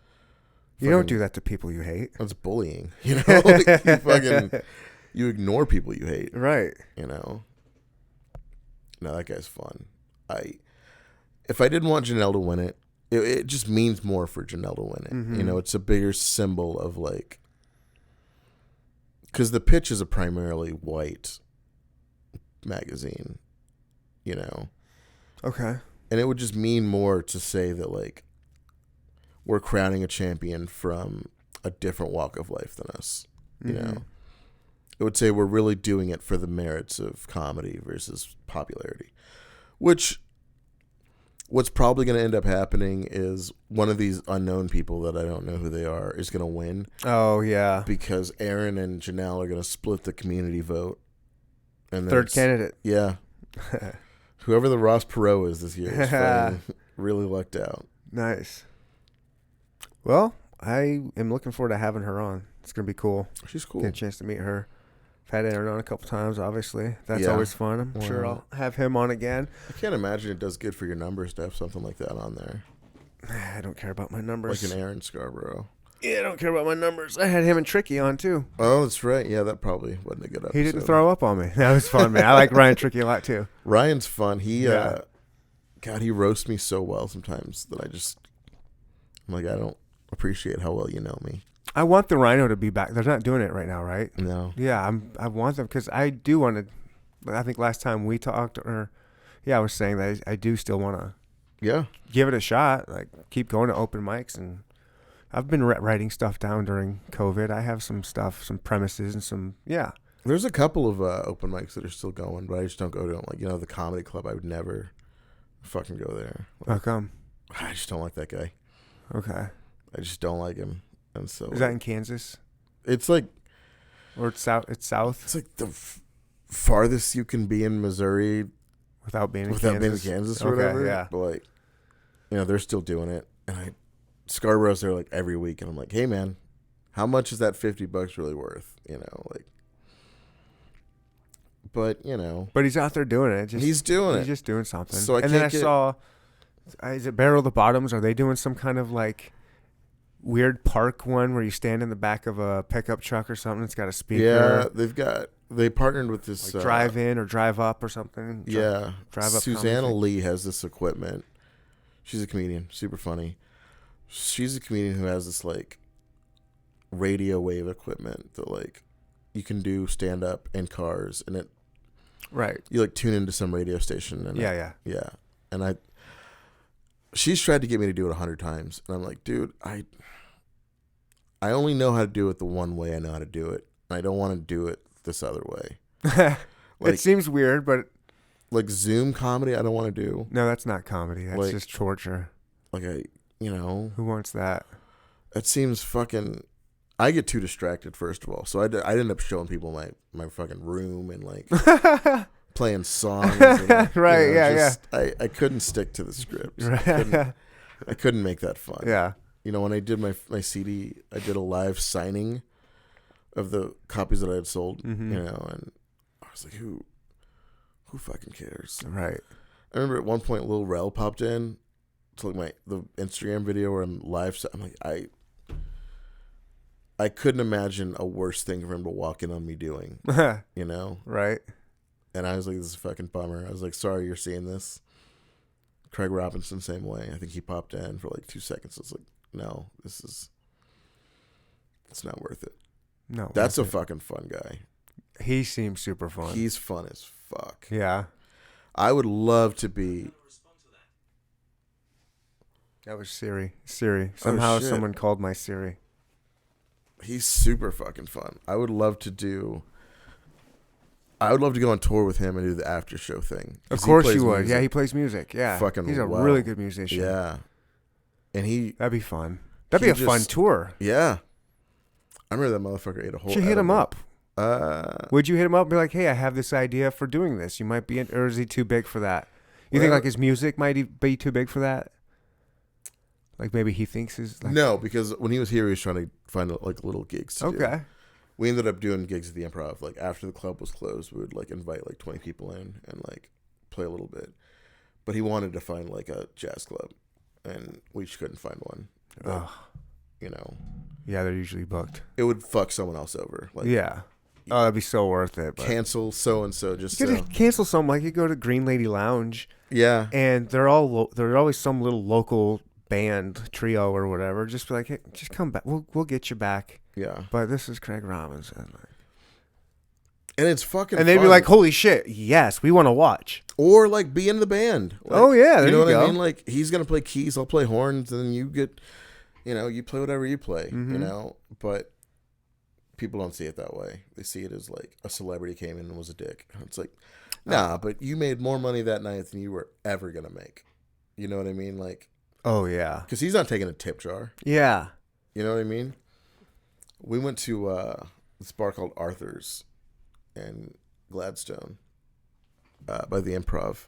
you don't do that to people you hate. That's bullying. You know, like you ignore people you hate. Right. You know. No, that guy's fun. If I didn't want Janelle to win it, it just means more for Janelle to win it. Mm-hmm. You know, it's a bigger symbol of like, because the pitch is a primarily white magazine, you know. Okay. And it would just mean more to say that like we're crowning a champion from a different walk of life than us, you know. It would say we're really doing it for the merits of comedy versus popularity, which. What's probably going to end up happening is one of these unknown people that I don't know who they are is going to win. Oh, yeah. Because Aaron and Janelle are going to split the community vote. And third candidate. Yeah. Whoever the Ross Perot is this year is really lucked out. Nice. Well, I am looking forward to having her on. It's going to be cool. She's cool. Get a chance to meet her. I've had Aaron on a couple times, obviously. That's always fun. I'm sure I'll have him on again. I can't imagine it does good for your numbers to have something like that on there. I don't care about my numbers. Like an Aaron Scarborough. Yeah, I don't care about my numbers. I had him and Tricky on, too. Oh, that's right. Yeah, that probably wasn't a good episode. He didn't throw up on me. That was fun, man. I like Ryan Tricky a lot, too. Ryan's fun. God, he roasts me so well sometimes that I'm like, I don't appreciate how well you know me. I want the Rhino to be back. They're not doing it right now, right? No. Yeah, I want them because I do want to. I think last time we talked, I was saying that I do still want to. Give it a shot. Like keep going to open mics, and I've been writing stuff down during COVID. I have some stuff, some premises, and some. Yeah. There's a couple of open mics that are still going, but I just don't go to them. Like the comedy club, I would never fucking go there. Like, how come? I just don't like that guy. Okay. I just don't like him. And so is that in Kansas? It's like, or it's south. It's south. It's like the farthest you can be in Missouri without being in Kansas or whatever. Yeah, but like, they're still doing it, and Scarborough's there like every week, and I'm like, hey man, how much is that $50 really worth? But he's out there doing it. He's just doing something. So I saw, is it Barrel the Bottoms? Are they doing some kind of like weird park one where you stand in the back of a pickup truck or something? It's got a speaker. Yeah, they partnered with this like drive in or drive up or something. Drive up. Susanna Lee Lee has this equipment. She's a comedian, super funny. She's a comedian who has this like radio wave equipment that like you can do stand up in cars, and it you like tune into some radio station and yeah. And she's tried to get me to do it 100 times, and I'm like, dude, I only know how to do it the one way I know how to do it. I don't want to do it this other way. It seems weird, but like Zoom comedy, I don't want to do. No, that's not comedy. That's just torture. Like who wants that? It seems fucking. I get too distracted, first of all. So I end up showing people my fucking room and like playing songs. And, I couldn't stick to the script. I couldn't make that fun. Yeah. When I did my CD, I did a live signing of the copies that I had sold. Mm-hmm. And I was like, who fucking cares? Right. I remember at one point Lil Rel popped in to like the Instagram video where I'm live. I'm like, I couldn't imagine a worse thing for him to walk in on me doing, Right. And I was like, this is a fucking bummer. I was like, sorry you're seeing this. Craig Robinson, same way. I think he popped in for like 2 seconds. I was like, no, it's not worth it. No. That's a wasn't. fucking fun guy. He seems super fun. He's fun as fuck. Yeah. I would love to be. That was Siri. Somehow shit. someone called my Siri. He's super fucking fun. I would love to go on tour with him and do the after show thing. Of course he plays you would. music. Yeah, he plays music. Yeah. Fucking He's a well. really good musician. Yeah. And That'd be fun. That'd be a fun tour. Yeah. I remember that motherfucker ate a whole. You should hit him up. Uh, Would you hit him up and be like, hey, I have this idea for doing this. You might be, or is he too big for that? You think like his music might be too big for that? Like maybe he thinks his. Like, no, because when he was here, he was trying to find like little gigs to do. Okay. We ended up doing gigs at the Improv. Like after the club was closed, we would like invite like 20 people in and like play a little bit. But he wanted to find like a jazz club, and we just couldn't find one. But, you know. Yeah, they're usually booked. It would fuck someone else over. Like, yeah. Oh, that'd be so worth it. But cancel so and so just. You could cancel something like you go to Green Lady Lounge. Yeah. And they're always some little local band trio or whatever. Just be like, hey, just come back. We'll get you back. Yeah. But this is Craig Robinson. And it's fucking. And they'd fun. be like, holy shit, yes, we want to watch. Or like be in the band. Like, oh yeah, there you know what go. I mean? Like he's gonna play keys, I'll play horns, and then you get, you play whatever you play. Mm-hmm. But people don't see it that way. They see it as like a celebrity came in and was a dick. It's like, nah, but you made more money that night than you were ever gonna make. You know what I mean? Like, oh yeah, because he's not taking a tip jar. Yeah. You know what I mean? We went to this bar called Arthur's in Gladstone by the Improv.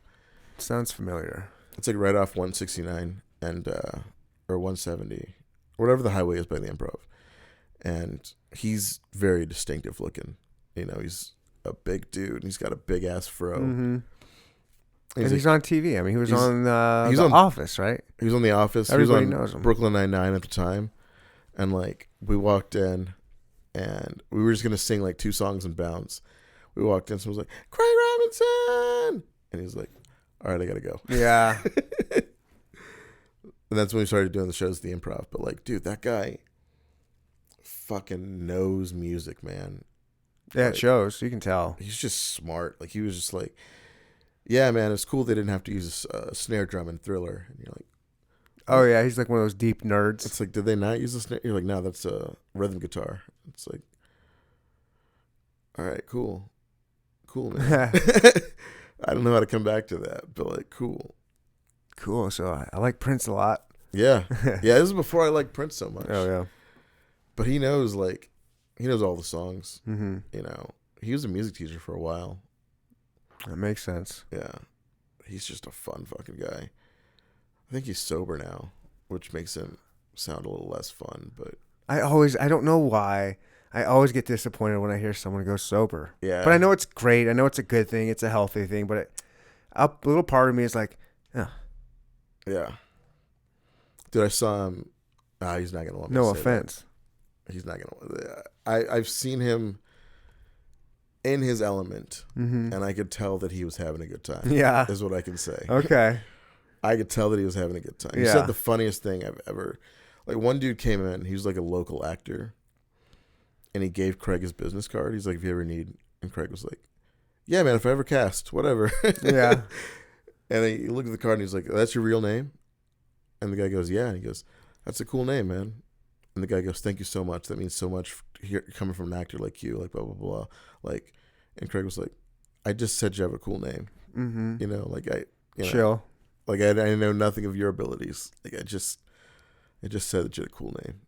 Sounds familiar. It's like right off 169 and or 170, whatever the highway is by the Improv. And he's very distinctive looking. He's a big dude. And he's got a big ass fro. Mm-hmm. And he's on TV. I mean, he was on The on Office, right? He was on The Office. Everybody he was on knows him. Brooklyn Nine-Nine at the time. And like we walked in and we were just going to sing like 2 songs and bounce. We walked in, someone was like, Craig Robinson! And he was like, all right, I got to go. Yeah. And that's when we started doing the shows at the Improv. But like, dude, that guy fucking knows music, man. Yeah, like, it shows. You can tell. He's just smart. Like, he was just like, yeah, man, it's cool they didn't have to use a snare drum in Thriller. And you're like, oh, yeah, he's like one of those deep nerds. it's like, did they not use a snare? You're like, no, that's a rhythm guitar. It's like, all right, cool. Cool, man. I don't know how to come back to that, but like, cool. Cool. So I like Prince a lot. Yeah. Yeah, this is before I liked Prince so much. Oh, yeah. But he knows all the songs. Mm-hmm. He was a music teacher for a while. That makes sense. Yeah. He's just a fun fucking guy. I think he's sober now, which makes him sound a little less fun, but I don't know why. I always get disappointed when I hear someone go sober. yeah. But I know it's great. I know it's a good thing. It's a healthy thing. But a little part of me is like, Yeah. Dude, I saw him. He's not going to want me no to say offense. that. He's not going to. I've seen him in his element, Mm-hmm. and I could tell that he was having a good time. Yeah. Is what I can say. Okay. I could tell that he was having a good time. He Yeah. said the funniest thing I've ever. Like, one dude came in. He was like a local actor. And he gave Craig his business card. He's like, if you ever need. And Craig was like, yeah, man, if I ever cast, whatever. Yeah. And he looked at the card and he's like, that's your real name? And the guy goes, yeah. And he goes, that's a cool name, man. And the guy goes, thank you so much. That means so much coming from an actor like you, like blah, blah, blah. Like, and Craig was like, I just said you have a cool name. Mm-hmm. Chill. Like, I know nothing of your abilities. Like, I just said that you had a cool name.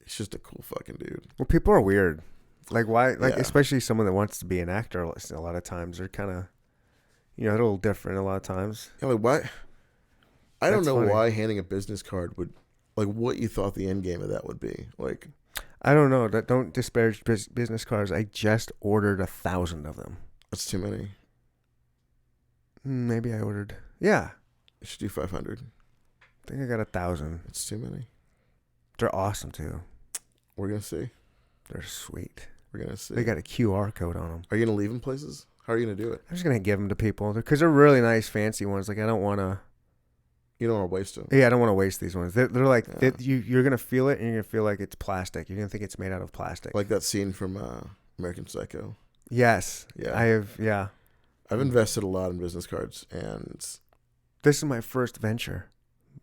He's just a cool fucking dude. Well, people are weird. Like, why? Like, Yeah. especially someone that wants to be an actor. A lot of times they're kind of, a little different. A lot of times. Yeah, like, why? I don't That's know funny. why handing a business card would, like, what you thought the end game of that would be. Like, I don't know. Don't disparage business cards. I just ordered 1,000 of them. that's too many. Maybe I ordered. Yeah, You should do 500. I think I got 1,000. That's too many. They're awesome too. We're gonna see. They're sweet. We're gonna see. They got a QR code on them. Are you gonna leave them places? How are you gonna do it? I'm just gonna give them to people because they're really nice, fancy ones. Like I don't want to. You don't want to waste them. Yeah, I don't want to waste these ones. They're like Yeah. you're gonna feel it, and you're gonna feel like it's plastic. You're gonna think it's made out of plastic. Like that scene from American Psycho. Yes. Yeah. I have. Yeah. I've invested a lot in business cards, and This is my first venture.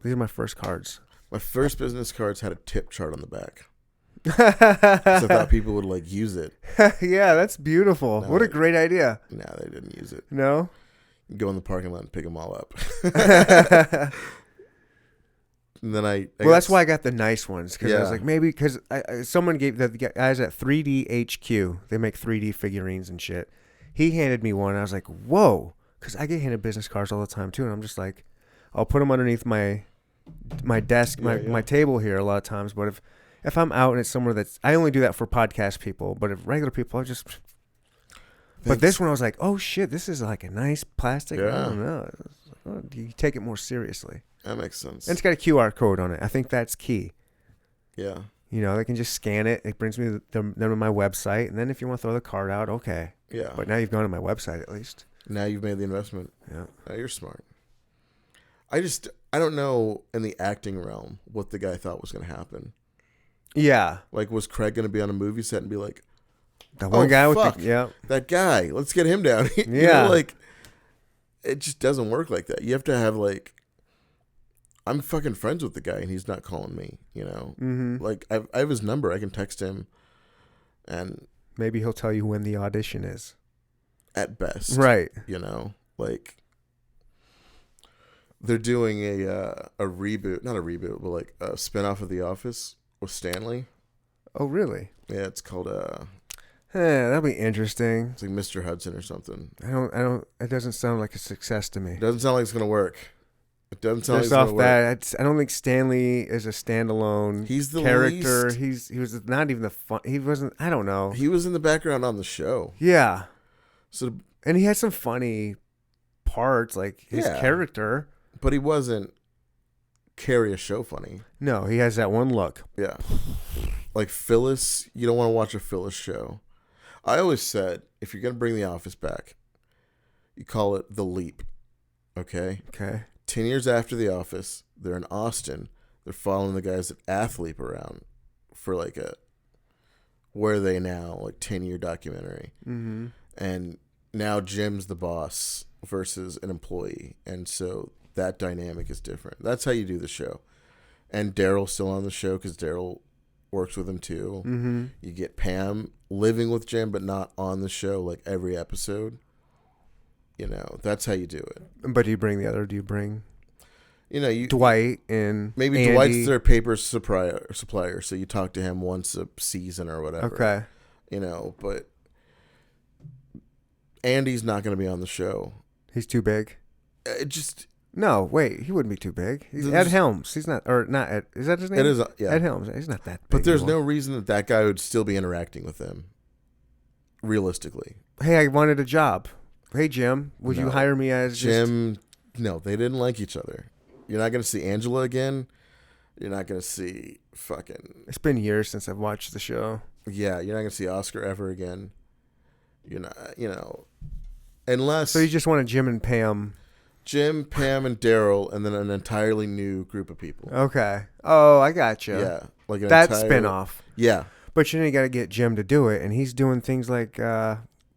These are my first cards. my first business cards had a tip chart on the back. So I thought people would like use it. Yeah, that's beautiful. No, What a great idea. No, they didn't use it. No? You go in the parking lot and pick them all up. And then well, that's why I got the nice ones, because I was Yeah. like, maybe because someone gave the guys at 3D HQ, they make 3D figurines and shit. He handed me one, and I was like, whoa, because I get handed business cards all the time too, and I'm just like, I'll put them underneath my desk, my table here a lot of times. But if I'm out and it's somewhere that's, I only do that for podcast people, but if regular people, I just. Thanks. But this one, I was like, oh shit, this is like a nice plastic. Yeah. I don't know. You take it more seriously. That makes sense. And it's got a QR code on it. I think that's key. Yeah. You know, they can just scan it. It brings me them to my website. And then if you want to throw the card out, okay. Yeah. But now you've gone to my website at least. Now you've made the investment. Yeah. Now you're smart. I don't know in the acting realm what the guy thought was going to happen. Yeah. Like, was Craig going to be on a movie set and be like, The one guy with fuck, the, yeah. that guy, let's get him down. You Yeah. know, like, it just doesn't work like that. You have to have, like, I'm fucking friends with the guy and he's not calling me, you know? Mm-hmm. Like, I have his number. I can text him and Maybe he'll tell you when the audition is. at best. Right. You know? Like, they're doing a reboot, not a reboot, but like a spinoff of The Office with Stanley. Oh, really? Yeah, it's called That'll be interesting. it's like Mr. Hudson or something. I don't, it doesn't sound like a success to me. It doesn't sound like it's gonna work. It doesn't sound Just like it's off gonna work. that, I don't think Stanley is a standalone He's the character. least- He was not even the fun. He wasn't. I don't know. He was in the background on the show. Yeah, So, and he had some funny parts, like his Yeah. character. but he wasn't carry a show funny. No, he has that one look. Yeah. Like Phyllis, you don't want to watch a Phyllis show. I always said, if you're going to bring The Office back, you call it The Leap. Okay? Okay. 10 years after The Office, they're in Austin. They're following the guys at Athleap around for like a Where Are They Now, like 10-year documentary. Mm-hmm. And now Jim's the boss versus an employee. And so that dynamic is different. That's how you do the show. And Daryl's still on the show because Daryl works with him too. Mm-hmm. You get Pam living with Jim, but not on the show like every episode. You know, that's how you do it. But do you bring the other? Do you bring You know, you Dwight and maybe Andy? Dwight's their paper supplier, so you talk to him once a season or whatever. Okay. You know, but Andy's not going to be on the show. He's too big. It just No, wait, he wouldn't be too big. He's There's- Ed Helms. He's not, or not Ed. Is that his name? it is yeah. Ed Helms. He's not that big. But there's anymore. no reason that guy would still be interacting with them. Realistically, Hey, I wanted a job. Hey, Jim, would you No. hire me as Jim. No, they didn't like each other. You're not going to see Angela again. You're not going to see fucking. It's been years since I've watched the show. Yeah, you're not going to see Oscar ever again. You're not, you know, unless So you just wanted Jim and Pam. Jim, Pam, and Daryl, and then an entirely new group of people. Okay. Oh, I got you. Yeah, like an That entire, spinoff. Yeah, But you know, you got to get Jim to do it, and he's doing things like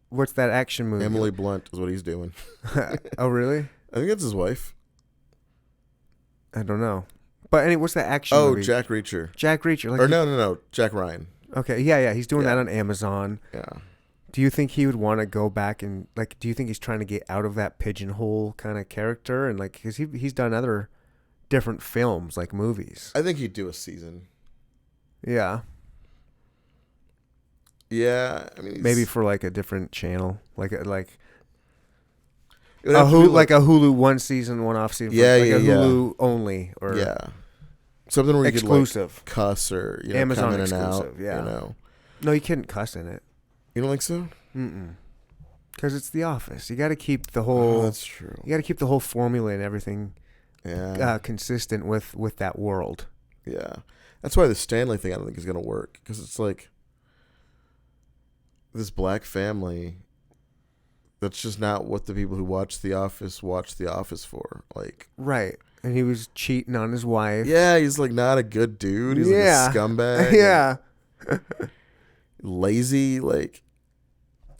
what's that action movie? Emily Blunt is what he's doing. Oh, really? I think that's his wife. I don't know. But anyway, what's that action Oh, movie? Jack Reacher. Jack Reacher. Like Or no, Jack Ryan. Okay, yeah, he's doing Yeah. that on Amazon. Yeah. Do you think he would want to go back and like? Do you think he's trying to get out of that pigeonhole kind of character and like? Because he's done other different films like movies. I think he'd do a season. Yeah, Yeah, I mean, maybe for like a different channel, like it would a have to Hulu, be like a Hulu one season, one off season. Yeah, like yeah, a yeah. Hulu only or yeah, something where you exclusive. could like cuss or you know, Amazon come in and exclusive, out. yeah. You know, No, you couldn't cuss in it. you don't think so? Because it's The Office. You got to keep the Oh, whole. that's true. You got to keep the whole formula and everything Yeah, consistent with that world. yeah. That's why the Stanley thing I don't think is gonna work because it's like this black family. That's just not what the people who watch The Office for. Like, Right. And he was cheating on his wife. Yeah, he's like not a good dude. He's like a scumbag. Yeah. Lazy, like,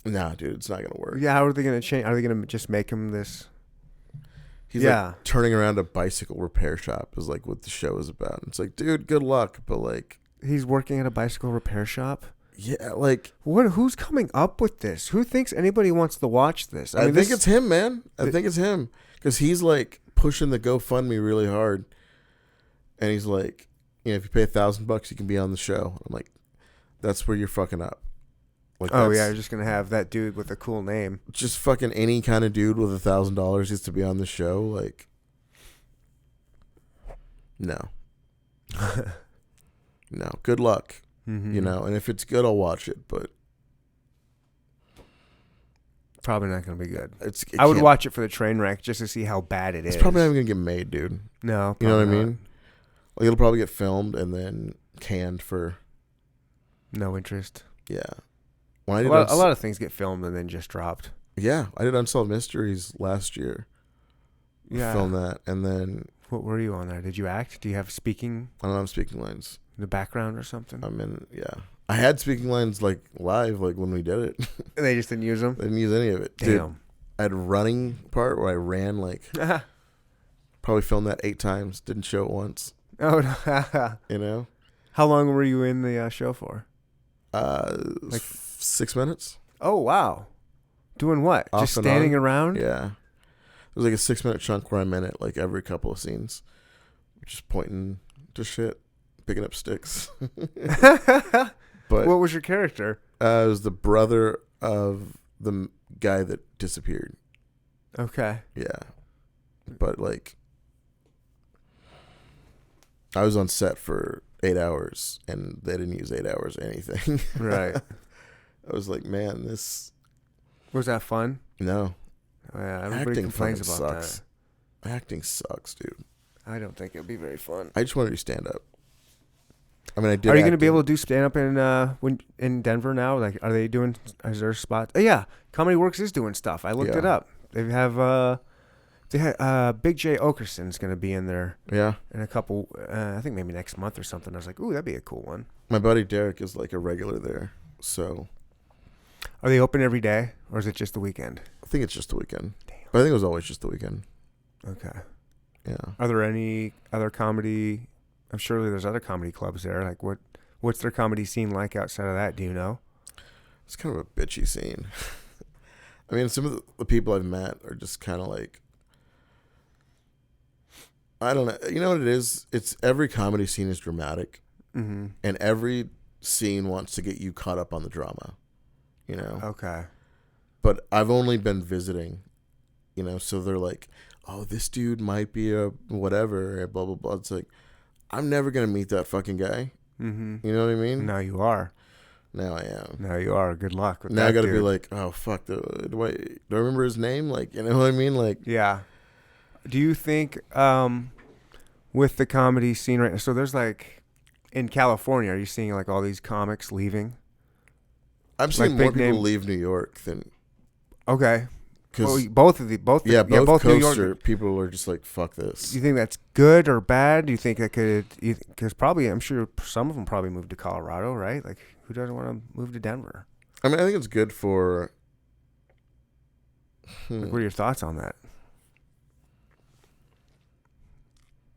nah, dude, it's not gonna work. Yeah, how are they gonna change? Are they gonna just make him this? He's like turning around a bicycle repair shop is like what the show is about. It's like, dude, good luck, but like, he's working at a bicycle repair shop. Yeah, like what? Who's coming up with this? Who thinks anybody wants to watch this? I think it's him, man. I think it's him because he's like pushing the GoFundMe really hard, and he's like, if you pay $1,000, you can be on the show. I'm like, that's where you're fucking up. Like, oh yeah, you're just gonna have that dude with a cool name. Just fucking any kind of dude with $1,000 is to be on the show. Like, no, no. Good luck. Mm-hmm. And if it's good, I'll watch it, but probably not going to be good. I would watch it for the train wreck just to see how bad it is. It's probably not even going to get made, dude. No, you know what I not. mean? Like, it'll probably get filmed and then canned for no interest. Yeah. When a lot of things get filmed and then just dropped. Yeah, I did Unsolved Mysteries last year. Yeah, filmed that, and then what were you on there? Did you act? Do you have speaking? I don't have speaking lines. In the background or something? I had speaking lines like live, like when we did it. And they just didn't use them? They didn't use any of it. Damn. Dude, I had a running part where I ran like, probably filmed that 8 times, didn't show it once. Oh, no. You know? How long were you in the show for? Like 6 minutes. Oh, wow. Doing what? Off just standing around? Yeah. It was like a 6-minute chunk where I'm in it like every couple of scenes. Just pointing to shit. Picking up sticks. But what was your character? It was the brother of the guy that disappeared. Okay. Yeah. But like, I was on set for 8 hours and they didn't use 8 hours or anything. Right. I was like, man, this. Was that fun? No. Oh, yeah, everybody complains about sucks. That. Acting sucks, dude. I don't think it'd be very fun. I just want to do stand up. I mean, I did. Are you going to be able to do stand up in Denver now? Like, are they doing? Is there a spot? Oh, yeah, Comedy Works is doing stuff. I looked it up. They have Big J Okerson's going to be in there. Yeah. In a couple, I think maybe next month or something. I was like, ooh, that'd be a cool one. My buddy Derek is like a regular there. So, are they open every day or is it just the weekend? I think it's just the weekend. Damn. But I think it was always just the weekend. Okay. Yeah. Are there any other comedy? I'm surely there's other comedy clubs there. Like, what's their comedy scene like outside of that? Do you know? It's kind of a bitchy scene. I mean, some of the people I've met are just kind of like, I don't know. You know what it is? It's every comedy scene is dramatic, mm-hmm. and every scene wants to get you caught up on the drama. You know? Okay. But I've only been visiting, so they're like, oh, this dude might be a whatever, blah, blah, blah. It's like, I'm never going to meet that fucking guy. Mm-hmm. You know what I mean? Now you are. Now I am. Now you are. Good luck with that. Now I got to dude. be like, oh, fuck. Do I remember his name? Like, you know what I mean? Like, yeah. Do you think with the comedy scene right now, so there's like, in California, are you seeing like all these comics leaving? I'm seeing more people leave New York than. Okay. Cause both New York people are just like, fuck this. Do you think that's good or bad? Do you think that could? Because probably, I'm sure some of them probably moved to Colorado, right? Like, who doesn't want to move to Denver? I mean, I think it's good for. Like, what are your thoughts on that?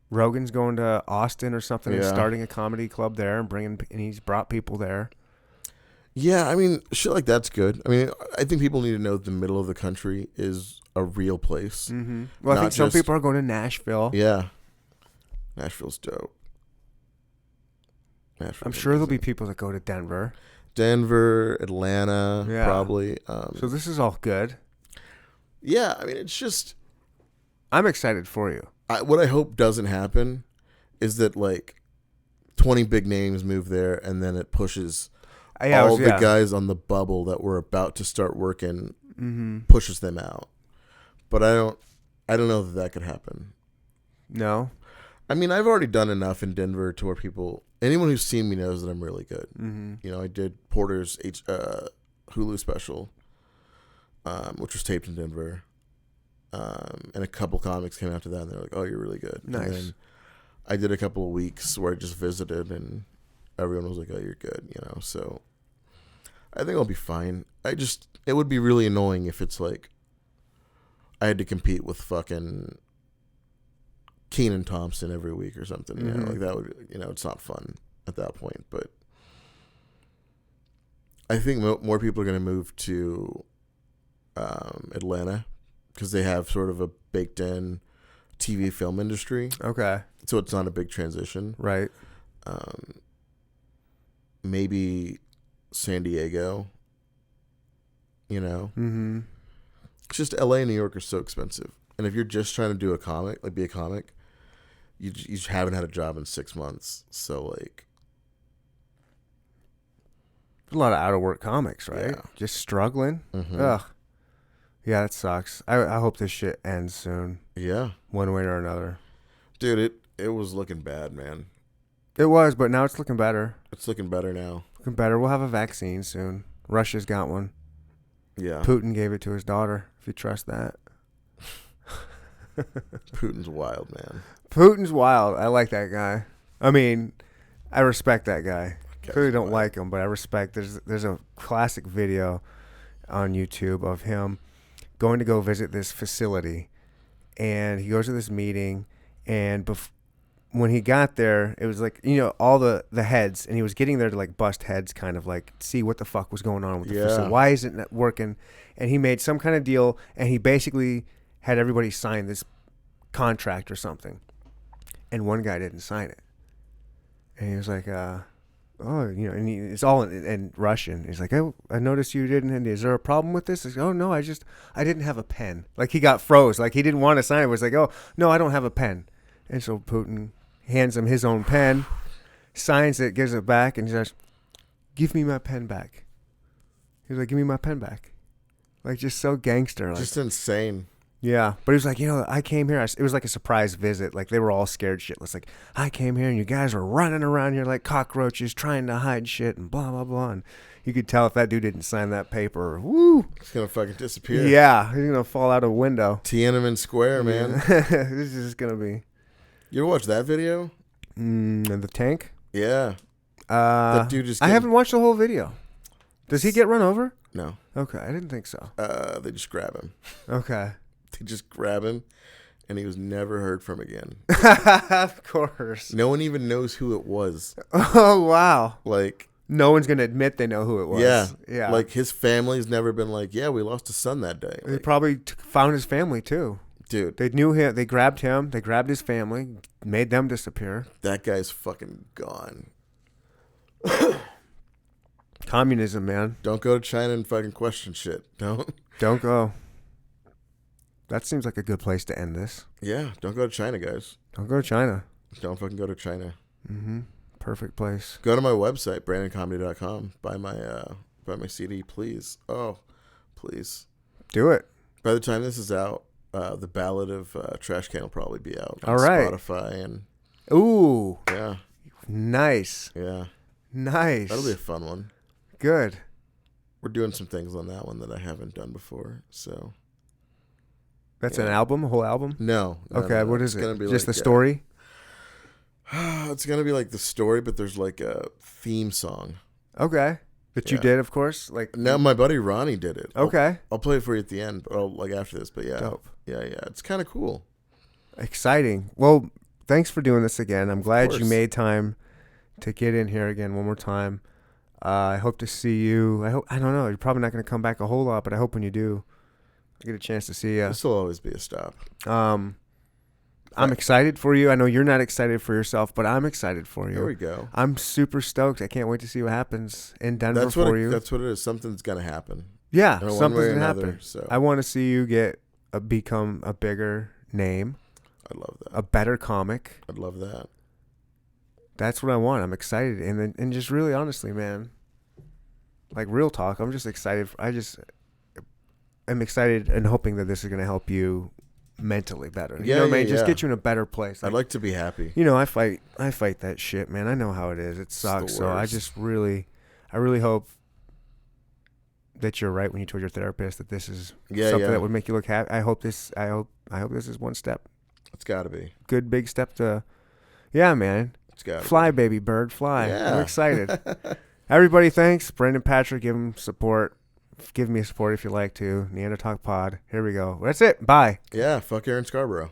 Rogan's going to Austin or something and starting a comedy club there and he's brought people there. Yeah, I mean, shit like that's good. I mean, I think people need to know the middle of the country is a real place. Mm-hmm. Well, I think some people are going to Nashville. Yeah. Nashville's dope. I'm sure there'll be people that go to Denver. Denver, Atlanta, probably. So this is all good. Yeah, I mean, it's just. I'm excited for you. What I hope doesn't happen is that, like, 20 big names move there and then it pushes. All the guys on the bubble that were about to start working pushes them out. But I don't know that could happen. No? I mean, I've already done enough in Denver to where anyone who's seen me knows that I'm really good. Mm-hmm. I did Porter's Hulu special, which was taped in Denver. And a couple comics came after that, and they're like, "Oh, you're really good." Nice. And then I did a couple of weeks where I just visited, and everyone was like, "Oh, you're good," So I think I'll be fine. It would be really annoying if it's like I had to compete with fucking Keenan Thompson every week or something. Mm-hmm. Like that would, it's not fun at that point. But I think more people are going to move to Atlanta because they have sort of a baked-in TV film industry. Okay. So it's not a big transition. Right. Maybe San Diego. Mm-hmm. It's just LA and New York are so expensive. And if you're just trying to do be a comic, you just haven't had a job in 6 months. So, like... A lot of out-of-work comics, right? Yeah. Just struggling. Mm-hmm. Ugh. Yeah, that sucks. I hope this shit ends soon. Yeah. One way or another. Dude, it was looking bad, man. It was, but now it's looking better. It's looking better now. Looking better. We'll have a vaccine soon. Russia's got one. Yeah. Putin gave it to his daughter, if you trust that. Putin's wild, man. Putin's wild. I like that guy. I mean, I respect that guy. Clearly don't like him, but I respect. There's a classic video on YouTube of him going to go visit this facility, and he goes to this meeting, and when he got there, it was like, all the heads, and he was getting there to like bust heads, kind of like see what the fuck was going on with the facility. Why isn't it working? And he made some kind of deal, and he basically had everybody sign this contract or something, and one guy didn't sign it, and he was like, and it's all in Russian. He's like, "Oh, I noticed you didn't. And is there a problem with this?" He's like, "Oh no, I didn't have a pen." Like he got froze. Like he didn't want to sign it. It was like, "Oh no, I don't have a pen." And so Putin hands him his own pen, signs it, gives it back, and he says, "Give me my pen back." He's like, "Give me my pen back." Like just so gangster. Like, Just insane. yeah, but he was like, I came here. It was like a surprise visit. Like they were all scared shitless. Like I came here and you guys were running around here like cockroaches trying to hide shit and blah blah blah. And you could tell if that dude didn't sign that paper, woo, It's gonna fucking disappear. yeah, he's gonna fall out a window. Tiananmen Square, man. This is gonna be. You ever watch that video? The tank. Yeah. That That dude just. I haven't watched the whole video. Does he get run over? No. Okay, I didn't think so. They just grab him. Okay. They just grab him, and he was never heard from again. Of course. No one even knows who it was. Oh wow. Like, no one's gonna admit they know who it was. yeah, Yeah. Like his family's never been like, yeah, we lost a son that day. They Like, probably found his family too. dude, They knew him. They grabbed him. They grabbed his family, made them disappear. that guy's fucking gone. Communism, man. Don't go to China and fucking question shit. Don't go. That seems like a good place to end this. Yeah, don't go to China, guys. Don't go to China. Don't fucking go to China. Mm-hmm. Perfect place. Go to my website, brandoncomedy.com. Buy my CD, please. Oh, please. Do it. By the time this is out, the Ballad of Trash Can will probably be out on All right. Spotify and Ooh. yeah, Nice. yeah. Nice. That'll be a fun one. Good. We're doing some things on that one that I haven't done before, so. That's Yeah. an album, a whole album? No. Okay, no. what is It's it? gonna be Just like, the story? It's gonna be like the story, but there's like a theme song. Okay. That you Yeah. did, of course? Like No, my buddy Ronnie did it. Okay. I'll play it for you at the end, but like after this. But yeah, Dope. yeah. It's kind of cool. Exciting. Well, thanks for doing this again. I'm glad you course. made time to get in here again one more time. I hope to see you. I don't know. You're probably not going to come back a whole lot, but I hope when you do, I get a chance to see you. This will always be a stop. I'm excited for you. I know you're not excited for yourself, but I'm excited for you. There we go. I'm super stoked. I can't wait to see what happens in Denver That's for what you. that's what it is. Something's gonna happen. Yeah, In one way something's or going to another, happen. so. I want to see you become a bigger name, I'd love that. a better comic. I'd love that. That's what I want. I'm excited, and just really honestly, man, like real talk, I'm just excited. I'm excited and hoping that this is going to help you mentally better. You Yeah, know what I mean? yeah, Just yeah. get you in a better place. I'd like to be happy. You know, I fight that shit, man. I know how it is. It sucks. the So I worst. just really hope that you're right when you told your therapist that this is Yeah, something yeah. that would make you look happy. I hope this is one step. It's got to be. Good big step to. Yeah, man. It's got to Fly, baby bird, fly. Yeah. I'm excited. Everybody, thanks. Brandon Patrick, give him support. Give me support if you like to. Neanderthal Pod. Here we go. That's it. Bye. Yeah, fuck Aaron Scarborough.